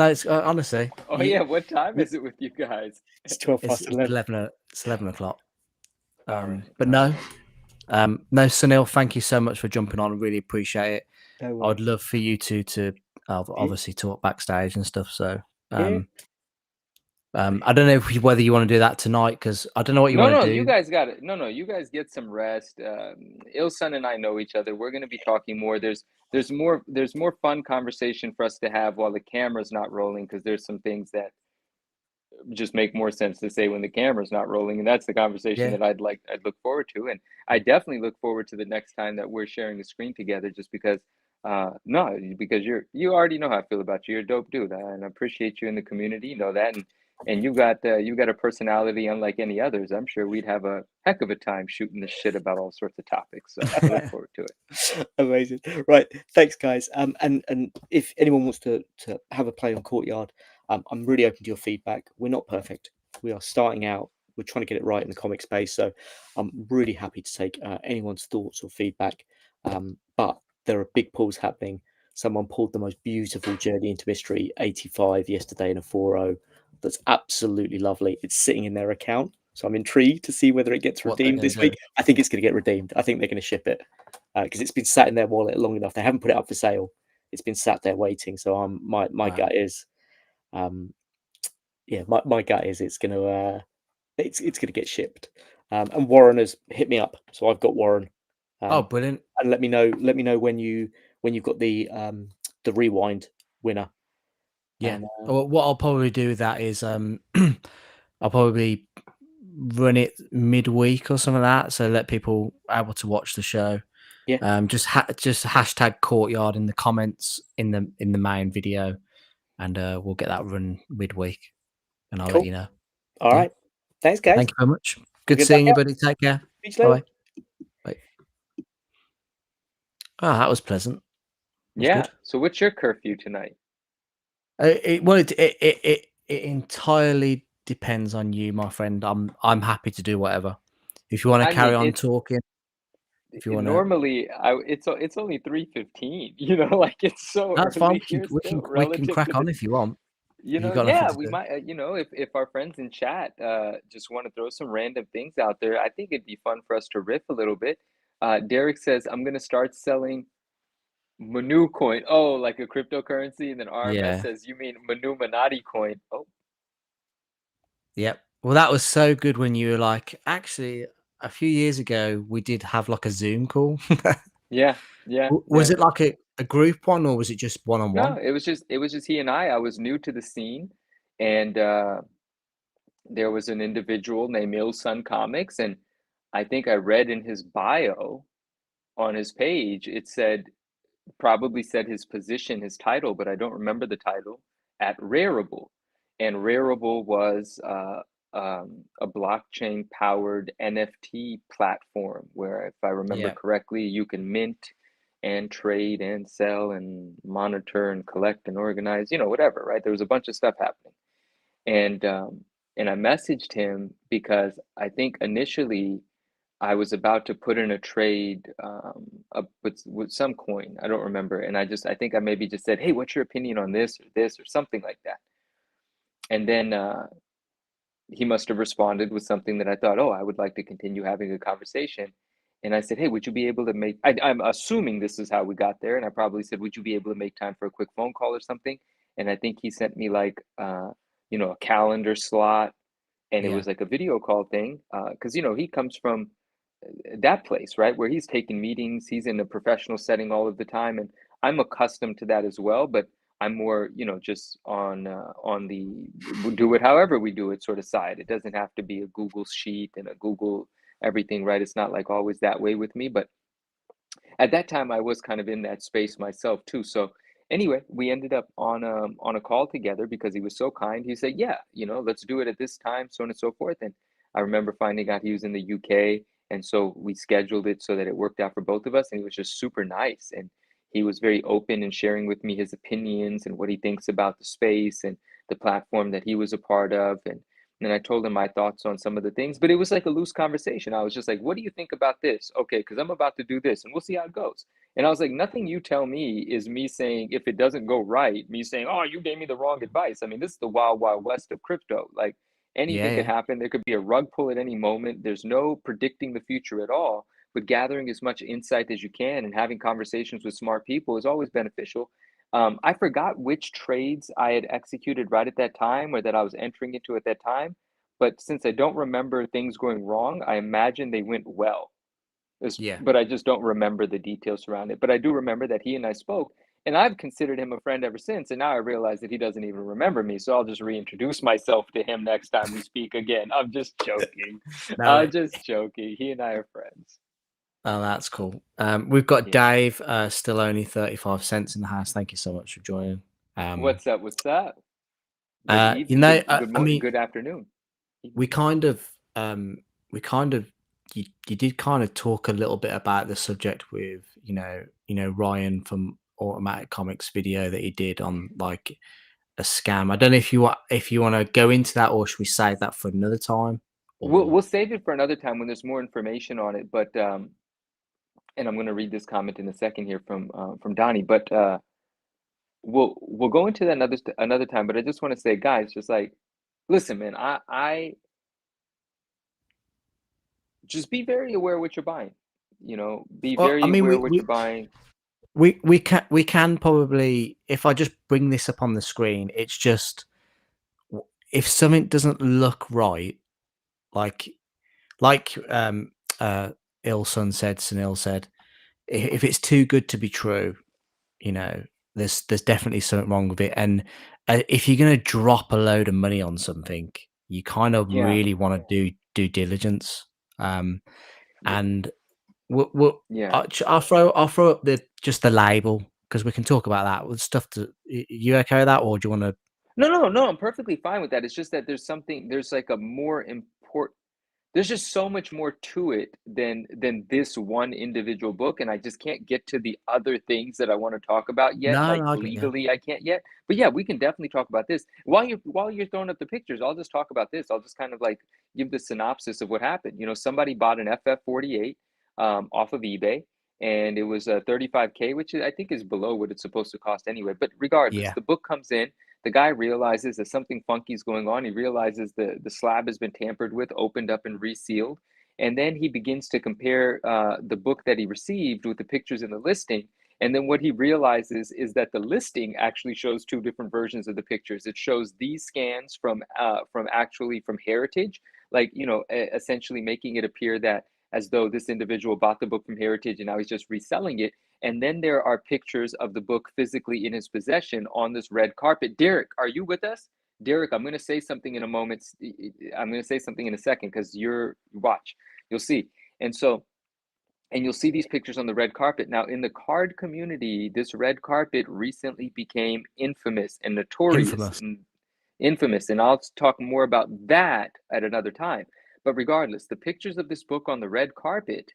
It's honestly. Oh yeah, what time is it with you guys? It's 12 It's past 11. 11. It's 11 o'clock. All right. But no, Sunil, thank you so much for jumping on. I really appreciate it. No I worries. would love for you two to obviously talk backstage and stuff. So, Yeah. I don't know whether you want to do that tonight because I don't know what you No, want no, to you do. guys got it. No, no, you guys get some rest. Ilson and I know each other. We're going to be talking more. There's more fun conversation for us to have while the camera's not rolling because there's some things that just make more sense to say when the camera's not rolling, and that's the conversation Yeah. that I'd look forward to, and I definitely look forward to the next time that we're sharing a screen together. Just because, no, because you already know how I feel about you. You're a dope dude, and I appreciate you in the community. You know that, and you got a personality unlike any others. I'm sure we'd have a heck of a time shooting the shit about all sorts of topics. So I look forward to it. Amazing. Right. Thanks, guys. And if anyone wants to have a play on Courtyard, I'm really open to your feedback. We're not perfect. We are starting out. We're trying to get it right in the comic space. So I'm really happy to take anyone's thoughts or feedback. But there are big pulls happening. Someone pulled the most beautiful Journey into Mystery 85 yesterday in a 4.0. That's absolutely lovely. It's sitting in their account. So I'm intrigued to see whether it gets What they're redeemed gonna this do. week. I think it's going to get redeemed. I think they're going to ship it because it's been sat in their wallet long enough. They haven't put it up for sale. It's been sat there waiting. So my Wow. gut is, my gut is it's gonna get shipped. And Warren has hit me up, so I've got Warren. Oh, brilliant. And let me know when you've got the rewind winner. Yeah. And, Well, what I'll probably do with that is I'll probably run it midweek or something like that, so let people able to watch the show. Yeah. Just hashtag Courtyard in the comments in the main video, and we'll get that run midweek, and I'll Cool. let you know. All Yeah. right. Thanks, guys. Thank you very much. Good get seeing you, back buddy. Take care. Speak to you later. Bye. Bye. Oh, that was pleasant. Was Yeah. good. So what's your curfew tonight? It entirely depends on you, my friend. I'm happy to do whatever. If you want to I carry mean, on talking, if you want to, normally it's only 3:15, you know, like it's so that's fine. early here still We can relative to crack the on if you want. you If you've know, got nothing yeah, to we do. might you know, if our friends in chat just want to throw some random things out there, I think it'd be fun for us to riff a little bit. Derek says I'm gonna start selling Manu coin. Oh, like a cryptocurrency, and then RMS Yeah. says you mean Manu Manati coin. Oh, Yep. Well, that was so good when you were like, actually, a few years ago, we did have like a Zoom call. yeah, yeah, Was yeah. it like a group one or was it just one on No, one? it was just he and I. I was new to the scene, and there was an individual named MJ Comix, and I think I read in his bio on his page, it said probably said his position, his title, but I don't remember the title at Rarible, and Rarible was a blockchain powered NFT platform where, if I remember Yeah. correctly, you can mint and trade and sell and monitor and collect and organize, you know, whatever, right? There was a bunch of stuff happening. And I messaged him because I think initially I was about to put in a trade with some coin. I don't remember. And I think I maybe just said, "Hey, what's your opinion on this or something like that?" And then he must have responded with something that I thought, "Oh, I would like to continue having a conversation." And I said, "Hey, would you be able to make?" I'm assuming this is how we got there, and I probably said, "Would you be able to make time for a quick phone call or something?" And I think he sent me like, a calendar slot, and it Yeah. was like a video call thing, because he comes from that place, right? Where he's taking meetings, he's in a professional setting all of the time, and I'm accustomed to that as well. But I'm more, just on the do it however we do it sort of side. It doesn't have to be a Google sheet and a Google everything, right? It's not like always that way with me, but at that time I was kind of in that space myself too. So anyway, we ended up on a call together because he was so kind. He said, "Yeah, let's do it at this time," so on and so forth. And I remember finding out he was in the UK, and so we scheduled it so that it worked out for both of us. And he was just super nice, and he was very open in sharing with me his opinions and what he thinks about the space and the platform that he was a part of. And I told him my thoughts on some of the things, but it was like a loose conversation. I was just like, "What do you think about this?" Okay, because I'm about to do this, and we'll see how it goes. And I was like, nothing you tell me is me saying, if it doesn't go right, me saying, "Oh, you gave me the wrong advice." I mean, this is the wild, wild west of crypto. Like Yeah. anything could Yeah. happen. There could be a rug pull at any moment. There's no predicting the future at all. But gathering as much insight as you can and having conversations with smart people is always beneficial. I forgot which trades I had executed right at that time or that I was entering into at that time. But since I don't remember things going wrong, I imagine they went well. Yeah. But I just don't remember the details around it. But I do remember that he and I spoke, and I've considered him a friend ever since. And now I realize that he doesn't even remember me. So I'll just reintroduce myself to him next time we speak again. I'm just joking. No. I'm just joking. He and I are friends. Oh, that's cool. We've got Yeah. Dave, still only 35 cents in the house. Thank you so much for joining. What's up? What's up? Good good I morning. mean, Good afternoon. we Evening. kind of, you did kind of talk a little bit about the subject with, Ryan from Automatic Comics video that he did on like a scam. I don't know if you want to go into that or should we save that for another time We'll or we'll save it for another time when there's more information on it. But and I'm going to read this comment in a second here from Donnie. But we'll go into that another time. But I just want to say, guys, just like, listen, man, I just be very aware what you're buying. Be well, I very mean, aware what you're buying. we can probably, if I just bring this up on the screen, it's just if something doesn't look right, like like Sunil said, if it's too good to be true, you know, there's definitely something wrong with it. And if you're gonna drop a load of money on something, you kind of Yeah, really want to do due diligence. Um, yeah, and we'll yeah. I'll throw up the label because we can talk about that with stuff. You okay with that, or do you want to? No, no, no. I'm perfectly fine with that. It's just that there's like a more important. there's just so much more to it than this one individual book, and I just can't get to the other things that I want to talk about yet. No, Like no, I get you. legally, I can't yet. But yeah, we can definitely talk about this. While you're throwing up the pictures, I'll just talk about this. I'll just kind of like give the synopsis of what happened. You know, somebody bought an FF48 off of eBay, and it was 35K, which I think is below what it's supposed to cost anyway. But regardless, Yeah. the book comes in. The guy realizes that something funky is going on. He realizes the slab has been tampered with, opened up, and resealed. And then he begins to compare the book that he received with the pictures in the listing. And then what he realizes is that the listing actually shows two different versions of the pictures. It shows these scans from Heritage, like, you know, essentially making it appear that as though this individual bought the book from Heritage and now he's just reselling it. And then there are pictures of the book physically in his possession on this red carpet. Derek, are you with us? Derek, I'm going to say something in a moment. I'm going to say something in a second because watch. You'll see. And you'll see these pictures on the red carpet. Now, in the card community, this red carpet recently became infamous and notorious. Infamous. And I'll talk more about that at another time. But regardless, the pictures of this book on the red carpet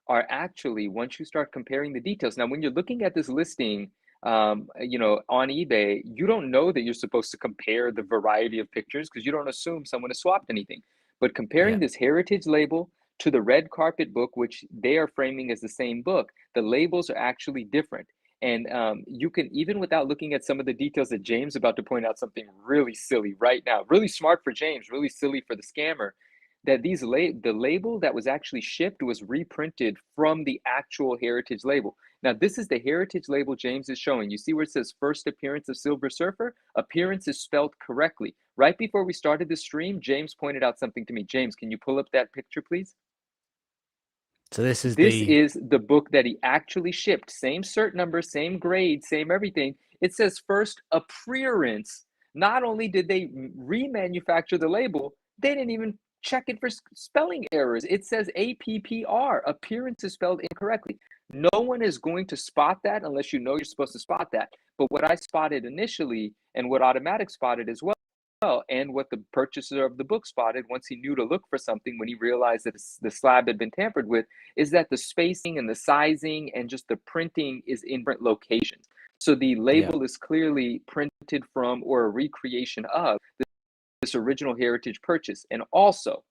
are actually, once you start comparing the details. Now, when you're looking at this listing, you know, on eBay, you don't know that you're supposed to compare the variety of pictures because you don't assume someone has swapped anything. But comparing this Heritage label to the red carpet book, which they are framing as the same book, the labels are actually different. And you can, even without looking at some of the details that James is about to point out, something really silly right now, really smart for James, really silly for the scammer, that the label that was actually shipped was reprinted from the actual Heritage label. Now, this is the Heritage label James is showing. You see where it says first appearance of Silver Surfer? Appearance is spelled correctly. Right before we started the stream, James pointed out something to me. James, can you pull up that picture, please? So this is the book that he actually shipped. Same cert number, same grade, same everything. It says first appearance. Not only did they remanufacture the label, they didn't even check it for spelling errors. It says APPR. Appearance is spelled incorrectly. No one is going to spot that unless you know you're supposed to spot that. But what I spotted initially, and what Automatic spotted as well, and what the purchaser of the book spotted once he knew to look for something when he realized that the slab had been tampered with, is that the spacing and the sizing and just the printing is in different locations. So the label is clearly printed from or a recreation of this original Heritage purchase. And also,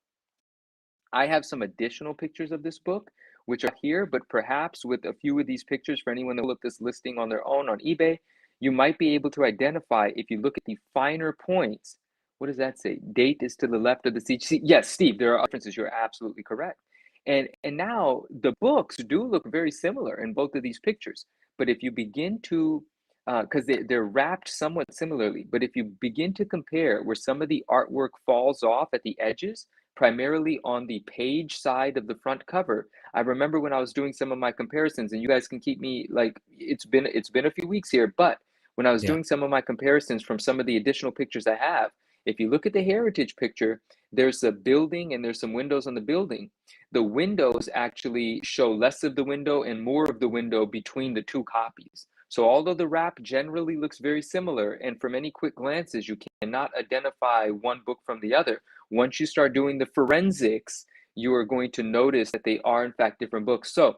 I have some additional pictures of this book, which are here, but perhaps with a few of these pictures, for anyone that will look this listing on their own on eBay, you might be able to identify, if you look at the finer points. What does that say? Date is to the left of the CGC. Yes, Steve, there are differences. You're absolutely correct. And now the books do look very similar in both of these pictures. But if you begin to, because they're wrapped somewhat similarly, but if you begin to compare where some of the artwork falls off at the edges, primarily on the page side of the front cover. I remember when I was doing some of my comparisons, and you guys can keep me, like, it's been a few weeks here, but when I was doing some of my comparisons from some of the additional pictures I have, if you look at the Heritage picture, there's a building and there's some windows on the building. The windows actually show less of the window and more of the window between the two copies. So although the wrap generally looks very similar, and from any quick glances, you cannot identify one book from the other, once you start doing the forensics, you are going to notice that they are in fact different books. So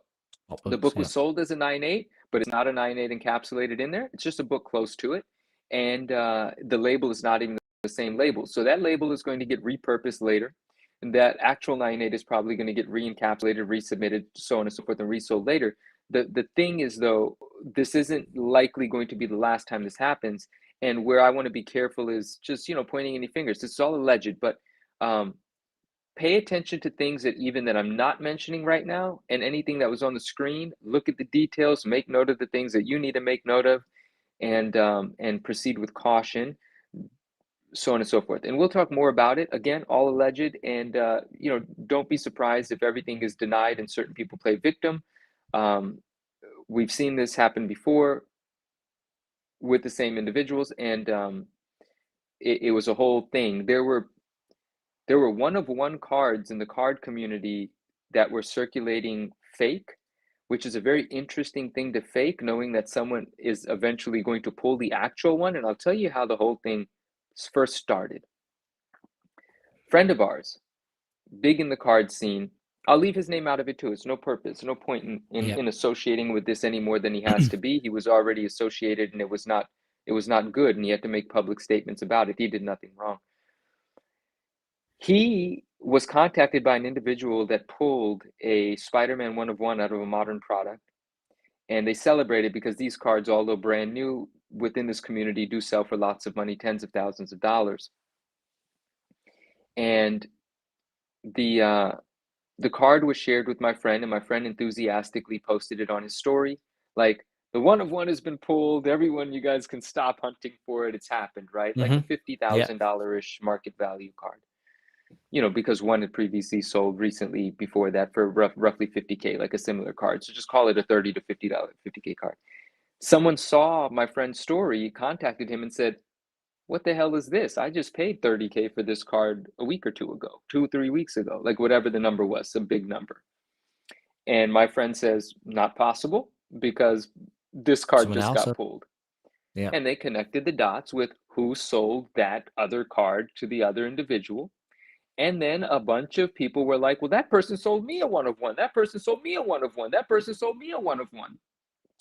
the book was sold as a 9.8, but it's not a 9.8 encapsulated in there. It's just a book close to it. And the label is not even the same label. So that label is going to get repurposed later. And that actual 9.8 is probably going to get re-encapsulated, resubmitted, so on and so forth, and resold later. The thing is, though, this isn't likely going to be the last time this happens. And where I want to be careful is just, pointing any fingers. This is all alleged, but pay attention to things that I'm not mentioning right now, and anything that was on the screen. Look at the details, make note of the things that you need to make note of, and proceed with caution, so on and so forth. And we'll talk more about it. Again, all alleged, and don't be surprised if everything is denied and certain people play victim. We've seen this happen before with the same individuals, and it was a whole thing. There were one-of-one cards in the card community that were circulating fake, which is a very interesting thing to fake, knowing that someone is eventually going to pull the actual one. And I'll tell you how the whole thing first started. Friend of ours big in the card scene. I'll leave his name out of it too. It's no purpose, no point in associating with this any more than he has to be. He was already associated, and it was not good, and he had to make public statements about it. He did nothing wrong. He was contacted by an individual that pulled a Spider-Man 1 of 1 out of a modern product, and they celebrated because these cards, although brand new within this community, do sell for lots of money, tens of thousands of dollars. And the card was shared with my friend, and my friend enthusiastically posted it on his story, like, the 1 of 1 has been pulled. Everyone, you guys can stop hunting for it. It's happened, right? Like a $50,000-ish market value card. You know, because one had previously sold recently before that for roughly $50K, like a similar card. So just call it a $30 to $50K card. Someone saw my friend's story, contacted him and said, what the hell is this? I just paid $30K for this card a week or two ago, 2 or 3 weeks ago, like whatever the number was, some big number. And my friend says, not possible, because this card just got pulled. Yeah. And they connected the dots with who sold that other card to the other individual. And then a bunch of people were like, well, that person sold me a 1 of 1. That person sold me a 1 of 1. That person sold me a 1 of 1.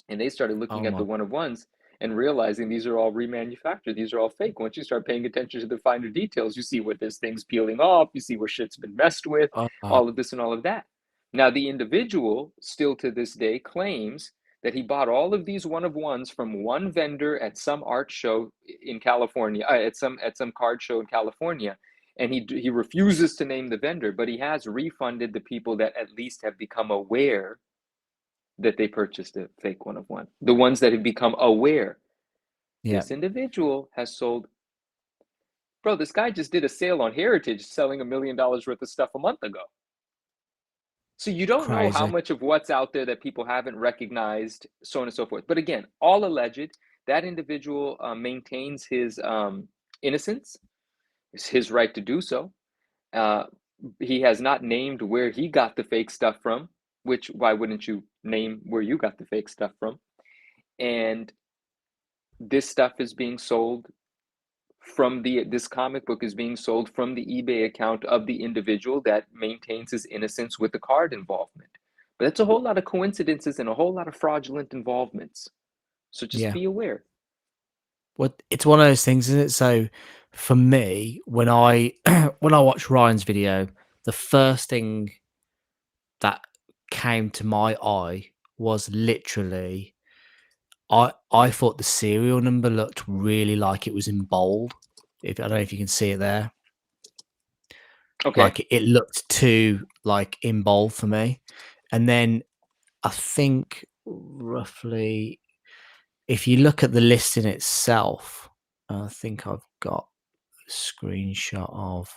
And they started looking at the 1 of 1s and realizing these are all remanufactured. These are all fake. Once you start paying attention to the finer details, you see where this thing's peeling off. You see where shit's been messed with, all of this and all of that. Now, the individual still to this day claims that he bought all of these 1 of 1s from one vendor at some art show in California, at some card show in California. And he refuses to name the vendor, but he has refunded the people that at least have become aware that they purchased a fake 1 of 1. The ones that have become aware. Yeah. This individual has sold. Bro, this guy just did a sale on Heritage selling $1 million worth of stuff a month ago. So you don't know how much of what's out there that people haven't recognized, so on and so forth. But again, all alleged. That individual maintains his innocence. It's his right to do so. He has not named where he got the fake stuff from, which why wouldn't you name where you got the fake stuff from? And this stuff is being sold from this comic book is being sold from the eBay account of the individual that maintains his innocence with the card involvement. But that's a whole lot of coincidences and a whole lot of fraudulent involvements. So just be aware. Well, it's one of those things, isn't it? So for me, when I watched Ryan's video, the first thing that came to my eye was literally I thought the serial number looked really like it was in bold. I don't know if you can see it there. Okay. Like it looked too like in bold for me. And then I think roughly, if you look at the listing itself, I think I've got a screenshot of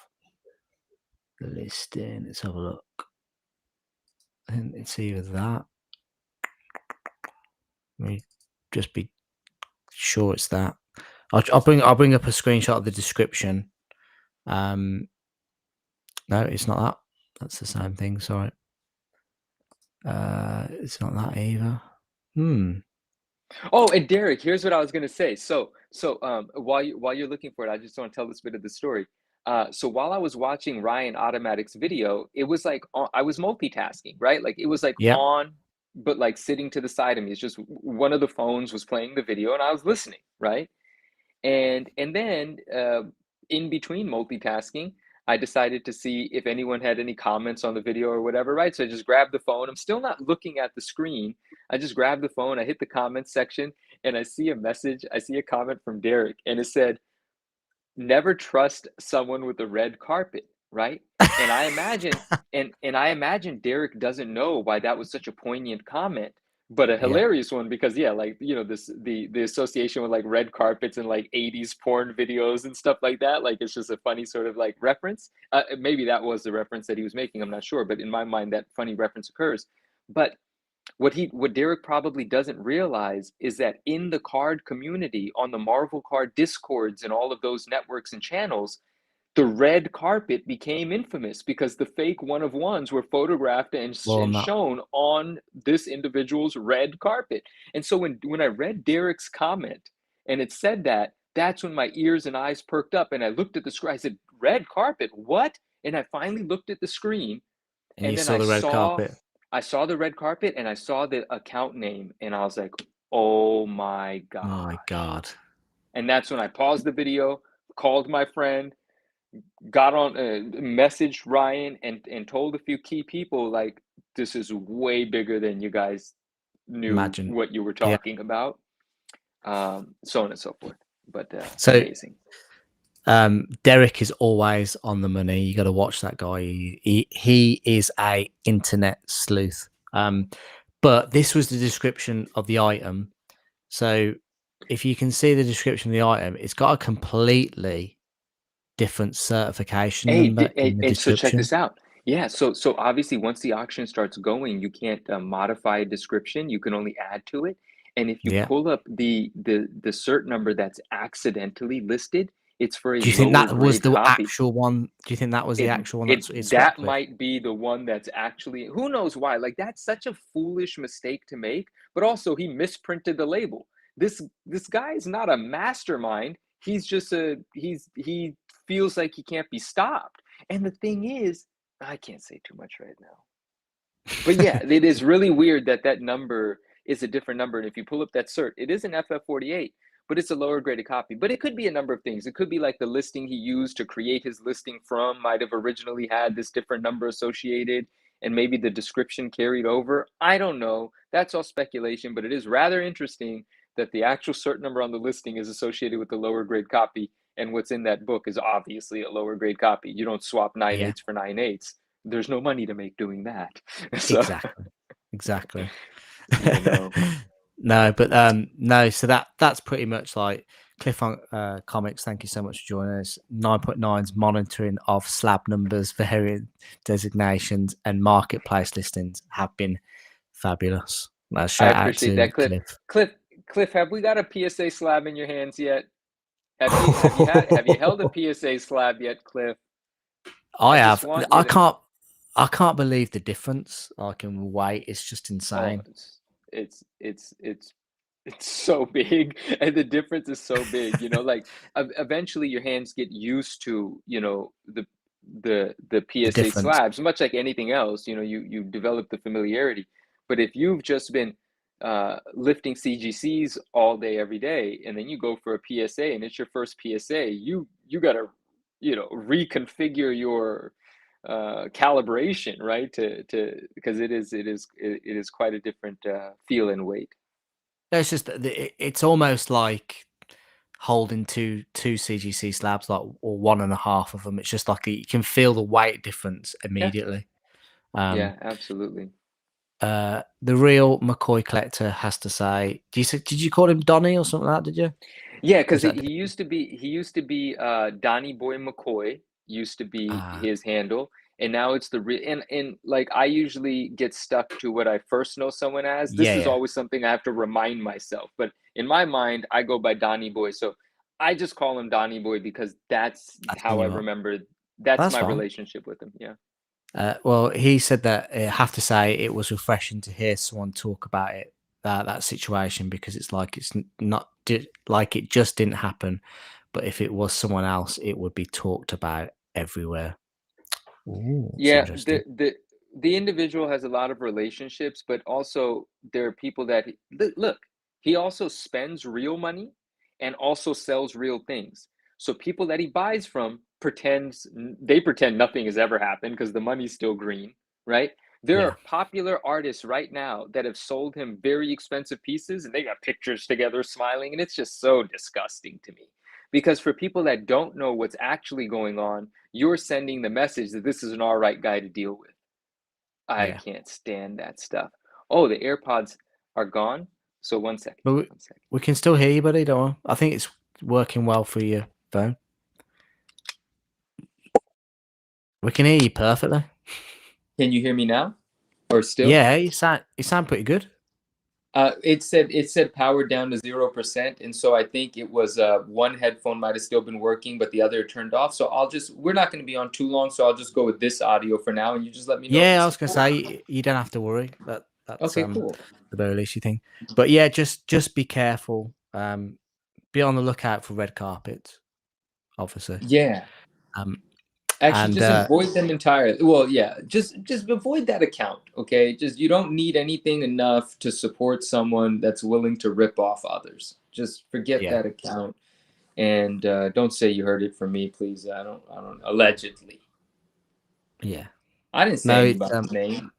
the listing. Let's have a look. I think it's either that. Let me just be sure it's that. I'll bring up a screenshot of the description. No, it's not that. That's the same thing. Sorry. It's not that either. Oh, and Derek, here's what I was gonna say. So while you're looking for it, I just want to tell this bit of the story. So while I was watching Ryan Automatic's video, it was like I was multitasking, right? Like it was like on, but like sitting to the side of me. It's just one of the phones was playing the video, and I was listening, right? And then in between multitasking, I decided to see if anyone had any comments on the video or whatever, right? So I just grabbed the phone. I'm still not looking at the screen. I just grabbed the phone. I hit the comments section, and I see a message. I see a comment from Derek, and it said, "Never trust someone with a red carpet," right? And I imagine, and I imagine Derek doesn't know why that was such a poignant comment, but a hilarious one because like the association with like red carpets and like 80s porn videos and stuff like that, like it's just a funny sort of like reference. Maybe that was the reference that he was making, I'm not sure, but in my mind that funny reference occurs. But what Derek probably doesn't realize is that in the card community, on the Marvel card discords and all of those networks and channels, the red carpet became infamous because the fake 1-of-1s were photographed and shown on this individual's red carpet. And so when I read Derek's comment and it said that, that's when my ears and eyes perked up and I looked at the screen. I said, "Red carpet? What?" And I finally looked at the screen, And you then saw the red carpet. I saw the red carpet, and I saw the account name, and I was like, oh my My gosh. God. And that's when I paused the video, called my friend, got on, messaged Ryan, and told a few key people, like, this is way bigger than you guys knew Imagine. what you were Yeah. talking about. So on and so forth. But So amazing. Derek is always on the money. You got to watch that guy. He is a internet sleuth. But this was the description of the item. So if you can see the description of the item, it's got a completely different certification number in the So check description. this out. Yeah, so obviously once the auction starts going, you can't modify a description. You can only add to it. And if you Yeah. pull up the cert number that's accidentally listed, it's for a Do you think lower that was grade the copy. actual one? Do you think that was the actual one that's it's That swapped with? might be the one that's actually, who knows why? Like, that's such a foolish mistake to make. But also, he misprinted the label. This guy is not a mastermind. He's just he feels like he can't be stopped. And the thing is, I can't say too much right now. But yeah, it is really weird that number is a different number. And if you pull up that cert, it is an FF48, but it's a lower graded copy. But it could be a number of things. It could be like the listing he used to create his listing from might have originally had this different number associated, and maybe the description carried over. I don't know. That's all speculation, but it is rather interesting that the actual cert number on the listing is associated with the lower grade copy, and what's in that book is obviously a lower grade copy. You don't swap 9.8s for 9.8s. There's no money to make doing that. So, Exactly. you know. No, but no. So that's pretty much like Cliff Comics. Thank you so much for joining us. 9.9's monitoring of slab numbers, variant designations, and marketplace listings have been fabulous. Shout I appreciate out to that, Cliff. Cliff, have we got a PSA slab in your hands yet? Have you held a PSA slab yet, Cliff? I have. I can't believe the difference. Like in weight, it's just insane. Oh, it's so big, and the difference is so big. You know, like eventually your hands get used to, you know, the PSA slabs, much like anything else. You know, you develop the familiarity. But if you've just been lifting CGCs all day every day, and then you go for a PSA and it's your first PSA, you gotta, you know, reconfigure your calibration, right, to because it is quite a different feel and weight. It's just it's almost like holding two CGC slabs, like, or one and a half of them. It's just like you can feel the weight difference immediately. Yeah, absolutely. The real McCoy collector has to say, did you call him Donnie or something like that? Did you? Yeah, because he used to be Donnie Boy McCoy used to be his handle, and now it's the real. And like, I usually get stuck to what I first know someone as. This is always something I have to remind myself. But in my mind, I go by Donnie Boy, so I just call him Donnie Boy because that's how I remember. That's my relationship with him. Yeah. Well, he said that I have to say it was refreshing to hear someone talk about it, that situation, because it's not like it just didn't happen, but if it was someone else, it would be talked about everywhere. Ooh, yeah, the individual has a lot of relationships, but also there are people that look. He also spends real money and also sells real things. So people that he buys from pretend nothing has ever happened because the money's still green, right? There are popular artists right now that have sold him very expensive pieces, and they got pictures together smiling, and it's just so disgusting to me. Because for people that don't know what's actually going on, you're sending the message that this is an all right guy to deal with. I can't stand that stuff. Oh, the AirPods are gone. So 1 second. But we can still hear you, buddy. Don't worry. I think it's working well for your phone. We can hear you perfectly. Can you hear me now? Or still? Yeah, you sound pretty good. It said powered down to 0%, and so I think it was one headphone might have still been working, but the other turned off. So we're not going to be on too long, so I'll just go with this audio for now, and you just let me know. Yeah, I was going to say you don't have to worry. That's okay, cool. The very least you think. But yeah, just be careful. Be on the lookout for red carpets, obviously. Yeah. Actually, And just avoid them entirely. Well, yeah, just avoid that account, okay? Just you don't need anything enough to support someone that's willing to rip off others. Just forget yeah, that account, and don't say you heard it from me, please. I don't. Allegedly, yeah. I didn't say No, it's anybody's name.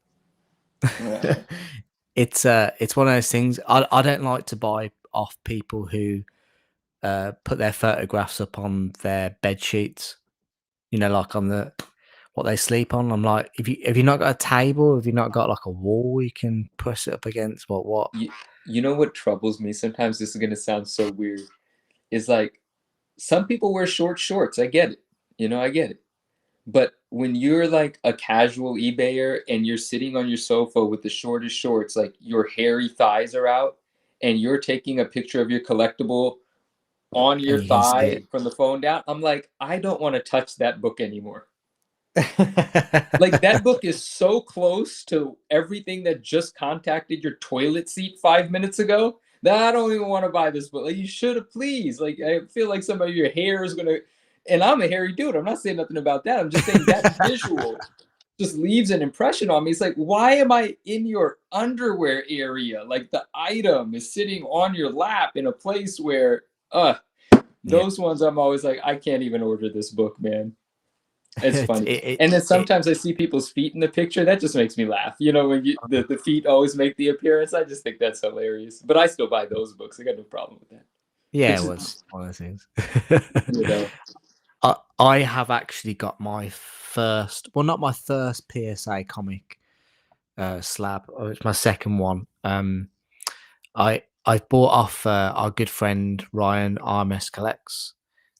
it's one of those things. I don't like to buy off people who put their photographs up on their bed sheets. You know, like on the what they sleep on. I'm like, if you not got a table, have you not got like a wall you can press it up against? What? You know what troubles me? Sometimes this is gonna sound so weird. Is like some people wear short shorts. I get it. I get it. But when you're like a casual eBayer and you're sitting on your sofa with the shortest shorts, like your hairy thighs are out, and you're taking a picture of your collectible on And your you can see thigh it. from the phone down, I'm like, I don't want to touch that book anymore. Like that book is so close to everything that just contacted your toilet seat 5 minutes ago that I don't even want to buy this book. Like you should have, please. Like I feel like some of your hair is gonna, and I'm a hairy dude. I'm not saying nothing about that. I'm just saying that visual just leaves an impression on me. It's like, why am I in your underwear area? Like the item is sitting on your lap in a place where, Yeah. those ones I'm always like, I can't even order this book, man. It's It, funny. it, And then it, sometimes I see people's feet in the picture. That just makes me laugh. When the feet always make the appearance. I just think that's hilarious. But I still buy those books. I got no problem with that. yeah, It's it just, was one of those things. you know. I have actually got my first, well, not my first PSA comic slab. It's my second one. I bought off our good friend Ryan RMS Collects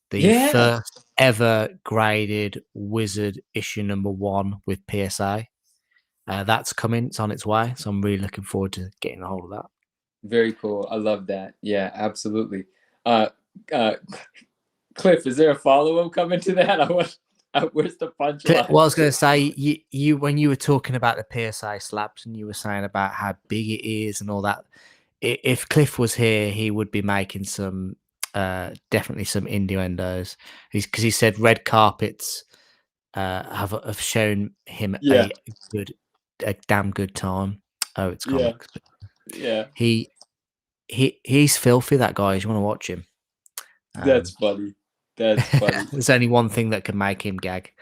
the Yeah, first ever graded Wizard issue number 1 with PSA. That's coming. It's on its way. So I'm really looking forward to getting a hold of that. very cool. I love that. Yeah, absolutely. Uh, uh, Cliff, is there a follow-up coming to that? Where's the punchline? Well, I was going to say, you when you were talking about the PSA slabs and you were saying about how big it is and all that, if Cliff was here, he would be making some, definitely some innuendos. Because he said red carpets have shown him Yeah, a damn good time. Oh, it's yeah, comics. But yeah. he's filthy. That guy. You want to watch him? That's funny. That's funny. There's only one thing that can make him gag.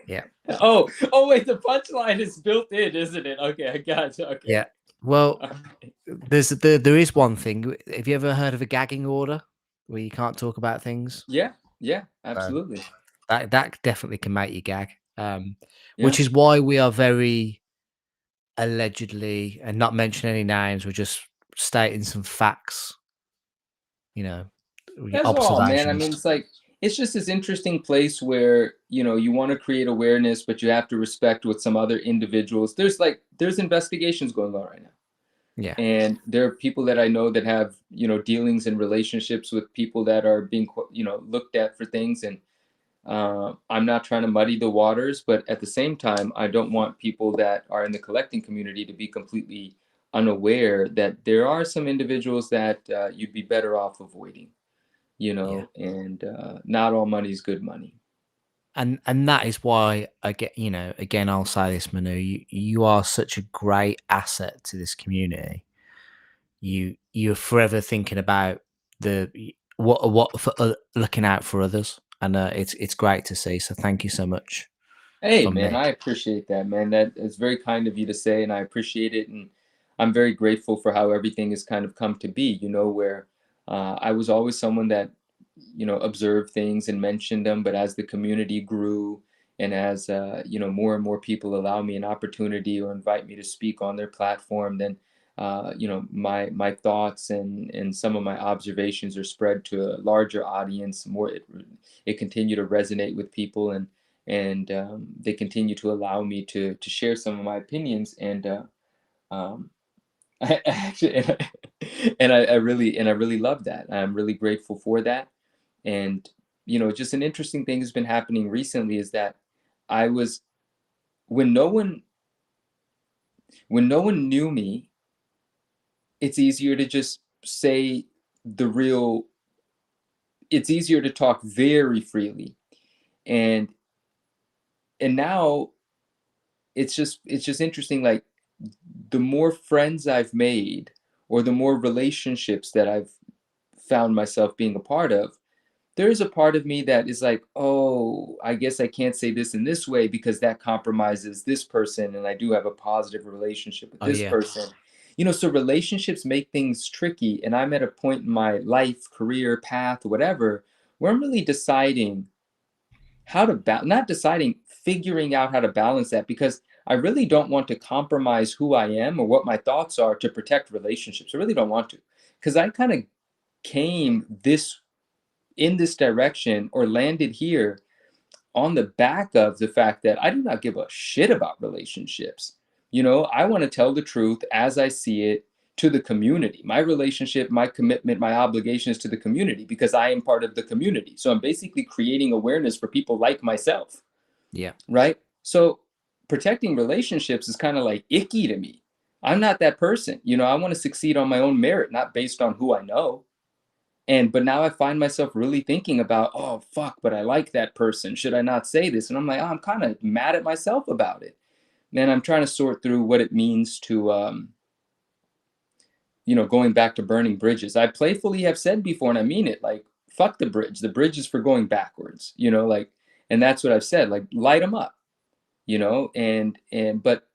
Yeah. Oh, wait, the punchline is built in, isn't it? Okay, I got you. Okay. Yeah. Well, All right. there is one thing. Have you ever heard of a gagging order where you can't talk about things? Yeah, yeah, So absolutely. that definitely can make you gag. Yeah. Which is why we are very allegedly, and not mention any names, we're just stating some facts, you know, That's all, man. I mean, observations. it's like it's just this interesting place where, you want to create awareness, but you have to respect what some other individuals. There's investigations going on right now. Yeah. And there are people that I know that have, dealings and relationships with people that are being, looked at for things. And I'm not trying to muddy the waters, but at the same time, I don't want people that are in the collecting community to be completely unaware that there are some individuals that you'd be better off avoiding, Yeah. and not all money is good money. And that is why I get, again, I'll say this, Manu, you are such a great asset to this community. You're forever thinking about what for looking out for others, and it's great to see. So thank you so much Hey, from man, me. I appreciate that, man. That is very kind of you to say, and I appreciate it. And I'm very grateful for how everything has kind of come to be, where I was always someone that, observed things and mentioned them. But as the community grew and as, more and more people allow me an opportunity or invite me to speak on their platform, then, my thoughts and some of my observations are spread to a larger audience. It continued to resonate with people, and they continue to allow me to share some of my opinions. And um, I actually and I really love that. I'm really grateful for that. And just an interesting thing has been happening recently is that I was when no one knew me, it's easier to just say the real. It's easier to talk very freely, and now it's just interesting, like the more friends I've made, or the more relationships that I've found myself being a part of, there's a part of me that is like, oh, I guess I can't say this in this way because that compromises this person, and I do have a positive relationship with Oh this yeah. person. So relationships make things tricky, and I'm at a point in my life, career, path, whatever, where I'm really deciding how to not deciding, figuring out how to balance that, because I really don't want to compromise who I am or what my thoughts are to protect relationships. I really don't want to, because I kind of came in this direction, or landed here on the back of the fact that I do not give a shit about relationships. I want to tell the truth as I see it to the community. My relationship, my commitment, my obligation is to the community, because I am part of the community. So I'm basically creating awareness for people like myself. Yeah. Right? So protecting relationships is kind of like icky to me. I'm not that person. I want to succeed on my own merit, not based on who I know. But now I find myself really thinking about, oh, fuck, but I like that person. Should I not say this? And I'm like, oh, I'm kind of mad at myself about it. And I'm trying to sort through what it means to, going back to burning bridges. I playfully have said before, and I mean it, like, fuck the bridge. The bridge is for going backwards, and that's what I've said, like, light them up, but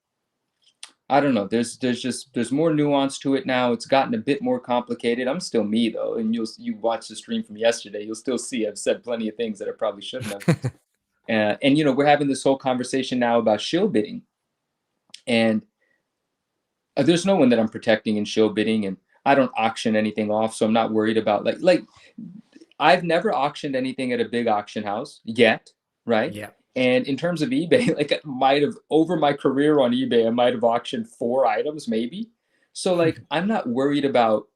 I don't know. There's more nuance to it now. It's gotten a bit more complicated. I'm still me though, and you watch the stream from yesterday, you'll still see I've said plenty of things that I probably shouldn't have. And we're having this whole conversation now about shill bidding, and there's no one that I'm protecting in shill bidding, and I don't auction anything off, so I'm not worried about like I've never auctioned anything at a big auction house yet, right? Yeah. And in terms of eBay, like, over my career on eBay, I might have auctioned 4 items maybe. So like, I'm not worried about,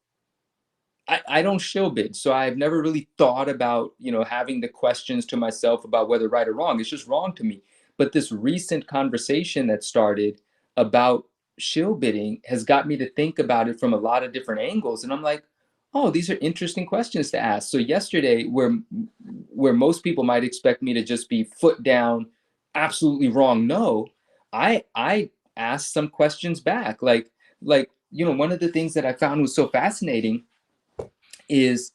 I don't shill bid. So I've never really thought about, having the questions to myself about whether right or wrong. It's just wrong to me. But this recent conversation that started about shill bidding has got me to think about it from a lot of different angles. And I'm like, oh, these are interesting questions to ask. So yesterday, where most people might expect me to just be foot down, absolutely wrong, no, I asked some questions back. Like, one of the things that I found was so fascinating is,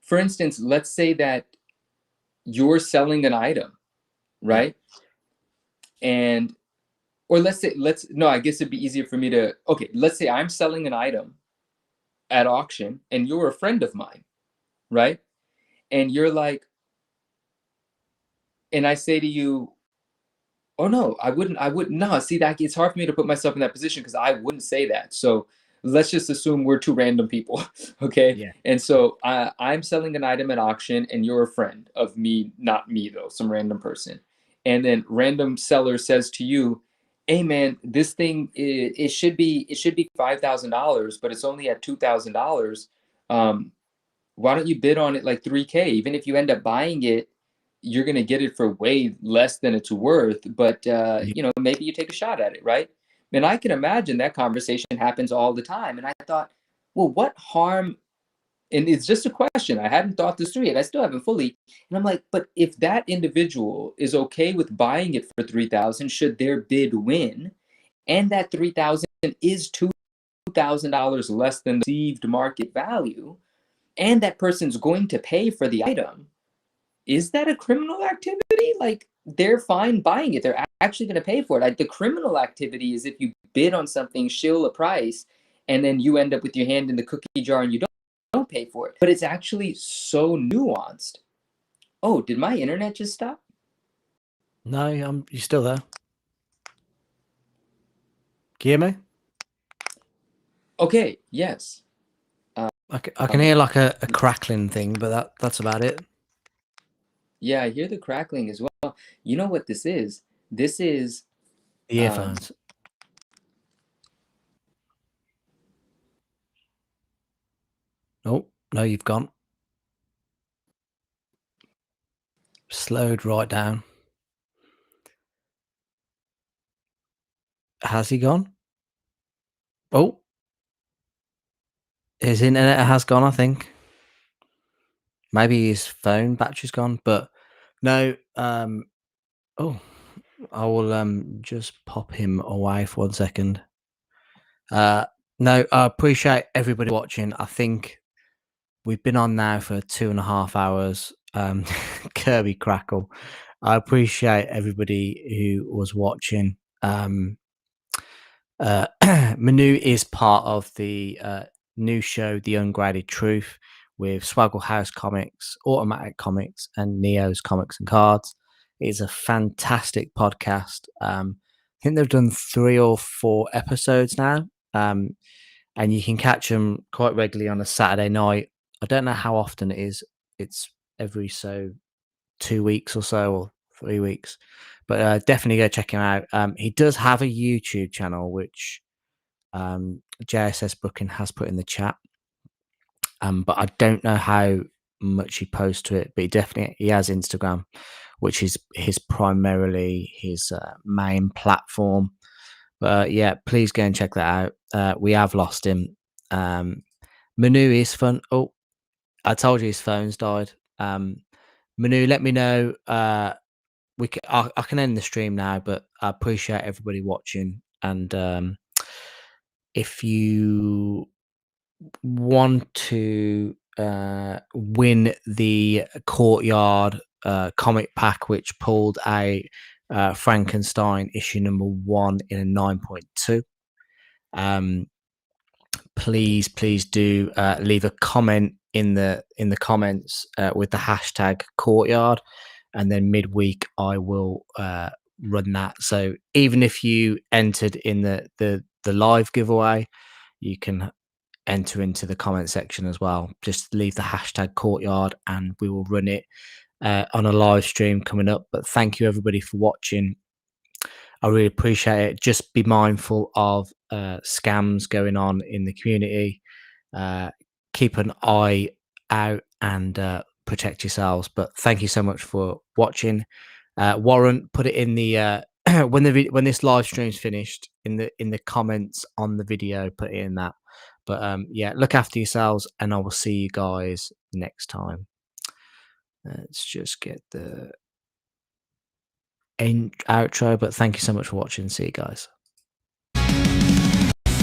for instance, let's say that you're selling an item, right? Yeah. I guess it'd be easier for me to, okay, let's say I'm selling an item at auction and you're a friend of mine, right? And you're like, and I say to you, oh no, I wouldn't, no, see, that it's hard for me to put myself in that position because I wouldn't say that. So let's just assume we're 2 random people, okay? Yeah. And so I'm selling an item at auction and you're a friend of me, not me though, some random person. And then random seller says to you, hey man, this thing, it should be $5,000, but it's only at $2,000. Why don't you bid on it like 3K? Even if you end up buying it, you're going to get it for way less than it's worth, but maybe you take a shot at it, right? And I can imagine that conversation happens all the time. And I thought, well, what harm? And it's just a question. I hadn't thought this through yet. I still haven't fully. And I'm like, but if that individual is okay with buying it for 3,000, should their bid win, and that 3,000 is $2,000 less than the perceived market value, and that person's going to pay for the item, is that a criminal activity? Like, they're fine buying it. They're actually going to pay for it. Like, the criminal activity is if you bid on something, shill a price, and then you end up with your hand in the cookie jar and you don't pay for it. But it's actually so nuanced. Oh, did my internet just stop? No, you're still there. Can you hear me? Okay, yes. I can hear like a crackling thing, but that's about it. Yeah, I hear the crackling as well. You know what this is? This is The earphones. Oh, no, you've gone. Slowed right down. Has he gone? Oh, his internet has gone, I think. Maybe his phone battery's gone, but no. Oh, I will just pop him away for 1 second. No, I appreciate everybody watching. I think we've been on now for 2.5 hours. Kirby Crackle. I appreciate everybody who was watching. Manu is part of the new show, The Ungraded Truth, with Swaggle House Comics, Automatic Comics, and Neo's Comics and Cards. It's a fantastic podcast. I think they've done 3 or 4 episodes now, and you can catch them quite regularly on a Saturday night. I don't know how often it is. It's every 2 weeks or so, or 3 weeks. But definitely go check him out. He does have a YouTube channel, which JSS Booking has put in the chat. But I don't know how much he posts to it. But he has Instagram, which is primarily his main platform. But yeah, please go and check that out. We have lost him. Manu is fun. Oh, I told you his phone's died. Manu, let me know. I can end the stream now, but I appreciate everybody watching. And if you want to win the Courtyard comic pack, which pulled a Frankenstein issue number 1 in a 9.2, please do leave a comment in the comments with the hashtag Courtyard, and then midweek I will run that. So even if you entered in the live giveaway, you can enter into the comment section as well. Just leave the hashtag Courtyard and we will run it on a live stream coming up. But thank you everybody for watching. I really appreciate it. Just be mindful of scams going on in the community. Keep an eye out and protect yourselves. But thank you so much for watching. Warren, put it in the when this live stream's finished, in the comments on the video, put it in that. But yeah, look after yourselves, and I will see you guys next time. Let's just get the outro. But thank you so much for watching. See you guys.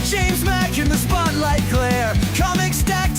James Mack in the spotlight glare, comic stack